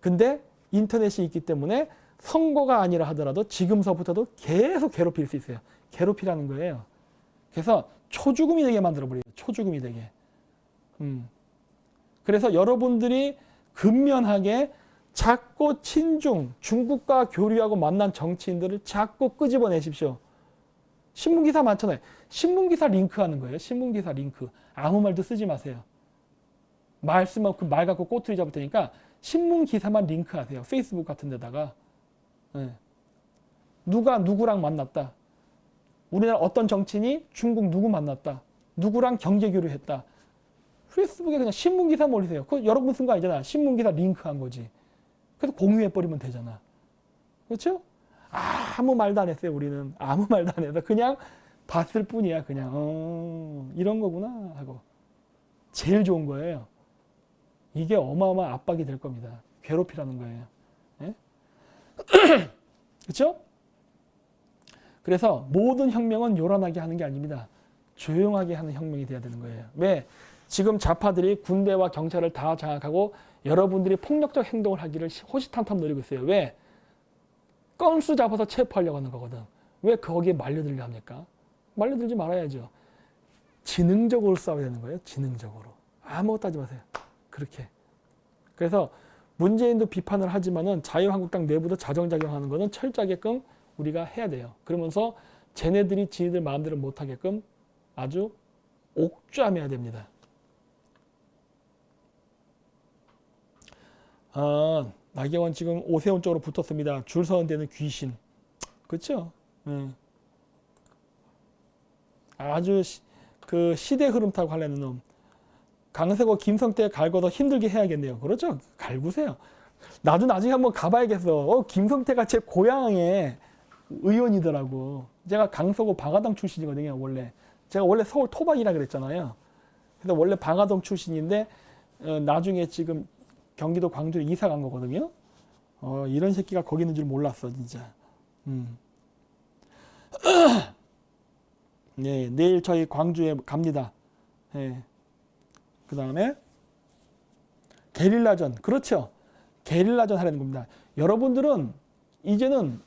근데 인터넷이 있기 때문에 선거가 아니라 하더라도 지금서부터도 계속 괴롭힐 수 있어요. 괴롭히라는 거예요. 그래서 초죽음이 되게 만들어버려요. 초죽음이 되게. 그래서 여러분들이 근면하게 자꾸 친중, 중국과 교류하고 만난 정치인들을 자꾸 끄집어내십시오. 신문기사 많잖아요. 신문기사 링크하는 거예요. 신문기사 링크. 아무 말도 쓰지 마세요. 말 쓰면 그 말 갖고 꼬투리 잡을 테니까 신문기사만 링크하세요. 페이스북 같은 데다가. 네. 누가 누구랑 만났다. 우리나라 어떤 정치인이 중국 누구 만났다. 누구랑 경제교류했다. 페이스북에 그냥 신문기사 올리세요. 그거 여러분 쓴 거 아니잖아. 신문기사 링크한 거지. 그래서 공유해버리면 되잖아. 그렇죠? 아무 말도 안 했어요. 우리는 아무 말도 안 해서 그냥 봤을 뿐이야. 그냥 이런 거구나 하고. 제일 좋은 거예요. 이게 어마어마한 압박이 될 겁니다. 괴롭히라는 거예요. 예? 그렇죠? 그래서 모든 혁명은 요란하게 하는 게 아닙니다. 조용하게 하는 혁명이 돼야 되는 거예요. 왜? 지금 좌파들이 군대와 경찰을 다 장악하고 여러분들이 폭력적 행동을 하기를 호시탐탐 노리고 있어요. 왜? 건수 잡아서 체포하려고 하는 거거든. 왜 거기에 말려들려 합니까? 말려들지 말아야죠. 지능적으로 싸워야 되는 거예요. 지능적으로. 아무것도 하지 마세요. 그렇게. 그래서 문재인도 비판을 하지만은 자유한국당 내부도 자정작용하는 거는 철저하게끔 우리가 해야 돼요. 그러면서 쟤네들이 지네들 마음대로 못하게끔 아주 옥죄해야 됩니다. 나경원 지금 오세훈 쪽으로 붙었습니다. 줄 서는 데는 귀신. 그렇죠? 아주 그 시대 흐름 타고 가려는 놈. 강세고 김성태 갈고도 힘들게 해야겠네요. 그렇죠? 갈구세요. 나도 나중에 한번 가봐야겠어. 김성태가 제 고향의 의원이더라고. 제가 강서구 방화동 출신이거든요. 원래. 제가 원래 서울 토박이라 그랬잖아요. 그래서 원래 방화동 출신인데 나중에 지금 경기도 광주로 이사 간 거거든요. 이런 새끼가 거기 있는 줄 몰랐어, 진짜. 네, 내일 저희 광주에 갑니다. 네. 그 다음에 게릴라전. 그렇죠. 게릴라전 하려는 겁니다. 여러분들은 이제는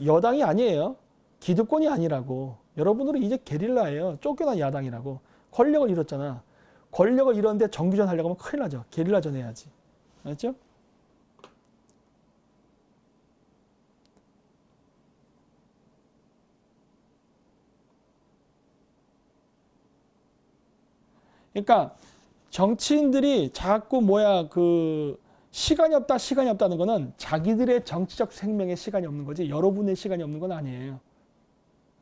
여당이 아니에요. 기득권이 아니라고. 여러분들은 이제 게릴라예요. 쫓겨난 야당이라고. 권력을 잃었잖아. 권력을 잃었는데 정규전 하려고 하면 큰일 나죠. 게릴라전 해야지. 알았죠? 그러니까 정치인들이 자꾸 시간이 없다 시간이 없다는 거는 자기들의 정치적 생명에 시간이 없는 거지 여러분의 시간이 없는 건 아니에요.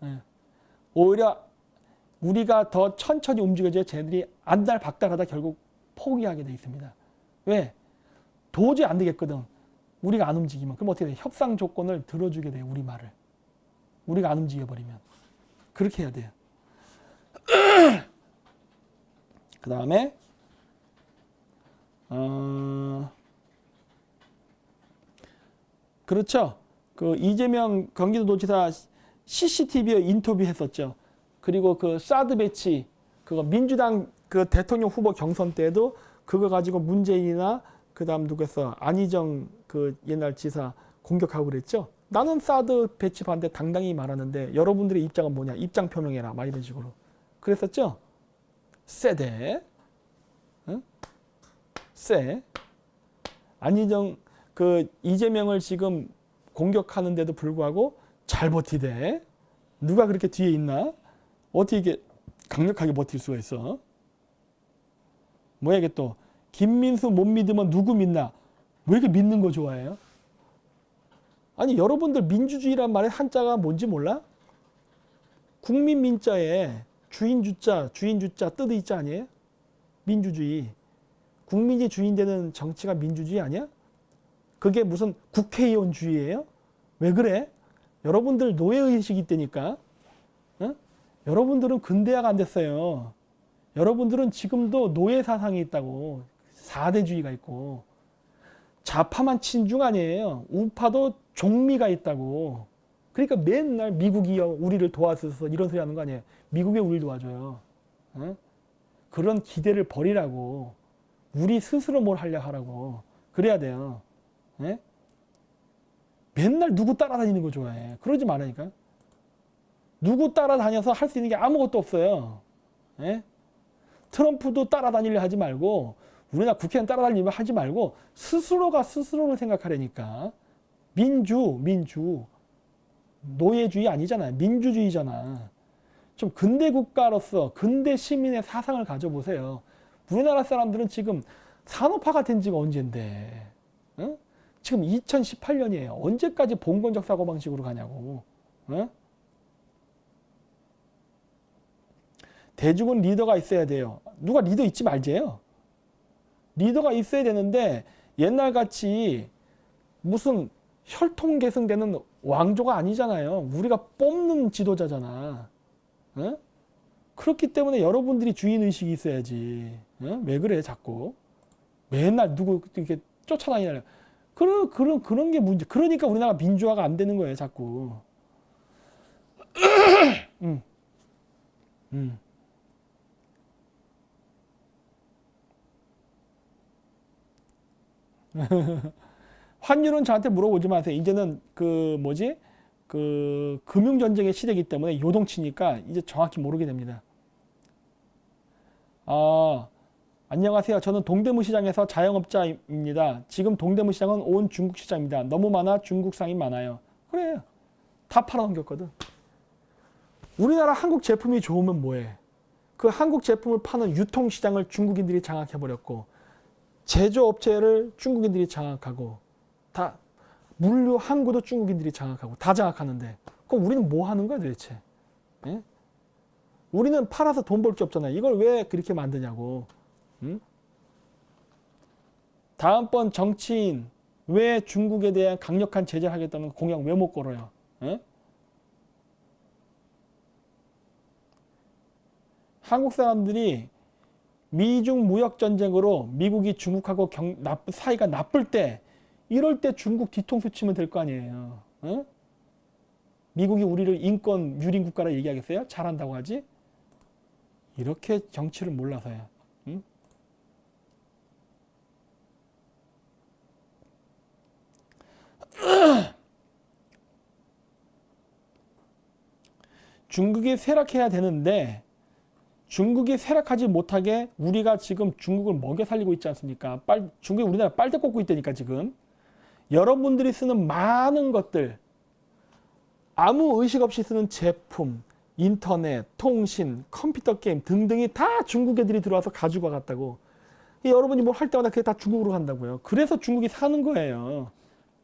네. 오히려 우리가 더 천천히 움직여줘야 쟤들이 안달박달하다 결국 포기하게 돼 있습니다. 왜? 도저히 안 되겠거든. 우리가 안 움직이면. 그럼 어떻게 돼? 협상 조건을 들어주게 돼요. 우리 말을. 우리가 안 움직여버리면. 그렇게 해야 돼요. 그 다음에 그렇죠. 그 이재명 경기도지사 CCTV에 인터뷰 했었죠. 그리고 그 사드 배치 그거 민주당 그 대통령 후보 경선 때도 그거 가지고 문재인이나 그다음 누구였어? 안희정 그 옛날 지사 공격하고 그랬죠. 나는 사드 배치 반대 당당히 말하는데 여러분들의 입장은 뭐냐? 입장 표명해라. 막 이런 식으로. 그랬었죠. 세대. 응? 세. 안희정 그 이재명을 지금 공격하는데도 불구하고 잘 버티대. 누가 그렇게 뒤에 있나? 어떻게 이게 강력하게 버틸 수가 있어? 뭐야 이게 또 김민수 못 믿으면 누구 믿나? 왜 이렇게 믿는 거 좋아해요? 아니 여러분들 민주주의란 말의 한자가 뭔지 몰라? 국민 민자에 주인 주자 뜻이 있지 아니에요? 민주주의. 국민이 주인 되는 정치가 민주주의 아니야? 그게 무슨 국회의원주의예요? 왜 그래? 여러분들 노예의식이 있다니까. 어? 여러분들은 근대화가 안 됐어요. 여러분들은 지금도 노예 사상이 있다고. 4대주의가 있고. 좌파만 친중 아니에요. 우파도 종미가 있다고. 그러니까 맨날 미국이 우리를 도와줘서 이런 소리 하는 거 아니에요. 미국이 우리를 도와줘요. 어? 그런 기대를 버리라고. 우리 스스로 뭘 하려 하라고. 그래야 돼요. 예? 맨날 누구 따라다니는 거 좋아해. 그러지 말라니까. 누구 따라다녀서 할 수 있는 게 아무것도 없어요. 예? 트럼프도 따라다니려 하지 말고 우리나라 국회의원 따라다니려 하지 말고 스스로가 스스로를 생각하려니까. 민주 노예주의 아니잖아요. 민주주의잖아. 좀 근대 국가로서 근대 시민의 사상을 가져보세요. 우리나라 사람들은 지금 산업화가 된 지가 언젠데, 어? 지금 2018년이에요. 언제까지 봉건적 사고방식으로 가냐고. 어? 대중은 리더가 있어야 돼요. 누가 리더 있지 말재요. 리더가 있어야 되는데 옛날같이 무슨 혈통계승되는 왕조가 아니잖아요. 우리가 뽑는 지도자잖아. 어? 그렇기 때문에 여러분들이 주인의식이 있어야지. 어? 왜 그래 자꾸. 맨날 누구 이렇게 쫓아다니냐. 그런 게 문제. 그러니까 우리나라 민주화가 안 되는 거예요 자꾸. 음, 음. 환율은 저한테 물어보지 마세요. 이제는 그 뭐지? 그 금융전쟁의 시대이기 때문에 요동치니까 이제 정확히 모르게 됩니다. 아, 안녕하세요. 저는 동대문 시장에서 자영업자입니다. 지금 동대문 시장은 온 중국 시장입니다. 너무 많아 중국상이 많아요. 그래. 다 팔아넘겼거든. 우리나라 한국 제품이 좋으면 뭐해? 그 한국 제품을 파는 유통시장을 중국인들이 장악해버렸고 제조업체를 중국인들이 장악하고 다 물류 항구도 중국인들이 장악하고 다 장악하는데 그럼 우리는 뭐 하는 거야 도대체? 예? 우리는 팔아서 돈 벌 게 없잖아요. 이걸 왜 그렇게 만드냐고. 응? 다음번 정치인 왜 중국에 대한 강력한 제재를 하겠다는 공약 왜 못 걸어요? 예? 한국 사람들이 미중 무역전쟁으로 미국이 중국하고 사이가 나쁠 때 이럴 때 중국 뒤통수 치면 될 거 아니에요. 어? 미국이 우리를 인권 유린 국가라 얘기하겠어요? 잘한다고 하지? 이렇게 정치를 몰라서요. 응? 중국이 쇠락해야 되는데 중국이 쇠락하지 못하게 우리가 지금 중국을 먹여 살리고 있지 않습니까? 중국이 우리나라 빨대 꽂고 있다니까 지금. 여러분들이 쓰는 많은 것들, 아무 의식 없이 쓰는 제품, 인터넷, 통신, 컴퓨터 게임 등등이 다 중국 애들이 들어와서 가지고 갔다고. 여러분이 뭘 할 때마다 그게 다 중국으로 간다고요. 그래서 중국이 사는 거예요.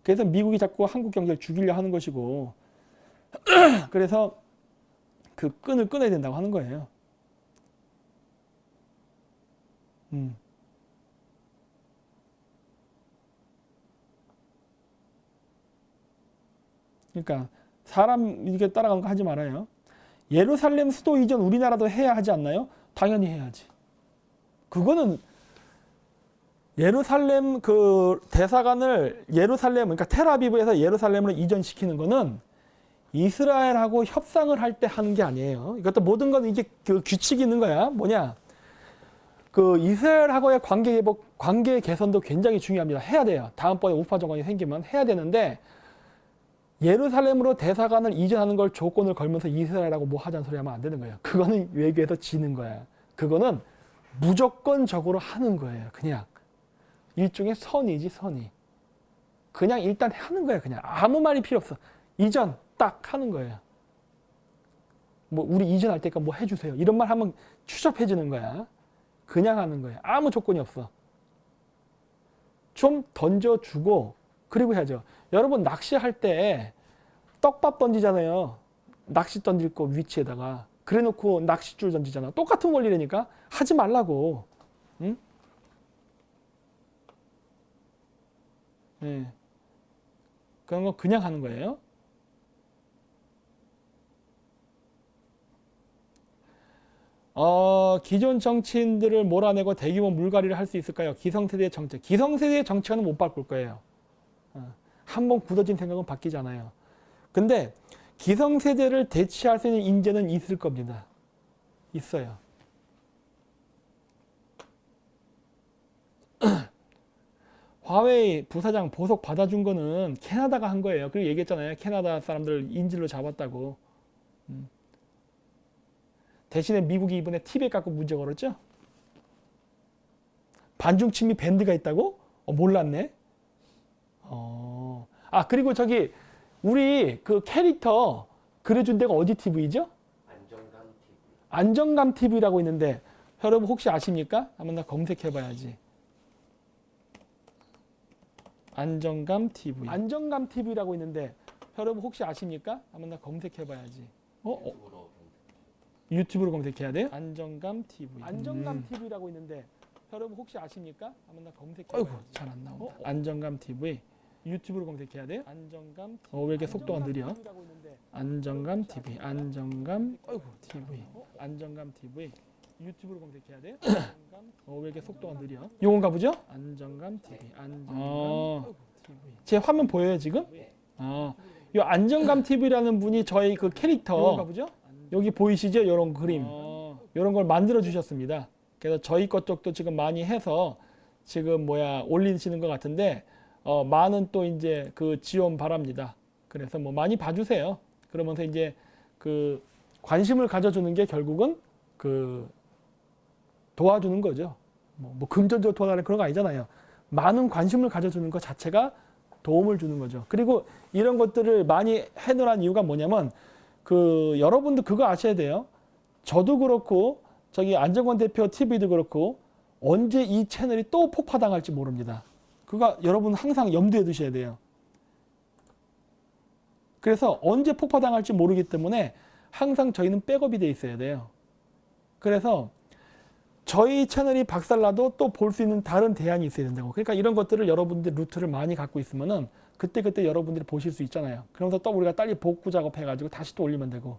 그래서 미국이 자꾸 한국 경제를 죽이려 하는 것이고 그래서 그 끈을 끊어야 된다고 하는 거예요. 그러니까 사람 이렇게 따라가는 거 하지 말아요. 예루살렘 수도 이전 우리나라도 해야 하지 않나요? 당연히 해야지. 그거는 예루살렘 그 대사관을 예루살렘 그러니까 텔아비브에서 예루살렘으로 이전시키는 거는 이스라엘하고 협상을 할 때 하는 게 아니에요. 이것도 모든 건 이게 그 규칙이 있는 거야. 뭐냐? 그 이스라엘하고의 관계 회복, 관계 개선도 굉장히 중요합니다. 해야 돼요. 다음번에 우파 정권이 생기면 해야 되는데 예루살렘으로 대사관을 이전하는 걸 조건을 걸면서 이스라엘하고 뭐 하자는 소리 하면 안 되는 거예요. 그거는 외교에서 지는 거야. 그거는 무조건적으로 하는 거예요. 그냥 일종의 선이지 선이. 그냥 일단 하는 거야. 그냥 아무 말이 필요 없어. 이전 딱 하는 거예요. 뭐 우리 이전할 때까 뭐 해주세요. 이런 말 하면 추접해지는 거야. 그냥 하는 거예요. 아무 조건이 없어. 좀 던져주고 그리고 해야죠. 여러분 낚시할 때 떡밥 던지잖아요. 낚시 던질 거 위치에다가 그래놓고 낚싯줄 던지잖아. 똑같은 원리라니까 하지 말라고. 응? 네. 그런 거 그냥 하는 거예요. 기존 정치인들을 몰아내고 대규모 물갈이를 할 수 있을까요? 기성세대의 정책. 기성세대의 정책은 못 바꿀 거예요. 한번 굳어진 생각은 바뀌지 않아요. 근데 기성세대를 대체할 수 있는 인재는 있을 겁니다. 있어요. 화웨이 부사장 보석 받아준 거는 캐나다가 한 거예요. 그리고 얘기했잖아요. 캐나다 사람들 인질로 잡았다고. 대신에 미국이 이번에 티벳 갖고 문제 걸었죠. 반중친미 밴드가 있다고? 몰랐네. 그리고 저기 우리 그 캐릭터 그려준 데가 어디 TV죠? 안정감 TV. 안정감 TV라고 있는데 여러분 혹시 아십니까? 한번 나 검색해봐야지. 안정감 TV. 안정감 TV라고 있는데 여러분 혹시 아십니까? 한번 나 검색해봐야지. 유튜브로 유튜브로 검색해야 돼요? 안정감 TV. 안정감 TV라고 있는데 여러분 혹시 아십니까? 한번 나 검색해봐야지. 아이고 잘 안 나온다. 안정감 TV. 유튜브로 검색해야 돼요? 안정감 TV. 왜 이렇게 속도가 느려? 안정감 TV. 안정감 TV. 안정감 TV. 유튜브로 검색해야 돼요? 왜 이렇게 속도가 느려? 요건가 보죠? 안정감 TV. 안정감 TV. 제 화면 보여요 지금? 이 안정감 TV라는 분이 저희 그 캐릭터 요건가 보죠? 여기 보이시죠? 이런 그림. 이런 걸 만들어 주셨습니다. 그래서 저희 것 쪽도 지금 많이 해서 지금 올리시는 것 같은데 많은 또 이제 그 지원 바랍니다. 그래서 뭐 많이 봐주세요. 그러면서 이제 그 관심을 가져주는 게 결국은 그 도와주는 거죠. 뭐 금전적으로 도와달라는 그런 거 아니잖아요. 많은 관심을 가져주는 것 자체가 도움을 주는 거죠. 그리고 이런 것들을 많이 해놓으란 이유가 뭐냐면 그 여러분도 그거 아셔야 돼요. 저도 그렇고 저기 안정권 대표 TV도 그렇고 언제 이 채널이 또 폭파당할지 모릅니다. 그거 여러분 항상 염두에 두셔야 돼요. 그래서 언제 폭파당할지 모르기 때문에 항상 저희는 백업이 돼 있어야 돼요. 그래서 저희 채널이 박살나도 또 볼 수 있는 다른 대안이 있어야 된다고. 그러니까 이런 것들을 여러분들 루트를 많이 갖고 있으면은 그때그때 여러분들이 보실 수 있잖아요. 그러면서 또 우리가 빨리 복구 작업해가지고 다시 또 올리면 되고.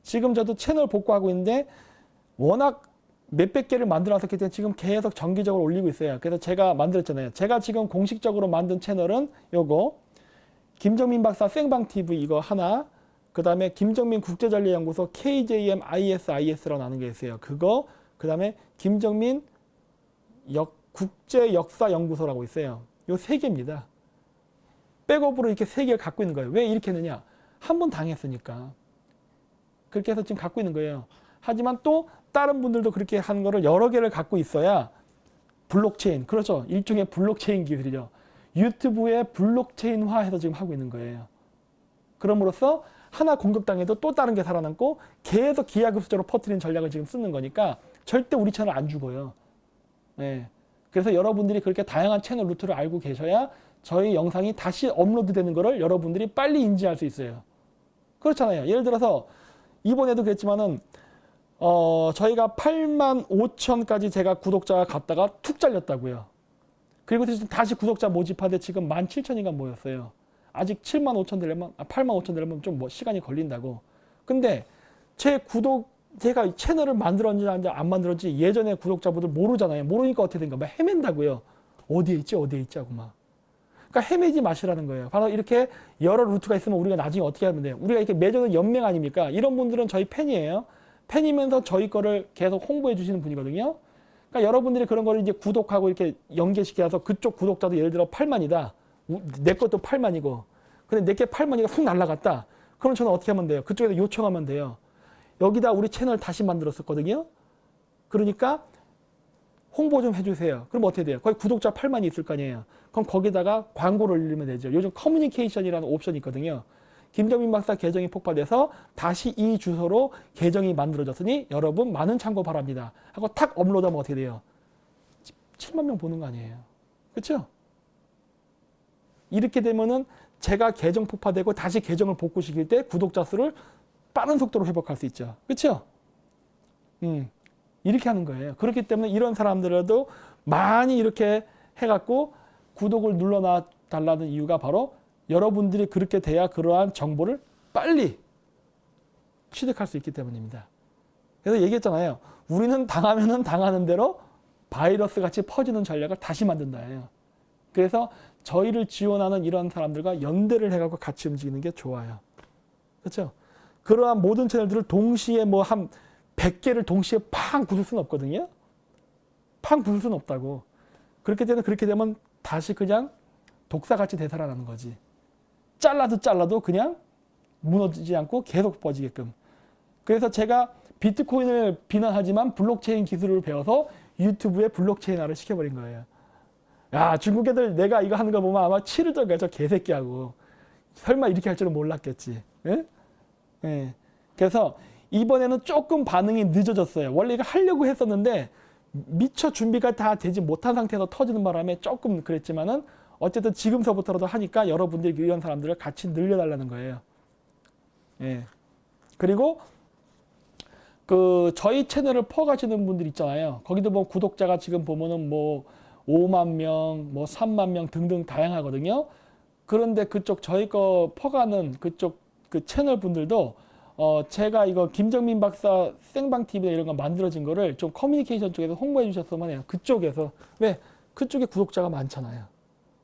지금 저도 채널 복구하고 있는데 워낙 몇백 개를 만들어놨기 때문에 지금 계속 정기적으로 올리고 있어요. 그래서 제가 만들었잖아요. 제가 지금 공식적으로 만든 채널은 요거 김정민 박사 생방TV 이거 하나, 그 다음에 김정민 국제전략연구소 KJM ISIS라고 나는 게 있어요. 그거, 그 다음에 김정민 국제역사연구소라고 있어요. 요 세 개입니다. 백업으로 이렇게 세 개를 갖고 있는 거예요. 왜 이렇게 했느냐? 한 번 당했으니까. 그렇게 해서 지금 갖고 있는 거예요. 하지만 또 다른 분들도 그렇게 하는 거를 여러 개를 갖고 있어야 블록체인, 그렇죠. 일종의 블록체인 기술이죠. 유튜브에 블록체인화해서 지금 하고 있는 거예요. 그럼으로써 하나 공격당해도 또 다른 게 살아남고 계속 기하급수적으로 퍼뜨리는 전략을 지금 쓰는 거니까 절대 우리 채널 안 죽어요. 네. 그래서 여러분들이 그렇게 다양한 채널 루트를 알고 계셔야 저희 영상이 다시 업로드 되는 거를 여러분들이 빨리 인지할 수 있어요. 그렇잖아요. 예를 들어서 이번에도 그랬지만은 저희가 85,000까지 제가 구독자가 갔다가 툭 잘렸다고요. 그리고 다시 구독자 모집하는데 지금 17,000인가 모였어요. 아직 75,000 되려면 85,000 되려면 좀 시간이 걸린다고. 근데 제가 채널을 만들었는지 안 만들었는지 예전에 구독자분들 모르잖아요. 모르니까 어떻게 된가 막 헤맨다고요. 어디에 있지 하고 막. 그러니까 헤매지 마시라는 거예요. 바로 이렇게 여러 루트가 있으면 우리가 나중에 어떻게 하면 돼요? 우리가 이렇게 맺어놓은 연맹 아닙니까? 이런 분들은 저희 팬이에요. 팬이면서 저희 거를 계속 홍보해 주시는 분이거든요. 그러니까 여러분들이 그런 거를 이제 구독하고 이렇게 연계시켜서 그쪽 구독자도 예를 들어 8만이다. 내 것도 8만이고. 근데 내게 8만이가 훅 날라갔다. 그럼 저는 어떻게 하면 돼요? 그쪽에서 요청하면 돼요. 여기다 우리 채널 다시 만들었었거든요. 그러니까 홍보 좀 해주세요. 그럼 어떻게 돼요? 거기 구독자 8만이 있을 거 아니에요. 그럼 거기다가 광고를 올리면 되죠. 요즘 커뮤니케이션이라는 옵션이 있거든요. 김정민 박사 계정이 폭파돼서 다시 이 주소로 계정이 만들어졌으니 여러분 많은 참고 바랍니다. 하고 탁 업로드하면 어떻게 돼요? 7만 명 보는 거 아니에요. 그렇죠? 이렇게 되면은 제가 계정 폭파되고 다시 계정을 복구시킬 때 구독자 수를 빠른 속도로 회복할 수 있죠. 그렇죠? 이렇게 하는 거예요. 그렇기 때문에 이런 사람들도 많이 이렇게 해갖고 구독을 눌러놔 달라는 이유가 바로 여러분들이 그렇게 돼야 그러한 정보를 빨리 취득할 수 있기 때문입니다. 그래서 얘기했잖아요. 우리는 당하면은 당하는 대로 바이러스 같이 퍼지는 전략을 다시 만든다예요. 그래서 저희를 지원하는 이런 사람들과 연대를 해갖고 같이 움직이는 게 좋아요. 그렇죠? 그러한 모든 채널들을 동시에 뭐 한 100개를 동시에 팡 부술 수는 없거든요. 팡 부술 수는 없다고. 그렇게 되면 다시 그냥 독사같이 되살아나는 거지. 잘라도 그냥 무너지지 않고 계속 퍼지게끔. 그래서 제가 비트코인을 비난하지만 블록체인 기술을 배워서 유튜브에 블록체인화를 시켜버린 거예요. 야, 중국 애들 내가 이거 하는 거 보면 아마 치를 쩔 거야. 저 개새끼하고. 설마 이렇게 할 줄은 몰랐겠지. 예? 예. 그래서 이번에는 조금 반응이 늦어졌어요. 원래 이거 하려고 했었는데 미처 준비가 다 되지 못한 상태에서 터지는 바람에 조금 그랬지만은 어쨌든 지금서부터라도 하니까 여러분들이 이런 사람들을 같이 늘려달라는 거예요. 예. 그리고 그 저희 채널을 퍼가시는 분들 있잖아요. 거기도 뭐 구독자가 지금 보면은 뭐 5만 명, 뭐 3만 명 등등 다양하거든요. 그런데 그쪽 저희 거 퍼가는 그쪽 그 채널 분들도 제가 이거 김정민 박사 생방 TV나 이런 거 만들어진 거를 좀 커뮤니케이션 쪽에서 홍보해 주셨으면 해요. 그쪽에서. 왜? 그쪽에 구독자가 많잖아요.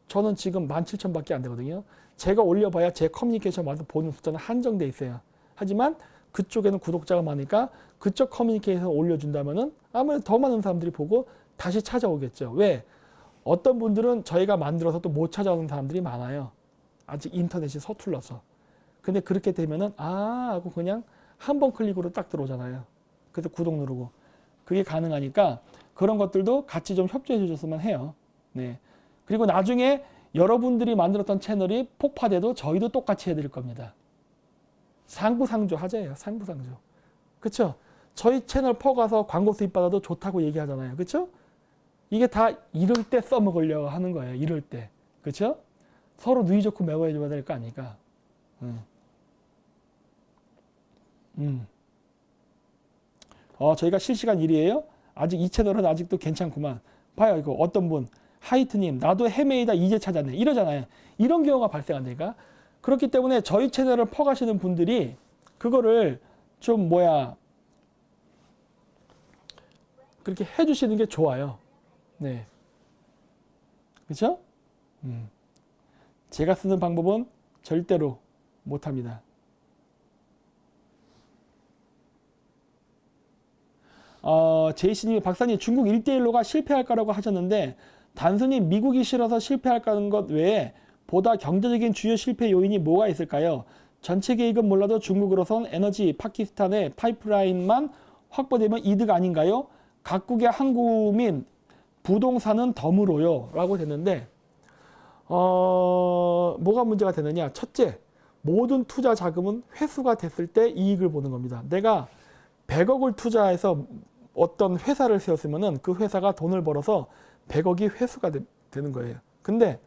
저는 지금 17,000밖에 안 되거든요. 제가 올려봐야 제 커뮤니케이션 와서 보는 숫자는 한정돼 있어요. 하지만 그쪽에는 구독자가 많으니까 그쪽 커뮤니케이션 올려준다면은 아무래도 더 많은 사람들이 보고 다시 찾아오겠죠. 왜? 어떤 분들은 저희가 만들어서 또 못 찾아오는 사람들이 많아요. 아직 인터넷이 서툴러서. 근데 그렇게 되면은 하고 그냥 한 번 클릭으로 딱 들어오잖아요. 그래서 구독 누르고. 그게 가능하니까 그런 것들도 같이 좀 협조해 주셨으면 해요. 네. 그리고 나중에 여러분들이 만들었던 채널이 폭파돼도 저희도 똑같이 해드릴 겁니다. 상부상조 하자예요. 상부상조. 그쵸? 저희 채널 퍼가서 광고 수입 받아도 좋다고 얘기하잖아요. 그쵸? 이게 다 이럴 때 써먹으려고 하는 거예요. 이럴 때. 그쵸? 서로 누이 좋고 매워줘야 될 거 아닙니까? 저희가 실시간 일이에요. 아직 이 채널은 아직도 괜찮구만. 봐요. 이거 어떤 분. 하이트님, 나도 헤매이다 이제 찾았네. 이러잖아요. 이런 경우가 발생한다니까. 그렇기 때문에 저희 채널을 퍼가시는 분들이 그거를 좀 그렇게 해주시는 게 좋아요. 네. 그렇죠? 제가 쓰는 방법은 절대로 못합니다. 제이씨님이 박사님 중국 1대1로가 실패할 거라고 하셨는데 단순히 미국이 싫어서 실패할까는 것 외에 보다 경제적인 주요 실패 요인이 뭐가 있을까요? 전체 계획은 몰라도 중국으로선 에너지 파키스탄의 파이프라인만 확보되면 이득 아닌가요? 각국의 항구 및 부동산은 덤으로요 라고 됐는데 뭐가 문제가 되느냐. 첫째, 모든 투자 자금은 회수가 됐을 때 이익을 보는 겁니다. 내가 100억을 투자해서 어떤 회사를 세웠으면은 그 회사가 돈을 벌어서 100억이 회수가 되는 거예요. 근데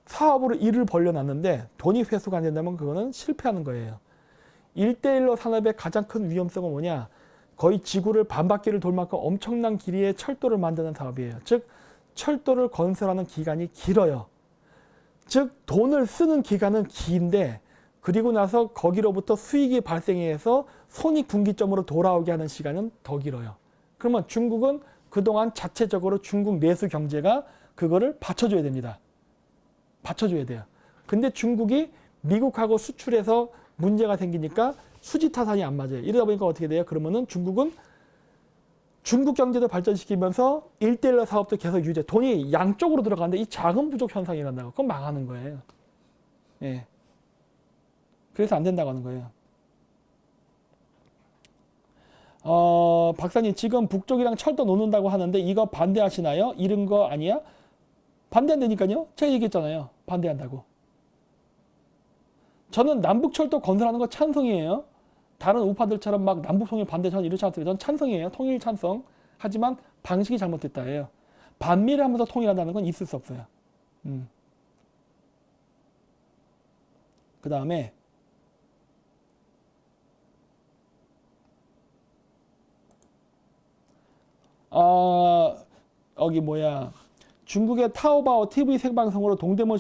사업으로 일을 벌려놨는데 돈이 회수가 안 된다면 그거는 실패하는 거예요. 1대1로 산업의 가장 큰 위험성은 뭐냐? 거의 지구를 반바퀴를 돌 만큼 엄청난 길이의 철도를 만드는 사업이에요. 즉 철도를 건설하는 기간이 길어요. 즉 돈을 쓰는 기간은 긴데 그리고 나서 거기로부터 수익이 발생해서 손익분기점으로 돌아오게 하는 시간은 더 길어요. 그러면 중국은 그동안 자체적으로 중국 내수 경제가 그거를 받쳐줘야 됩니다. 받쳐줘야 돼요. 근데 중국이 미국하고 수출해서 문제가 생기니까 수지 타산이 안 맞아요. 이러다 보니까 어떻게 돼요? 그러면은 중국은 중국 경제도 발전시키면서 1대1 사업도 계속 유지. 돈이 양쪽으로 들어가는데 이 자금 부족 현상이 일어난다고. 그건 망하는 거예요. 예. 그래서 안 된다고 하는 거예요. 박사님 지금 북쪽이랑 철도 놓는다고 하는데 이거 반대하시나요? 이런 거 아니야? 반대한다니까요. 제가 얘기했잖아요. 반대한다고. 저는 남북철도 건설하는 거 찬성이에요. 다른 우파들처럼 막 남북통일 반대 저는 이렇지 않습니다. 저는 찬성이에요. 통일 찬성. 하지만 방식이 잘못됐다예요. 반미를 하면서 통일한다는 건 있을 수 없어요. 그 다음에 중국의 타오바오 TV 생방송으로 동대문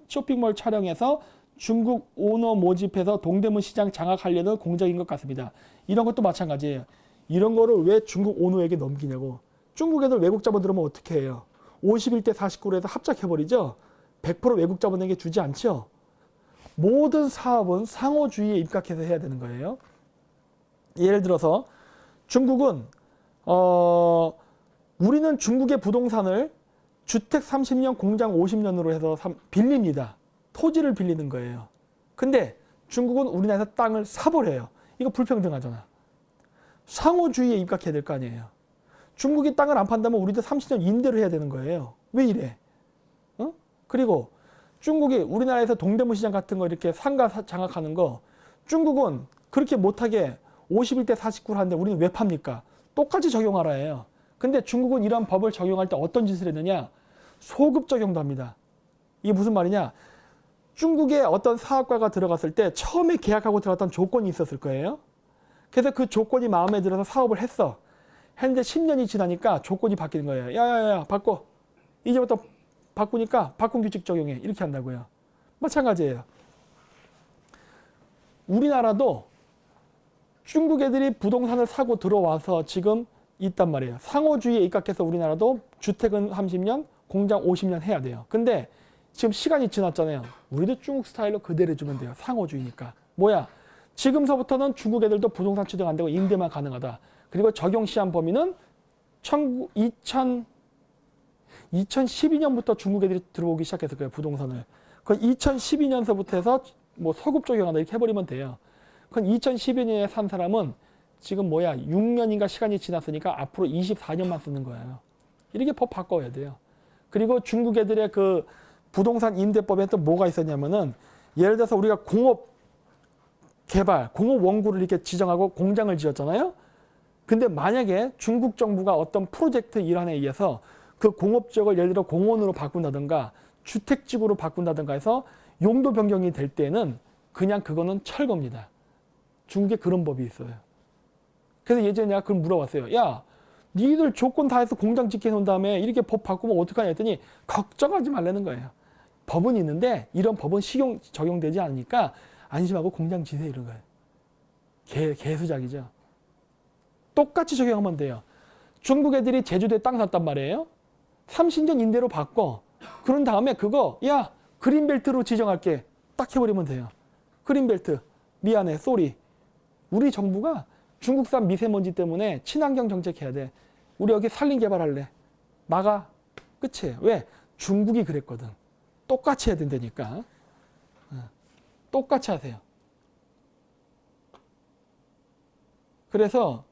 쇼핑몰 촬영해서 중국 오너 모집해서 동대문 시장 장악하려는 공작인 것 같습니다. 이런 것도 마찬가지예요. 이런 거를 왜 중국 오너에게 넘기냐고. 중국 애들 외국 자본 들어오면 어떻게 해요? 51대 49로 해서 합작해버리죠. 100% 외국 자본에게 주지 않죠. 모든 사업은 상호주의에 입각해서 해야 되는 거예요. 예를 들어서 중국은 우리는 중국의 부동산을 주택 30년, 공장 50년으로 해서 빌립니다. 토지를 빌리는 거예요. 근데 중국은 우리나라에서 땅을 사버려요. 이거 불평등하잖아. 상호주의에 입각해야 될 거 아니에요. 중국이 땅을 안 판다면 우리도 30년 임대를 해야 되는 거예요. 왜 이래? 어? 그리고 중국이 우리나라에서 동대문 시장 같은 거 이렇게 상가 장악하는 거 중국은 그렇게 못하게 51대 49를 하는데 우리는 왜 팝니까? 똑같이 적용하라 해요. 근데 중국은 이런 법을 적용할 때 어떤 짓을 했느냐? 소급 적용도 합니다. 이게 무슨 말이냐? 중국에 어떤 사업가가 들어갔을 때 처음에 계약하고 들어갔던 조건이 있었을 거예요. 그래서 그 조건이 마음에 들어서 사업을 했어. 했는데 10년이 지나니까 조건이 바뀌는 거예요. 야야야 바꿔. 이제부터 바꾸니까 바꾼 규칙 적용해. 이렇게 한다고요. 마찬가지예요. 우리나라도 중국 애들이 부동산을 사고 들어와서 지금 있단 말이에요. 상호주의에 입각해서 우리나라도 주택은 30년, 공장 50년 해야 돼요. 근데 지금 시간이 지났잖아요. 우리도 중국 스타일로 그대로 해주면 돼요. 상호주의니까. 뭐야? 지금서부터는 중국 애들도 부동산 취득 안 되고 임대만 가능하다. 그리고 적용 시한 범위는 2012년부터 중국 애들이 들어오기 시작했을 거예요. 부동산을. 그 2012년서부터 해서 뭐 소급 적용한다 이렇게 해버리면 돼요. 그건 2012년에 산 사람은 지금 6년인가 시간이 지났으니까 앞으로 24년만 쓰는 거예요. 이렇게 법 바꿔야 돼요. 그리고 중국 애들의 그 부동산 임대법에 또 뭐가 있었냐면은 예를 들어서 우리가 공업 개발, 공업 원구를 이렇게 지정하고 공장을 지었잖아요. 근데 만약에 중국 정부가 어떤 프로젝트 일환에 의해서 그 공업 지역을 예를 들어 공원으로 바꾼다든가 주택지구로 바꾼다든가 해서 용도 변경이 될 때는 그냥 그거는 철거입니다. 중국에 그런 법이 있어요. 그래서 예전에 내가 그걸 물어봤어요. 야, 니들 조건 다 해서 공장 짓게 해놓은 다음에 이렇게 법 바꾸면 어떡하냐 했더니 걱정하지 말라는 거예요. 법은 있는데 이런 법은 적용되지 않으니까 안심하고 공장 지세요 이런 거예요. 개수작이죠. 똑같이 적용하면 돼요. 중국 애들이 제주도에 땅 샀단 말이에요. 30년 임대로 바꿔. 그런 다음에 그거 야 그린벨트로 지정할게. 딱 해버리면 돼요. 그린벨트. 미안해. 쏘리. 우리 정부가 중국산 미세먼지 때문에 친환경 정책해야 돼. 우리 여기 산림 개발할래. 막아. 끝이에요. 왜? 중국이 그랬거든. 똑같이 해야 된다니까. 똑같이 하세요. 그래서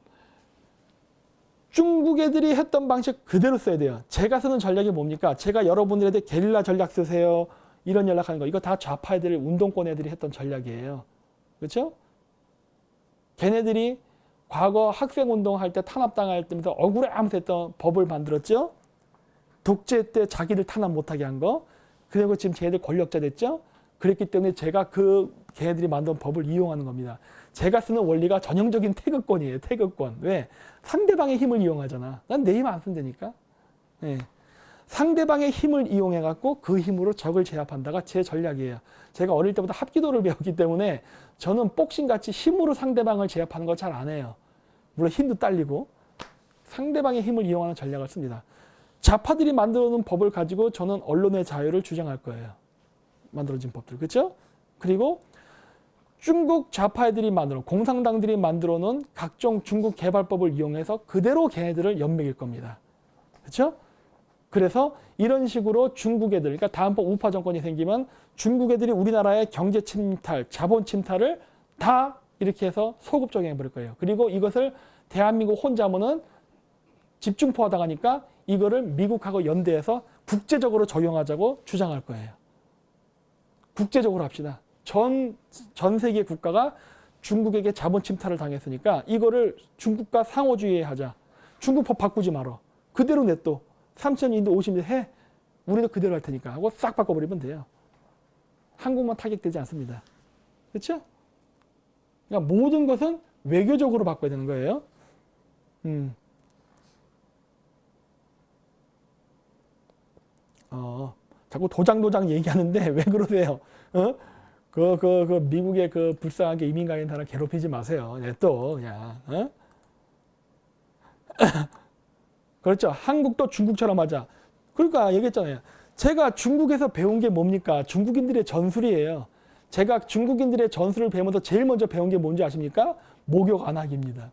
중국 애들이 했던 방식 그대로 써야 돼요. 제가 쓰는 전략이 뭡니까? 제가 여러분들한테 게릴라 전략 쓰세요. 이런 연락하는 거. 이거 다 좌파 애들, 운동권 애들이 했던 전략이에요. 그렇죠? 걔네들이 과거 학생운동 할 때 탄압당할 때면서 억울해 하면서 했던 법을 만들었죠. 독재 때 자기들 탄압 못하게 한 거. 그리고 지금 쟤들 권력자 됐죠. 그랬기 때문에 제가 걔네들이 만든 법을 이용하는 겁니다. 제가 쓰는 원리가 전형적인 태극권이에요. 태극권. 왜? 상대방의 힘을 이용하잖아. 난 내 힘 안 쓴다니까. 네. 상대방의 힘을 이용해갖고 그 힘으로 적을 제압한다가 제 전략이에요. 제가 어릴 때부터 합기도를 배웠기 때문에 저는 복싱같이 힘으로 상대방을 제압하는 거 잘 안 해요. 물론 힘도 딸리고 상대방의 힘을 이용하는 전략을 씁니다. 좌파들이 만들어놓은 법을 가지고 저는 언론의 자유를 주장할 거예요. 만들어진 법들. 그렇죠? 그리고 중국 좌파애들이 공산당들이 만들어 놓은 각종 중국 개발법을 이용해서 그대로 걔네들을 연맥일 겁니다. 그렇죠? 그래서 이런 식으로 중국 애들, 그러니까 다음번 우파 정권이 생기면 중국 애들이 우리나라의 경제 침탈, 자본 침탈을 다 이렇게 해서 소급 적용해 버릴 거예요. 그리고 이것을 대한민국 혼자 하면은 집중포화 당하니까 이거를 미국하고 연대해서 국제적으로 적용하자고 주장할 거예요. 국제적으로 합시다. 전 세계 국가가 중국에게 자본 침탈을 당했으니까 이거를 중국과 상호주의에 하자. 중국 법 바꾸지 말어. 그대로 냅둬. 3000년인데 50년 해. 우리도 그대로 할 테니까 하고 싹 바꿔버리면 돼요. 한국만 타격되지 않습니다. 그렇죠? 그러니까 모든 것은 외교적으로 바꿔야 되는 거예요. 자꾸 도장 얘기하는데 왜 그러세요? 그 미국의 그 불쌍하게 이민 가는 사람 괴롭히지 마세요. 또 그냥. 그렇죠. 한국도 중국처럼 하자. 그러니까 얘기했잖아요. 제가 중국에서 배운 게 뭡니까? 중국인들의 전술이에요. 제가 중국인들의 전술을 배우면서 제일 먼저 배운 게 뭔지 아십니까? 목욕 안 하기입니다.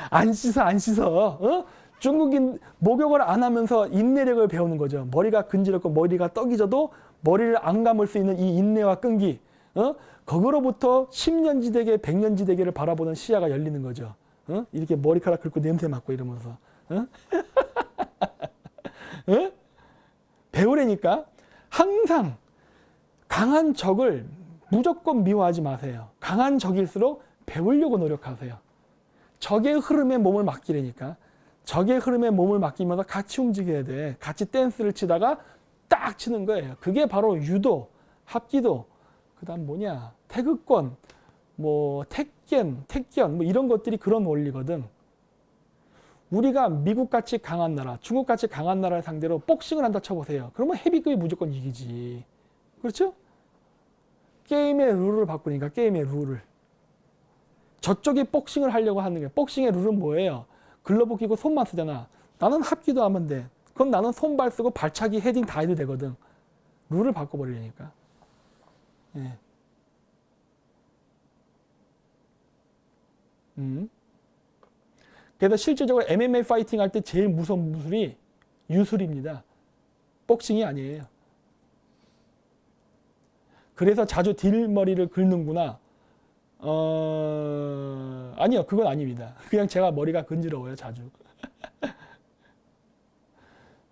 안 씻어. 중국인 목욕을 안 하면서 인내력을 배우는 거죠. 머리가 근지럽고 머리가 떡이져도 머리를 안 감을 수 있는 이 인내와 끈기. 거기로부터 10년지대계, 100년지대계를 바라보는 시야가 열리는 거죠. 이렇게 머리카락 긁고 냄새 맡고 이러면서. 배우려니까 항상 강한 적을 무조건 미워하지 마세요. 강한 적일수록 배우려고 노력하세요. 적의 흐름에 몸을 맡기려니까. 적의 흐름에 몸을 맡기면서 같이 움직여야 돼. 같이 댄스를 치다가 딱 치는 거예요. 그게 바로 유도, 합기도, 그 다음 뭐냐, 태극권, 뭐 택견 뭐 이런 것들이 그런 원리거든. 우리가 미국같이 강한 나라, 중국같이 강한 나라를 상대로 복싱을 한다 쳐보세요. 그러면 헤비급이 무조건 이기지. 그렇죠? 게임의 룰을 바꾸니까 게임의 룰을. 저쪽이 복싱을 하려고 하는 게, 복싱의 룰은 뭐예요? 글러브 끼고 손만 쓰잖아. 나는 합기도 하면 돼. 그럼 나는 손발 쓰고 발차기, 헤딩 다 해도 되거든. 룰을 바꿔버리려니까. 예. 그래서 실질적으로 MMA 파이팅 할 때 제일 무서운 무술이 유술입니다. 복싱이 아니에요. 그래서 자주 딜머리를 긁는구나. 아니요, 그건 아닙니다. 그냥 제가 머리가 근지러워요, 자주.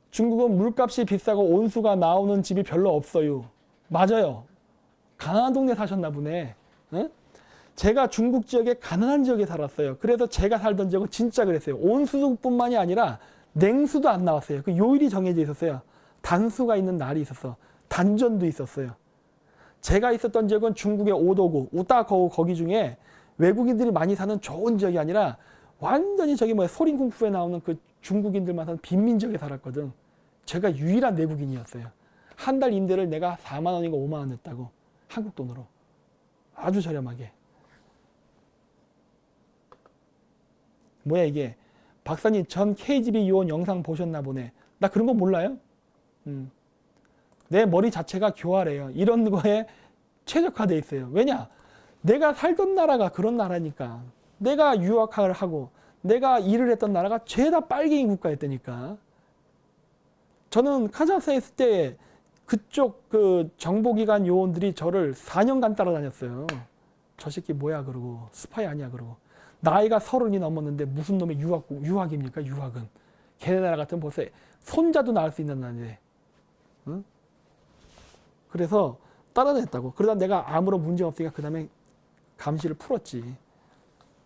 중국은 물값이 비싸고 온수가 나오는 집이 별로 없어요. 맞아요. 가난한 동네 사셨나 보네. 응? 제가 중국 지역에 가난한 지역에 살았어요. 그래서 제가 살던 지역은 진짜 그랬어요. 온수뿐만이 아니라 냉수도 안 나왔어요. 그 요일이 정해져 있었어요. 단수가 있는 날이 있었어. 단전도 있었어요. 제가 있었던 지역은 중국의 오도구, 우따거우 거기 중에 외국인들이 많이 사는 좋은 지역이 아니라 완전히 저기 뭐야 소림쿵푸에 나오는 그 중국인들만 사는 빈민지역에 살았거든. 제가 유일한 내국인이었어요. 한 달 임대를 내가 4만 원인가 5만 원 냈다고. 한국 돈으로. 아주 저렴하게. 뭐야 이게. 박사님 전 KGB 요원 영상 보셨나 보네. 나 그런 거 몰라요? 내 머리 자체가 교활해요. 이런 거에 최적화되어 있어요. 왜냐? 내가 살던 나라가 그런 나라니까. 내가 유학을 하고 내가 일을 했던 나라가 죄다 빨갱이 국가였다니까. 저는 카자흐스탄에 있을 때 그쪽 그 정보기관 요원들이 저를 4년간 따라다녔어요. 저 새끼 뭐야 그러고 스파이 아니야 그러고. 나이가 30이 넘었는데 무슨 놈의 유학입니까? 유학은. 걔네 나라 같으면 벌써 손자도 낳을 수 있는 나라인데. 응? 그래서 따라다녔다고. 그러다 내가 아무런 문제 없으니까 그 다음에 감시를 풀었지.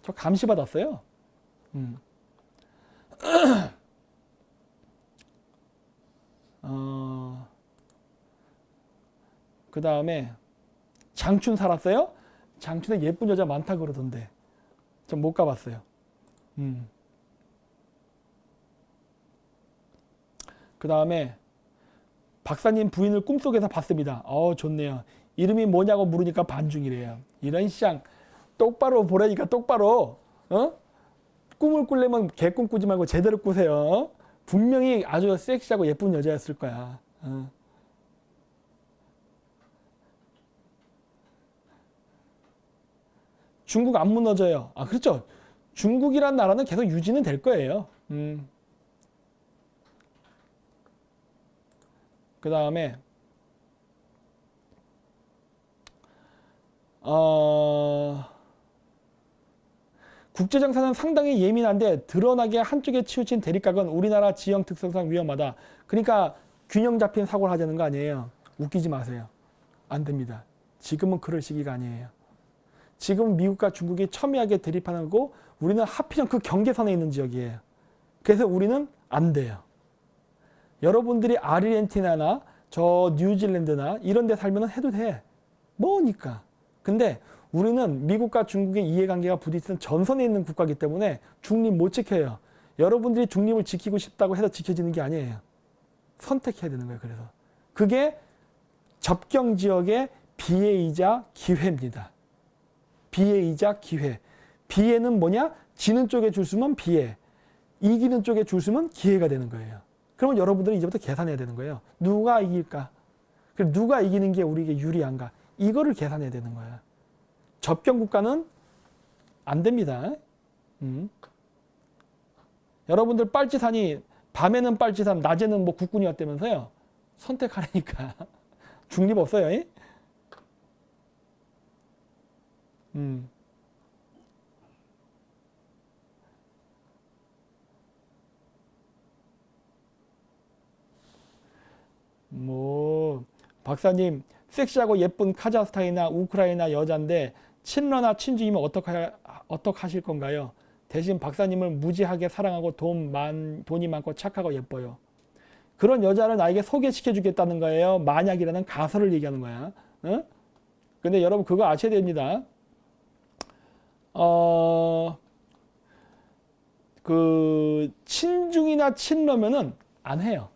저 감시 받았어요. 그 다음에 장춘 살았어요? 장춘에 예쁜 여자 많다 그러던데. 전 못 가봤어요. 그 다음에 박사님 부인을 꿈속에서 봤습니다. 좋네요. 이름이 뭐냐고 물으니까 반중이래요. 이런 쌍 똑바로 보라니까 똑바로. 꿈을 꾸려면 개꿈 꾸지 말고 제대로 꾸세요. 분명히 아주 섹시하고 예쁜 여자였을 거야. 중국 안 무너져요. 그렇죠. 중국이란 나라는 계속 유지는 될 거예요. 그 다음에 국제정세는 상당히 예민한데 드러나게 한쪽에 치우친 대립각은 우리나라 지형 특성상 위험하다. 그러니까 균형 잡힌 사고를 하자는 거 아니에요. 웃기지 마세요. 안 됩니다. 지금은 그럴 시기가 아니에요. 지금 미국과 중국이 첨예하게 대립하는 거고 우리는 하필이면 그 경계선에 있는 지역이에요. 그래서 우리는 안 돼요. 여러분들이 아르헨티나나 저 뉴질랜드나 이런 데 살면 해도 돼. 뭐니까. 근데 우리는 미국과 중국의 이해관계가 부딪히는 전선에 있는 국가이기 때문에 중립 못 지켜요. 여러분들이 중립을 지키고 싶다고 해서 지켜지는 게 아니에요. 선택해야 되는 거예요. 그래서 그게 접경 지역의 비애이자 기회입니다. 비애이자 기회. 비애는 뭐냐? 지는 쪽에 줄 서면 비애. 이기는 쪽에 줄 서면 기회가 되는 거예요. 그러면 여러분들은 이제부터 계산해야 되는 거예요. 누가 이길까? 그럼 누가 이기는 게 우리에게 유리한가? 이거를 계산해야 되는 거야. 접경 국가는 안 됩니다. 여러분들 빨치산이 밤에는 빨치산, 낮에는 뭐 국군이었다면서요. 선택하라니까. 중립 없어요. 음. 뭐 박사님 섹시하고 예쁜 카자흐스탄이나 우크라이나 여잔데 친러나 친중이면 어떡하실 건가요? 대신 박사님을 무지하게 사랑하고 돈이 많고 착하고 예뻐요. 그런 여자를 나에게 소개시켜 주겠다는 거예요. 만약이라는 가설을 얘기하는 거야. 어? 근데 여러분 그거 아셔야 됩니다. 그 친중이나 친러면은 안 해요.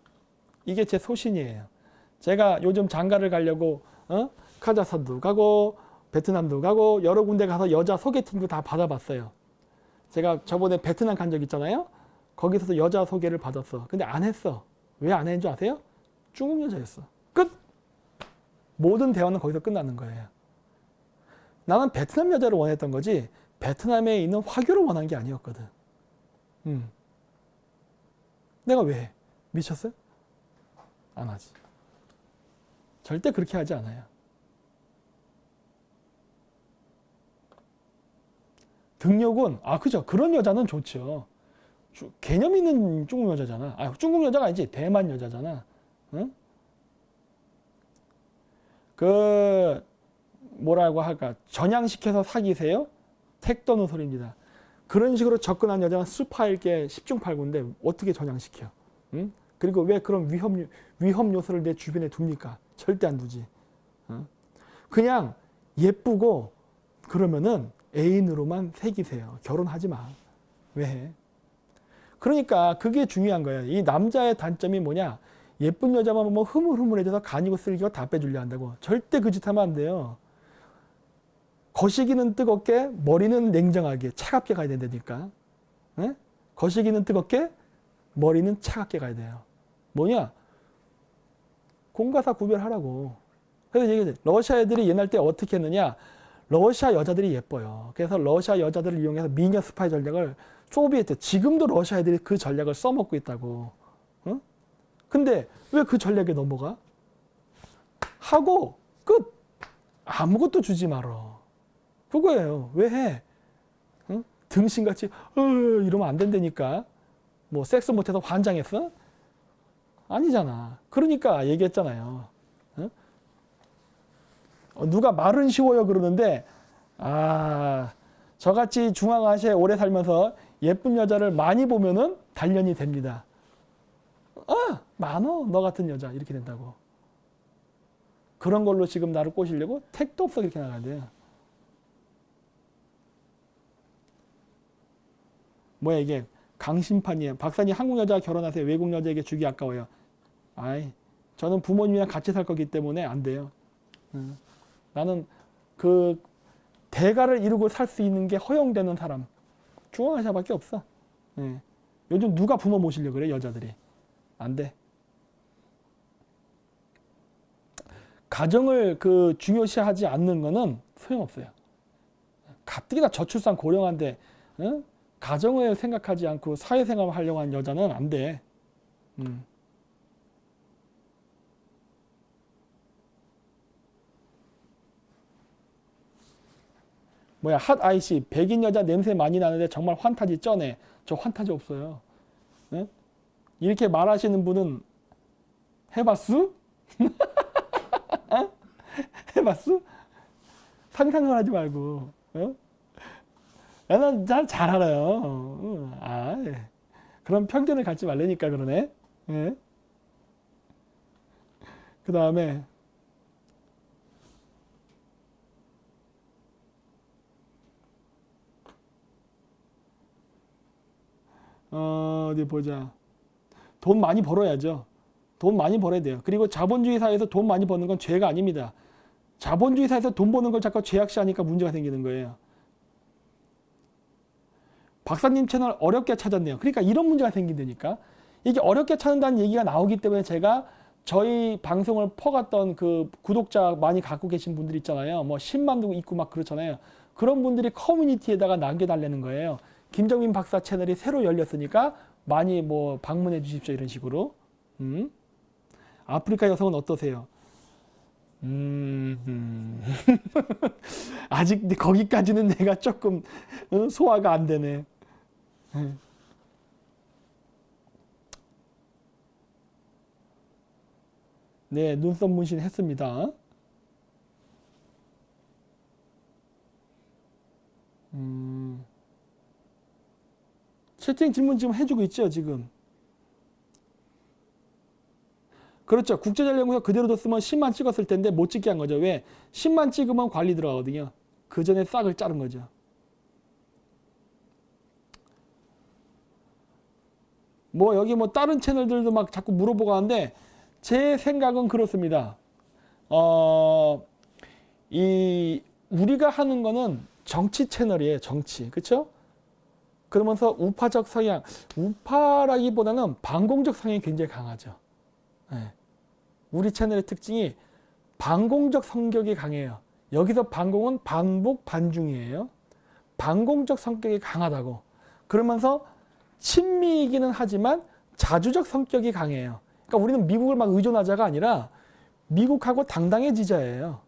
이게 제 소신이에요. 제가 요즘 장가를 가려고 카자흐스탄도 가고 베트남도 가고 여러 군데 가서 여자 소개팅도 다 받아봤어요. 제가 저번에 베트남 간 적 있잖아요. 거기서도 여자 소개를 받았어. 근데 안 했어. 왜 안 했는 줄 아세요? 중국 여자였어. 끝! 모든 대화는 거기서 끝나는 거예요. 나는 베트남 여자를 원했던 거지 베트남에 있는 화교를 원한 게 아니었거든. 내가 왜 해? 미쳤어요? 안 하지. 절대 그렇게 하지 않아요. 등록은 그죠. 그런 여자는 좋죠. 개념 있는 중국 여자잖아. 중국 여자가 아니지. 대만 여자잖아. 응? 그 뭐라고 할까? 전향시켜서 사귀세요? 택 떠는 소리입니다. 그런 식으로 접근한 여자는 스파일 게 10중 8구인데 어떻게 전향시켜? 응? 그리고 왜 그런 위험 요소를 내 주변에 둡니까? 절대 안 두지. 그냥 예쁘고 그러면은 애인으로만 새기세요. 결혼하지 마. 왜 해? 그러니까 그게 중요한 거예요. 이 남자의 단점이 뭐냐? 예쁜 여자만 보면 흐물흐물해져서 간이고 쓸기고 다 빼주려 한다고. 절대 그 짓 하면 안 돼요. 거시기는 뜨겁게, 머리는 냉정하게, 차갑게 가야 된다니까. 네? 거시기는 뜨겁게, 머리는 차갑게 가야 돼요. 뭐냐? 공과사 구별하라고. 그래서 얘기해. 러시아 애들이 옛날 때 어떻게 했느냐? 러시아 여자들이 예뻐요. 그래서 러시아 여자들을 이용해서 미녀 스파이 전략을 소비에트, 지금도 러시아 애들이 그 전략을 써먹고 있다고. 어? 근데 왜 그 전략에 넘어가? 하고 끝. 아무것도 주지 말어. 그거예요. 왜 해? 어? 등신같이 이러면 안 된다니까. 뭐 섹스 못해서 환장했어? 아니잖아. 그러니까 얘기했잖아요. 누가 말은 쉬워요 그러는데 저같이 중앙아시아에 오래 살면서 예쁜 여자를 많이 보면은 단련이 됩니다. 많어 너 같은 여자 이렇게 된다고. 그런 걸로 지금 나를 꼬시려고 택도 없어 그렇게 나가야 돼요. 뭐야 이게 강심판이에요. 박사님 한국 여자 결혼하세요. 외국 여자에게 주기 아까워요. 저는 부모님이랑 같이 살 거기 때문에 안 돼요. 나는 그 대가를 이루고 살 수 있는 게 허용되는 사람 중앙아시아밖에 없어. 요즘 누가 부모 모시려고 그래 여자들이. 안 돼. 가정을 그 중요시하지 않는 거는 소용없어요. 가뜩이나 저출산 고령한데 가정을 생각하지 않고 사회생활을 하려고 하는 여자는 안 돼. 뭐야 핫 아이씨 백인 여자 냄새 많이 나는데 정말 환타지 쩌네. 저 환타지 없어요. 이렇게 말하시는 분은 해봤수? 해봤수? 상상을 하지 말고. 나는 잘 알아요. 그런 편견을 갖지 말라니까 그러네. 그 다음에 어디 보자. 돈 많이 벌어야죠. 돈 많이 벌어야 돼요. 그리고 자본주의 사회에서 돈 많이 버는 건 죄가 아닙니다. 자본주의 사회에서 돈 버는 걸 자꾸 죄악시하니까 문제가 생기는 거예요. 박사님 채널 어렵게 찾았네요. 그러니까 이런 문제가 생긴다니까. 이게 어렵게 찾는다는 얘기가 나오기 때문에 제가 저희 방송을 퍼갔던 그 구독자 많이 갖고 계신 분들 있잖아요. 뭐 10만도 있고 막 그렇잖아요. 그런 분들이 커뮤니티에다가 남겨달라는 거예요. 김정민 박사 채널이 새로 열렸으니까 많이 뭐 방문해 주십시오 이런 식으로. 아프리카 여성은 어떠세요? 아직 거기까지는 내가 조금 소화가 안 되네. 네, 눈썹 문신 했습니다. 채팅 질문 지금 해주고 있죠, 지금. 그렇죠. 국제전략공사 그대로 뒀으면 10만 찍었을 텐데 못 찍게 한 거죠. 왜? 10만 찍으면 관리 들어가거든요. 그 전에 싹을 자른 거죠. 뭐 여기 뭐 다른 채널들도 막 자꾸 물어보고 하는데 제 생각은 그렇습니다. 우리가 하는 거는 정치 채널이에요. 정치. 그렇죠? 그러면서 우파적 성향, 우파라기보다는 반공적 성향이 굉장히 강하죠. 네. 우리 채널의 특징이 반공적 성격이 강해요. 여기서 반공은 반북, 반중이에요. 반공적 성격이 강하다고. 그러면서 친미이기는 하지만 자주적 성격이 강해요. 그러니까 우리는 미국을 막 의존하자가 아니라 미국하고 당당해지자예요.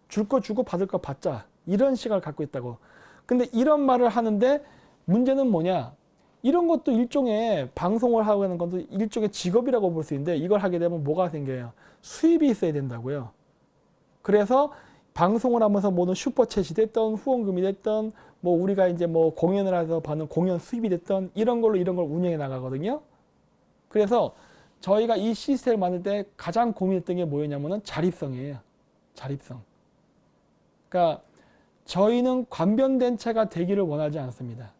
줄 거 주고 받을 거 받자. 이런 시각을 갖고 있다고. 근데 이런 말을 하는데 문제는 뭐냐? 이런 것도 일종의 방송을 하고 하는 것도 일종의 직업이라고 볼 수 있는데 이걸 하게 되면 뭐가 생겨요? 수입이 있어야 된다고요. 그래서 방송을 하면서 모든 슈퍼챗이 됐던 후원금이 됐던 뭐 우리가 이제 뭐 공연을 해서 받는 공연 수입이 됐던 이런 걸로 이런 걸 운영해 나가거든요. 그래서 저희가 이 시스템을 만들 때 가장 고민했던 게 뭐였냐면은 자립성이에요. 자립성. 그러니까 저희는 관변된 채가 되기를 원하지 않습니다.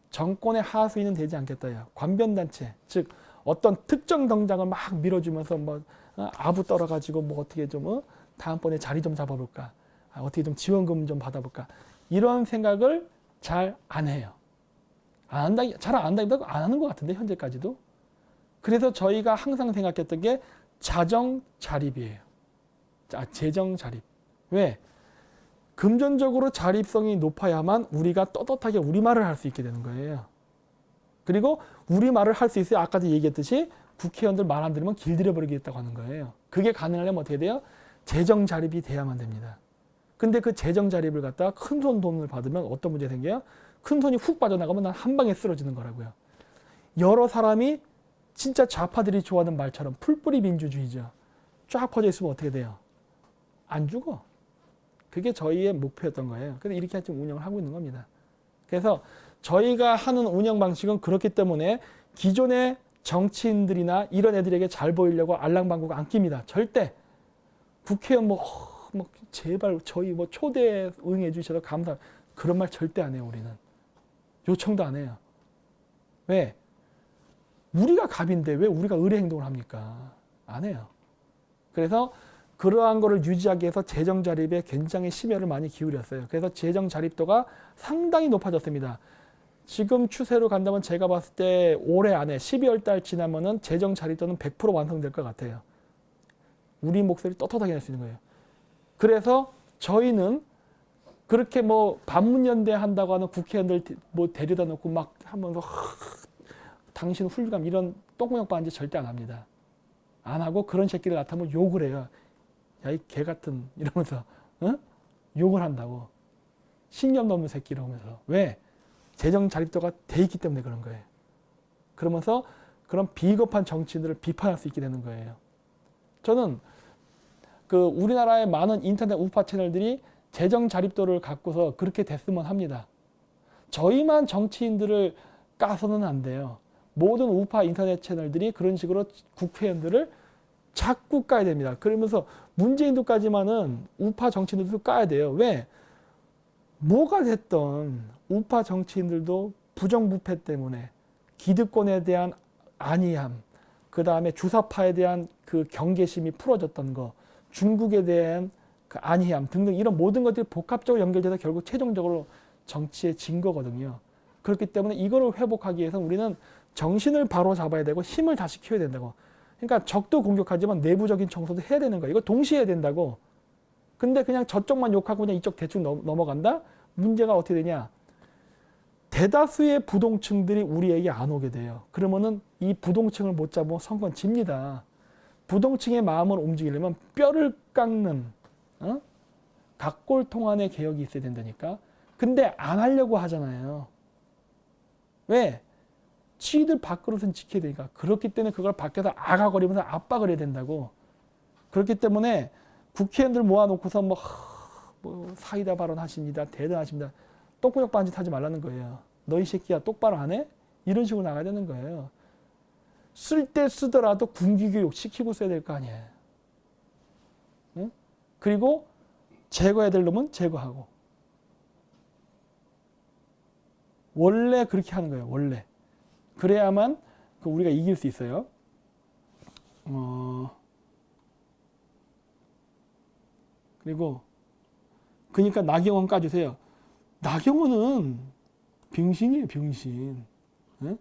정권의 하수인은 되지 않겠다요. 관변단체, 즉 어떤 특정 정당을 막 밀어주면서 뭐 아부 떨어가지고 뭐 어떻게 좀 다음번에 자리 좀 잡아볼까, 어떻게 좀 지원금 좀 받아볼까 이런 생각을 잘 안 해요. 안 한다, 잘 안 한다기보다 안 하는 것 같은데 현재까지도. 그래서 저희가 항상 생각했던 게 자정 자립이에요. 재정 자립. 왜? 금전적으로 자립성이 높아야만 우리가 떳떳하게 우리말을 할 수 있게 되는 거예요. 그리고 우리말을 할 수 있어야 아까도 얘기했듯이 국회의원들 말 안 들으면 길들여버리겠다고 하는 거예요. 그게 가능하려면 어떻게 돼요? 재정 자립이 돼야만 됩니다. 근데 그 재정 자립을 갖다가 큰손 돈을 받으면 어떤 문제 생겨요? 큰 손이 훅 빠져나가면 난 한 방에 쓰러지는 거라고요. 여러 사람이 진짜 좌파들이 좋아하는 말처럼 풀뿌리 민주주의죠. 쫙 퍼져 있으면 어떻게 돼요? 안 죽어. 그게 저희의 목표였던 거예요. 그래서 이렇게 지금 운영을 하고 있는 겁니다. 그래서 저희가 하는 운영 방식은 그렇기 때문에 기존의 정치인들이나 이런 애들에게 잘 보이려고 알랑방구가 안 낍니다. 절대. 국회의원 뭐 제발 저희 뭐 초대 응해 주셔서 감사. 그런 말 절대 안 해요, 우리는. 요청도 안 해요. 왜? 우리가 갑인데 왜 우리가 의뢰 행동을 합니까? 안 해요. 그래서 그러한 거를 유지하기 위해서 재정 자립에 굉장히 심혈을 많이 기울였어요. 그래서 재정 자립도가 상당히 높아졌습니다. 지금 추세로 간다면 제가 봤을 때 올해 안에 12월 달 지나면은 재정 자립도는 100% 완성될 것 같아요. 우리 목소리 떳떳하게 낼 수 있는 거예요. 그래서 저희는 그렇게 뭐 반문연대 한다고 하는 국회의원들 뭐 데려다 놓고 막 하면서 당신 훌륭함 이런 똥구녕 반지 절대 안 합니다. 안 하고 그런 새끼들 나타나면 욕을 해요. 야, 이 개 같은 이러면서 욕을 한다고. 신념 넘는 새끼 이러면서. 왜? 재정 자립도가 돼 있기 때문에 그런 거예요. 그러면서 그런 비겁한 정치인들을 비판할 수 있게 되는 거예요. 저는 그 우리나라의 많은 인터넷 우파 채널들이 재정 자립도를 갖고서 그렇게 됐으면 합니다. 저희만 정치인들을 까서는 안 돼요. 모든 우파 인터넷 채널들이 그런 식으로 국회의원들을 자꾸 까야 됩니다. 그러면서 문재인도까지만은 우파 정치인들도 까야 돼요. 왜? 뭐가 됐던 우파 정치인들도 부정부패 때문에 기득권에 대한 안이함, 그 다음에 주사파에 대한 그 경계심이 풀어졌던 거, 중국에 대한 그 안이함 등등 이런 모든 것들이 복합적으로 연결돼서 결국 최종적으로 정치에 진 거거든요. 그렇기 때문에 이거를 회복하기 위해서 우리는 정신을 바로 잡아야 되고 힘을 다시 키워야 된다고. 그러니까 적도 공격하지만 내부적인 청소도 해야 되는 거예요. 이거 동시에 해야 된다고. 근데 그냥 저쪽만 욕하고 그냥 이쪽 대충 넘어간다? 문제가 어떻게 되냐? 대다수의 부동층들이 우리에게 안 오게 돼요. 그러면은 이 부동층을 못 잡으면 선거는 집니다. 부동층의 마음을 움직이려면 뼈를 깎는 각골통안의 개혁이 있어야 된다니까. 근데 안 하려고 하잖아요. 왜? 지들 밥그릇은 지켜야 되니까. 그렇기 때문에 그걸 밖에서 아가거리면서 압박을 해야 된다고. 그렇기 때문에 국회의원들 모아놓고서 뭐 사이다 발언하십니다. 대단하십니다. 똥구역 반짓 하지 말라는 거예요. 너희 새끼야 똑바로 안 해? 이런 식으로 나가야 되는 거예요. 쓸 때 쓰더라도 군기교육 시키고 써야 될 거 아니에요. 응? 그리고 제거해야 될 놈은 제거하고. 원래 그렇게 하는 거예요. 원래. 그래야만 우리가 이길 수 있어요. 그리고 그러니까 나경원 까주세요. 나경원은 병신이에요. 병신. 네?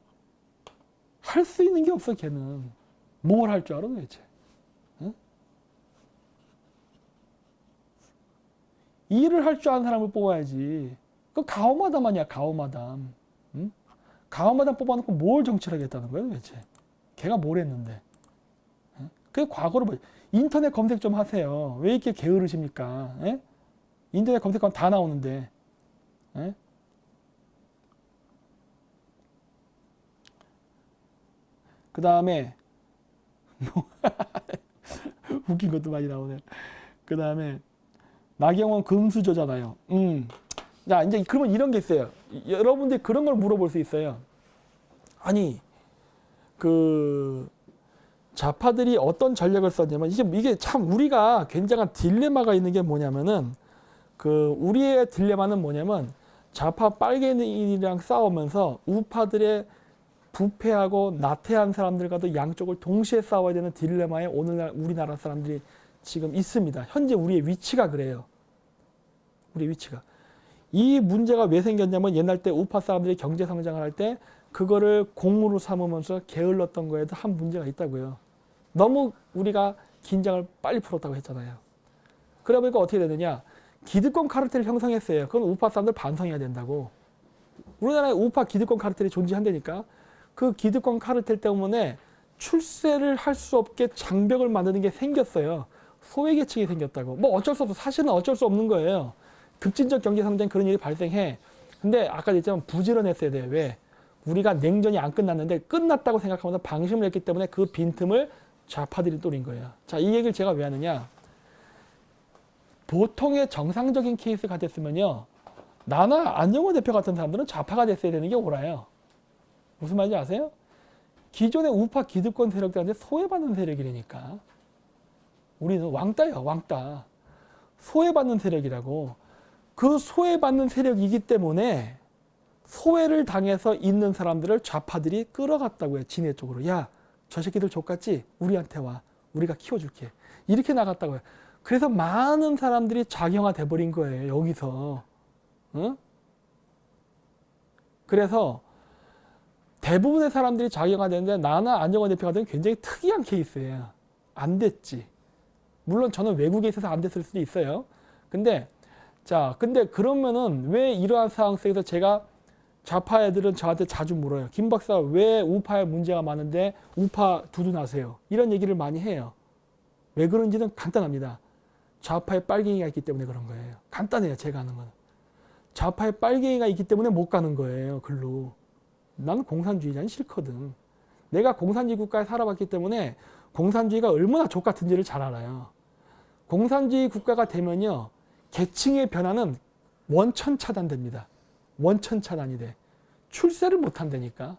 할 수 있는 게 없어. 걔는. 뭘 할 줄 알아 도대체. 네? 일을 할 줄 아는 사람을 뽑아야지. 그 가오마담 아니야. 가오마담. 응? 가오마담 뽑아놓고 뭘 정치를 하겠다는 거예요 도대체. 걔가 뭘 했는데. 네? 그 과거를 뭐 인터넷 검색 좀 하세요. 왜 이렇게 게으르십니까? 예? 인터넷 검색하면 다 나오는데. 예? 그 다음에 웃긴 것도 많이 나오네. 그 다음에 나경원 금수저잖아요. 자 이제 그러면 이런 게 있어요. 여러분들이 그런 걸 물어볼 수 있어요. 아니 그 좌파들이 어떤 전략을 썼냐면 이게 참 우리가 굉장한 딜레마가 있는 게 뭐냐면은 우리의 딜레마는 뭐냐면 좌파 빨갱이랑 싸우면서 우파들의 부패하고 나태한 사람들과도 양쪽을 동시에 싸워야 되는 딜레마에 오늘날 우리나라 사람들이 지금 있습니다. 현재 우리의 위치가 그래요. 우리의 위치가. 이 문제가 왜 생겼냐면 옛날 때 우파 사람들이 경제 성장을 할 때 그거를 공으로 삼으면서 게을렀던 거에도 한 문제가 있다고요. 너무 우리가 긴장을 빨리 풀었다고 했잖아요. 그러다 보니까 어떻게 되느냐. 기득권 카르텔을 형성했어요. 그건 우파 사람들 반성해야 된다고. 우리나라에 우파 기득권 카르텔이 존재한다니까. 그 기득권 카르텔 때문에 출세를 할 수 없게 장벽을 만드는 게 생겼어요. 소외계층이 생겼다고. 뭐 어쩔 수 없어. 사실은 어쩔 수 없는 거예요. 급진적 경제 성장 그런 일이 발생해. 근데 아까 얘기했지만 부지런했어야 돼요. 왜? 우리가 냉전이 안 끝났는데 끝났다고 생각하면서 방심을 했기 때문에 그 빈틈을 좌파들이 노린 거예요. 자, 이 얘기를 제가 왜 하느냐. 보통의 정상적인 케이스가 됐으면요. 나나 안정원 대표 같은 사람들은 좌파가 됐어야 되는 게 옳아요. 무슨 말인지 아세요? 기존의 우파 기득권 세력들한테 소외받는 세력이라니까. 우리는 왕따예요. 왕따. 소외받는 세력이라고. 그 소외받는 세력이기 때문에 소외를 당해서 있는 사람들을 좌파들이 끌어갔다고요. 진해 쪽으로. 야, 저 새끼들 족같지? 우리한테 와. 우리가 키워줄게. 이렇게 나갔다고요. 그래서 많은 사람들이 작용화 돼버린 거예요. 여기서. 응? 그래서 대부분의 사람들이 작용화 되는데 나나 안정원 대표 같은 굉장히 특이한 케이스예요. 안 됐지. 물론 저는 외국에 있어서 안 됐을 수도 있어요. 근데 그러면은 왜 이러한 상황 속에서 제가 좌파 애들은 저한테 자주 물어요. 김 박사 왜 우파에 문제가 많은데 우파 두둔하세요? 이런 얘기를 많이 해요. 왜 그런지는 간단합니다. 좌파에 빨갱이가 있기 때문에 그런 거예요. 간단해요. 제가 하는 건. 좌파에 빨갱이가 있기 때문에 못 가는 거예요. 글로. 나는 공산주의자는 싫거든. 내가 공산주의 국가에 살아봤기 때문에 공산주의가 얼마나 족같은지를 잘 알아요. 공산주의 국가가 되면요. 계층의 변화는 원천 차단됩니다. 원천 차단이 돼. 출세를 못 한다니까.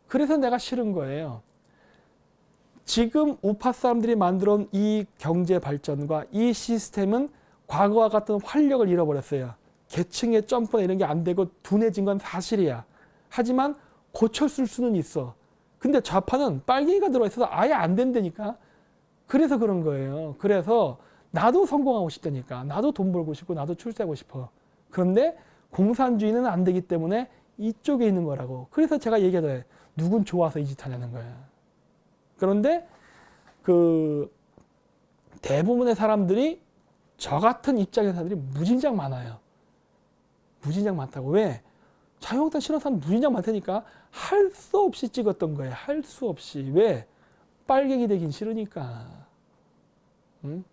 그래서 내가 싫은 거예요. 지금 우파 사람들이 만들어온 이 경제 발전과 이 시스템은 과거와 같은 활력을 잃어버렸어요. 계층의 점프나 이런 게 안 되고 둔해진 건 사실이야. 하지만 고쳤을 수는 있어. 근데 좌파는 빨갱이가 들어있어서 아예 안 된다니까. 그래서 그런 거예요. 그래서 나도 성공하고 싶다니까. 나도 돈 벌고 싶고 나도 출세하고 싶어. 그런데 공산주의는 안 되기 때문에 이쪽에 있는 거라고. 그래서 제가 얘기하잖아요. 누군 좋아서 이 짓 하냐는 거야. 그런데 대부분의 사람들이 저 같은 입장의 사람들이 무진장 많아요. 무진장 많다고. 왜? 자유한국당 싫어하는 사람 무진장 많다니까. 할 수 없이 찍었던 거예요. 할 수 없이. 왜? 빨갱이 되긴 싫으니까. 응?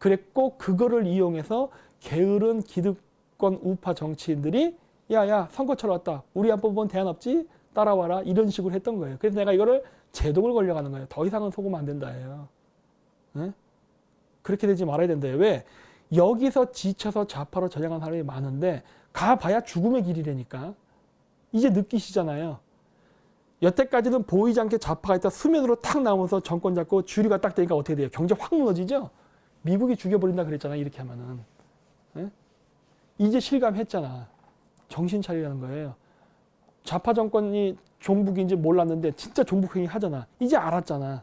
그랬고 그거를 이용해서 게으른 기득권 우파 정치인들이 야야 선거 치러 왔다. 우리 한 뽑은 대안 없지? 따라와라. 이런 식으로 했던 거예요. 그래서 내가 이거를 제동을 걸려가는 거예요. 더 이상은 속으면 안 된다예요. 네? 그렇게 되지 말아야 된다요. 왜? 여기서 지쳐서 좌파로 전향한 사람이 많은데 가봐야 죽음의 길이라니까. 이제 느끼시잖아요. 여태까지는 보이지 않게 좌파가 있다 수면으로 탁 나오면서 정권 잡고 주류가 딱 되니까 어떻게 돼요? 경제 확 무너지죠? 미국이 죽여버린다 그랬잖아. 이렇게 하면은. 네? 이제 실감했잖아. 정신 차리라는 거예요. 좌파 정권이 종북인지 몰랐는데 진짜 종북행위 하잖아. 이제 알았잖아.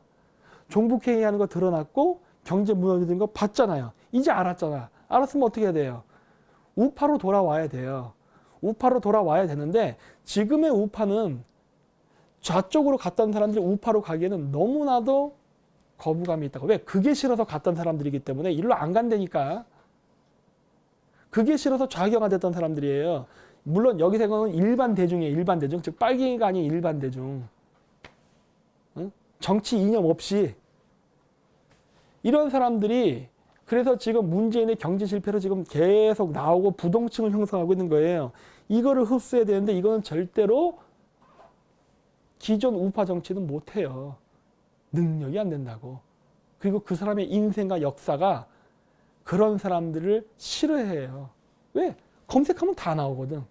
종북행위 하는 거 드러났고 경제 무너지는 거 봤잖아요. 이제 알았잖아. 알았으면 어떻게 해야 돼요? 우파로 돌아와야 돼요. 우파로 돌아와야 되는데 지금의 우파는 좌쪽으로 갔던 사람들이 우파로 가기에는 너무나도 거부감이 있다고. 왜? 그게 싫어서 갔던 사람들이기 때문에 일로 안 간다니까. 그게 싫어서 좌경화됐던 사람들이에요. 물론 여기 생각은 일반 대중이에요. 일반 대중. 즉 빨갱이가 아닌 일반 대중. 응? 정치 이념 없이. 이런 사람들이 그래서 지금 문재인의 경제 실패로 지금 계속 나오고 부동층을 형성하고 있는 거예요. 이거를 흡수해야 되는데 이거는 절대로 기존 우파 정치는 못해요. 능력이 안 된다고. 그리고 그 사람의 인생과 역사가 그런 사람들을 싫어해요. 왜? 검색하면 다 나오거든.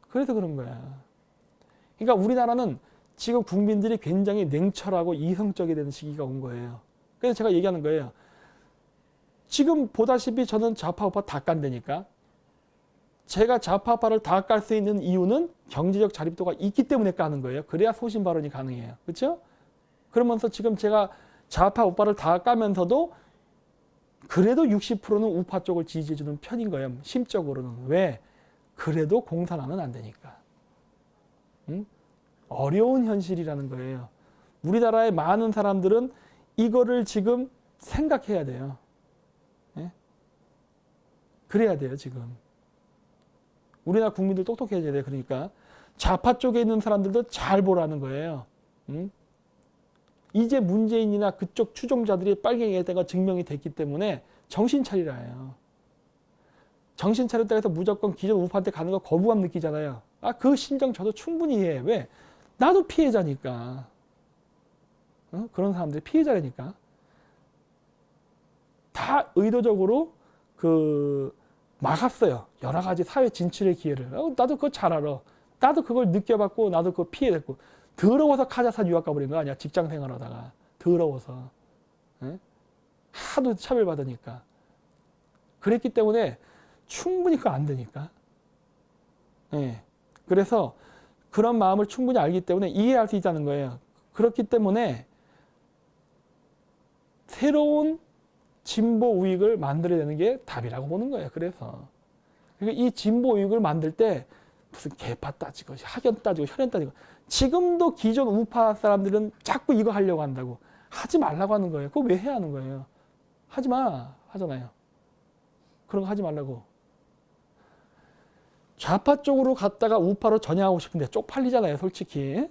그래서 그런 거야. 그러니까 우리나라는 지금 국민들이 굉장히 냉철하고 이성적이 되는 시기가 온 거예요. 그래서 제가 얘기하는 거예요. 지금 보다시피 저는 좌파 우파 다 깐다니까. 제가 좌파 우파를 다 깔 수 있는 이유는 경제적 자립도가 있기 때문에 까는 거예요. 그래야 소신 발언이 가능해요. 그렇죠? 그러면서 지금 제가 좌파 우파를 다 까면서도 그래도 60%는 우파 쪽을 지지해주는 편인 거예요. 심적으로는. 왜? 그래도 공산화는 안 되니까. 응? 어려운 현실이라는 거예요. 우리나라의 많은 사람들은 이거를 지금 생각해야 돼요. 예? 그래야 돼요, 지금. 우리나라 국민들 똑똑해져야 돼요. 그러니까 좌파 쪽에 있는 사람들도 잘 보라는 거예요. 응? 이제 문재인이나 그쪽 추종자들이 빨갱이가 때가 증명이 됐기 때문에 정신 차리라 해요. 정신 차렸다 해서 무조건 기존 우파한테 가는 거 거부감 느끼잖아요. 아, 그 심정 저도 충분히 이해해. 왜? 나도 피해자니까. 어? 그런 사람들이 피해자라니까. 다 의도적으로 막았어요. 여러 가지 사회 진출의 기회를. 나도 그거 잘 알아. 나도 그걸 느껴봤고 나도 그거 피해됐고. 더러워서 카자흐스탄 유학 가버린 거 아니야. 직장 생활하다가. 더러워서. 에? 하도 차별받으니까. 그랬기 때문에 충분히 그거 안 되니까. 예. 그래서 그런 마음을 충분히 알기 때문에 이해할 수 있다는 거예요. 그렇기 때문에 새로운 진보 우익을 만들어내는 게 답이라고 보는 거예요. 그래서 그러니까 이 진보 우익을 만들 때 무슨 계파 따지고 학연 따지고 혈연 따지고 지금도 기존 우파 사람들은 자꾸 이거 하려고 한다고. 하지 말라고 하는 거예요. 그거 왜 해야 하는 거예요? 하지 마 하잖아요. 그런 거 하지 말라고. 좌파 쪽으로 갔다가 우파로 전향하고 싶은데 쪽팔리잖아요. 솔직히.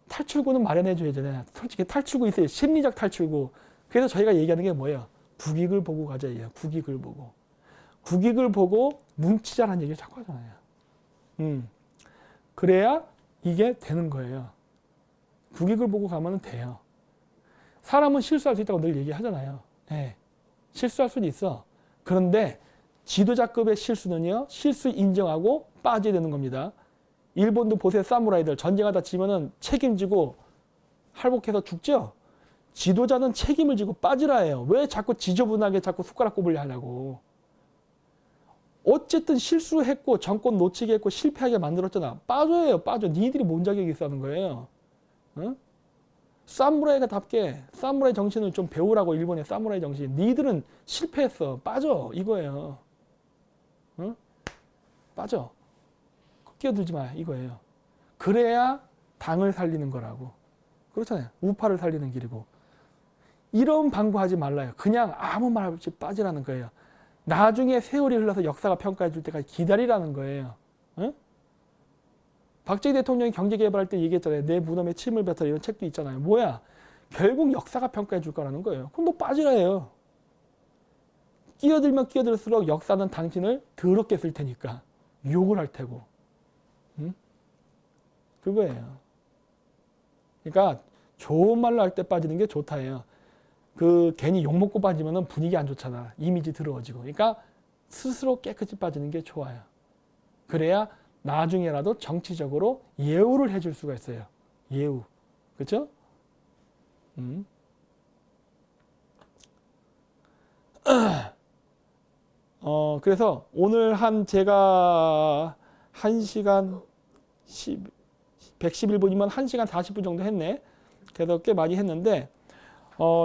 탈출구는 마련해 줘야 되잖아요. 솔직히 탈출구 있어요. 심리적 탈출구. 그래서 저희가 얘기하는 게 뭐예요? 국익을 보고 가자. 국익을 보고. 국익을 보고 뭉치자라는 얘기를 자꾸 하잖아요. 그래야 이게 되는 거예요. 국익을 보고 가면 돼요. 사람은 실수할 수 있다고 늘 얘기하잖아요. 네. 실수할 수는 있어. 그런데 지도자급의 실수는요. 실수 인정하고 빠져야 되는 겁니다. 일본도 보세요. 사무라이들 전쟁하다 지면은 책임지고 할복해서 죽죠. 지도자는 책임을 지고 빠지라 해요. 왜 자꾸 지저분하게 자꾸 숟가락 꼽으려 하냐고. 어쨌든 실수했고 정권 놓치게 했고 실패하게 만들었잖아. 빠져요. 빠져. 니들이 뭔 자격이 있어 하는 거예요. 응? 사무라이가 답게 사무라이 정신을 좀 배우라고. 일본의 사무라이 정신. 니들은 실패했어. 빠져. 이거예요. 응? 빠져. 끼어들지 마. 이거예요. 그래야 당을 살리는 거라고. 그렇잖아요. 우파를 살리는 길이고. 이런 방구하지 말라요. 그냥 아무 말 없이 빠지라는 거예요. 나중에 세월이 흘러서 역사가 평가해 줄 때까지 기다리라는 거예요. 응? 박정희 대통령이 경제개발할 때 얘기했잖아요. 내 무덤에 침을 뱉어라. 이런 책도 있잖아요. 뭐야? 결국 역사가 평가해 줄 거라는 거예요. 그럼 너 빠지라 해요. 끼어들면 끼어들수록 역사는 당신을 더럽게 쓸 테니까 욕을 할 테고. 응? 그거예요. 그러니까 좋은 말로 할 때 빠지는 게 좋다예요. 그 괜히 욕 먹고 빠지면 분위기 안 좋잖아. 이미지 더러워지고. 그러니까 스스로 깨끗이 빠지는 게 좋아요. 그래야 나중에라도 정치적으로 예우를 해줄 수가 있어요. 예우. 그렇죠? 그래서 오늘 제가 1시간 111분이면 1시간 40분 정도 했네. 그래서 꽤 많이 했는데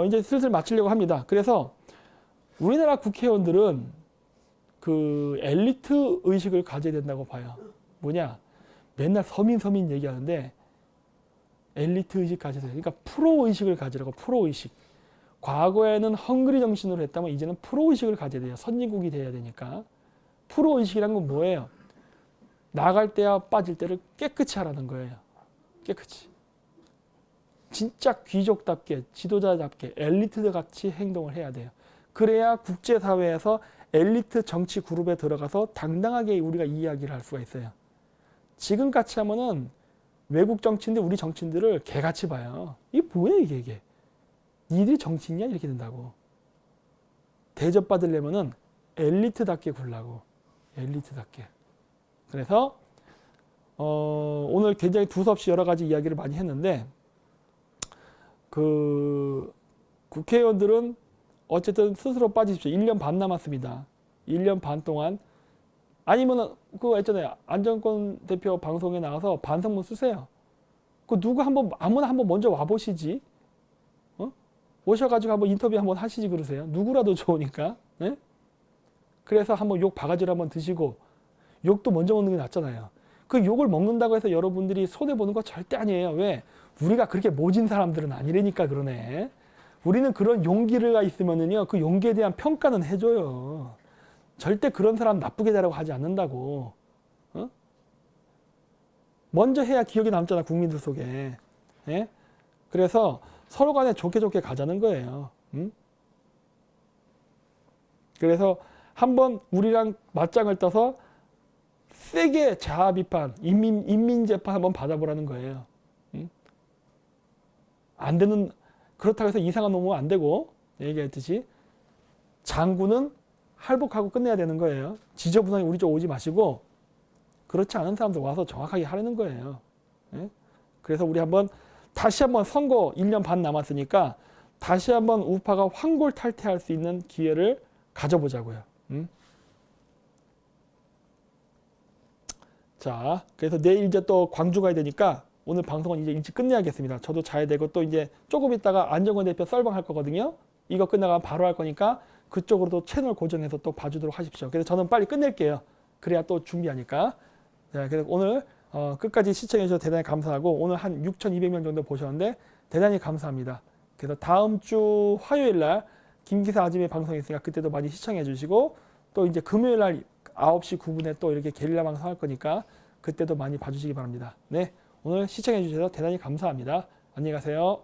이제 슬슬 마치려고 합니다. 그래서 우리나라 국회의원들은 그 엘리트 의식을 가져야 된다고 봐요. 뭐냐? 맨날 서민 얘기하는데 엘리트 의식 가져야 돼요. 그러니까 프로 의식을 가지라고. 프로 의식. 과거에는 헝그리 정신으로 했다면 이제는 프로 의식을 가져야 돼요. 선진국이 돼야 되니까. 프로 의식이란 건 뭐예요? 나갈 때와 빠질 때를 깨끗이 하라는 거예요. 깨끗이. 진짜 귀족답게, 지도자답게, 엘리트 같이 행동을 해야 돼요. 그래야 국제사회에서 엘리트 정치 그룹에 들어가서 당당하게 우리가 이야기를 할 수가 있어요. 지금같이 하면은 외국 정치인들, 우리 정치인들을 개같이 봐요. 이게 뭐야 이게. 니들이 정치인이야? 이렇게 된다고. 대접받으려면은 엘리트답게 굴라고. 엘리트답게. 그래서 오늘 굉장히 두서없이 여러 가지 이야기를 많이 했는데 그 국회의원들은 어쨌든 스스로 빠지십시오. 1년 반 남았습니다. 1년 반 동안 아니면 그거 있잖아요. 안정권 대표 방송에 나가서 반성문 쓰세요. 그 누구 한번 아무나 한번 먼저 와보시지. 오셔가지고 한번 인터뷰 한번 하시지 그러세요. 누구라도 좋으니까. 네? 그래서 한번 욕 바가지를 한번 드시고 욕도 먼저 먹는 게 낫잖아요. 그 욕을 먹는다고 해서 여러분들이 손해보는 거 절대 아니에요. 왜? 우리가 그렇게 모진 사람들은 아니라니까 그러네. 우리는 그런 용기가 있으면은요, 그 용기에 대한 평가는 해줘요. 절대 그런 사람 나쁘게 되라고 하지 않는다고. 먼저 해야 기억에 남잖아, 국민들 속에. 예? 그래서 서로 간에 좋게 가자는 거예요. 그래서 한번 우리랑 맞짱을 떠서 세게 자아 비판, 인민재판 한번 받아보라는 거예요. 안 되는, 그렇다고 해서 이상한 놈은 안 되고, 얘기했듯이 장군은 할복하고 끝내야 되는 거예요. 지저분하게 우리 쪽 오지 마시고, 그렇지 않은 사람들 와서 정확하게 하려는 거예요. 예? 그래서 우리 다시 한번 선거 1년 반 남았으니까 다시 한번 우파가 환골탈퇴할 수 있는 기회를 가져보자고요. 자, 그래서 내일 이제 또 광주 가야 되니까 오늘 방송은 이제 일찍 끝내야겠습니다. 저도 자야 되고 또 이제 조금 있다가 안정권 대표 썰방 할 거거든요. 이거 끝나가면 바로 할 거니까 그쪽으로도 채널 고정해서 또 봐주도록 하십시오. 그래서 저는 빨리 끝낼게요. 그래야 또 준비하니까. 자, 그래서 오늘 끝까지 시청해 주셔서 대단히 감사하고 오늘 한 6,200명 정도 보셨는데 대단히 감사합니다. 그래서 다음 주 화요일 날 김기사 아침에 방송이 있으니까 그때도 많이 시청해 주시고 또 이제 금요일 날 9시 9분에 또 이렇게 게릴라 방송 할 거니까 그때도 많이 봐주시기 바랍니다. 네, 오늘 시청해 주셔서 대단히 감사합니다. 안녕히 가세요.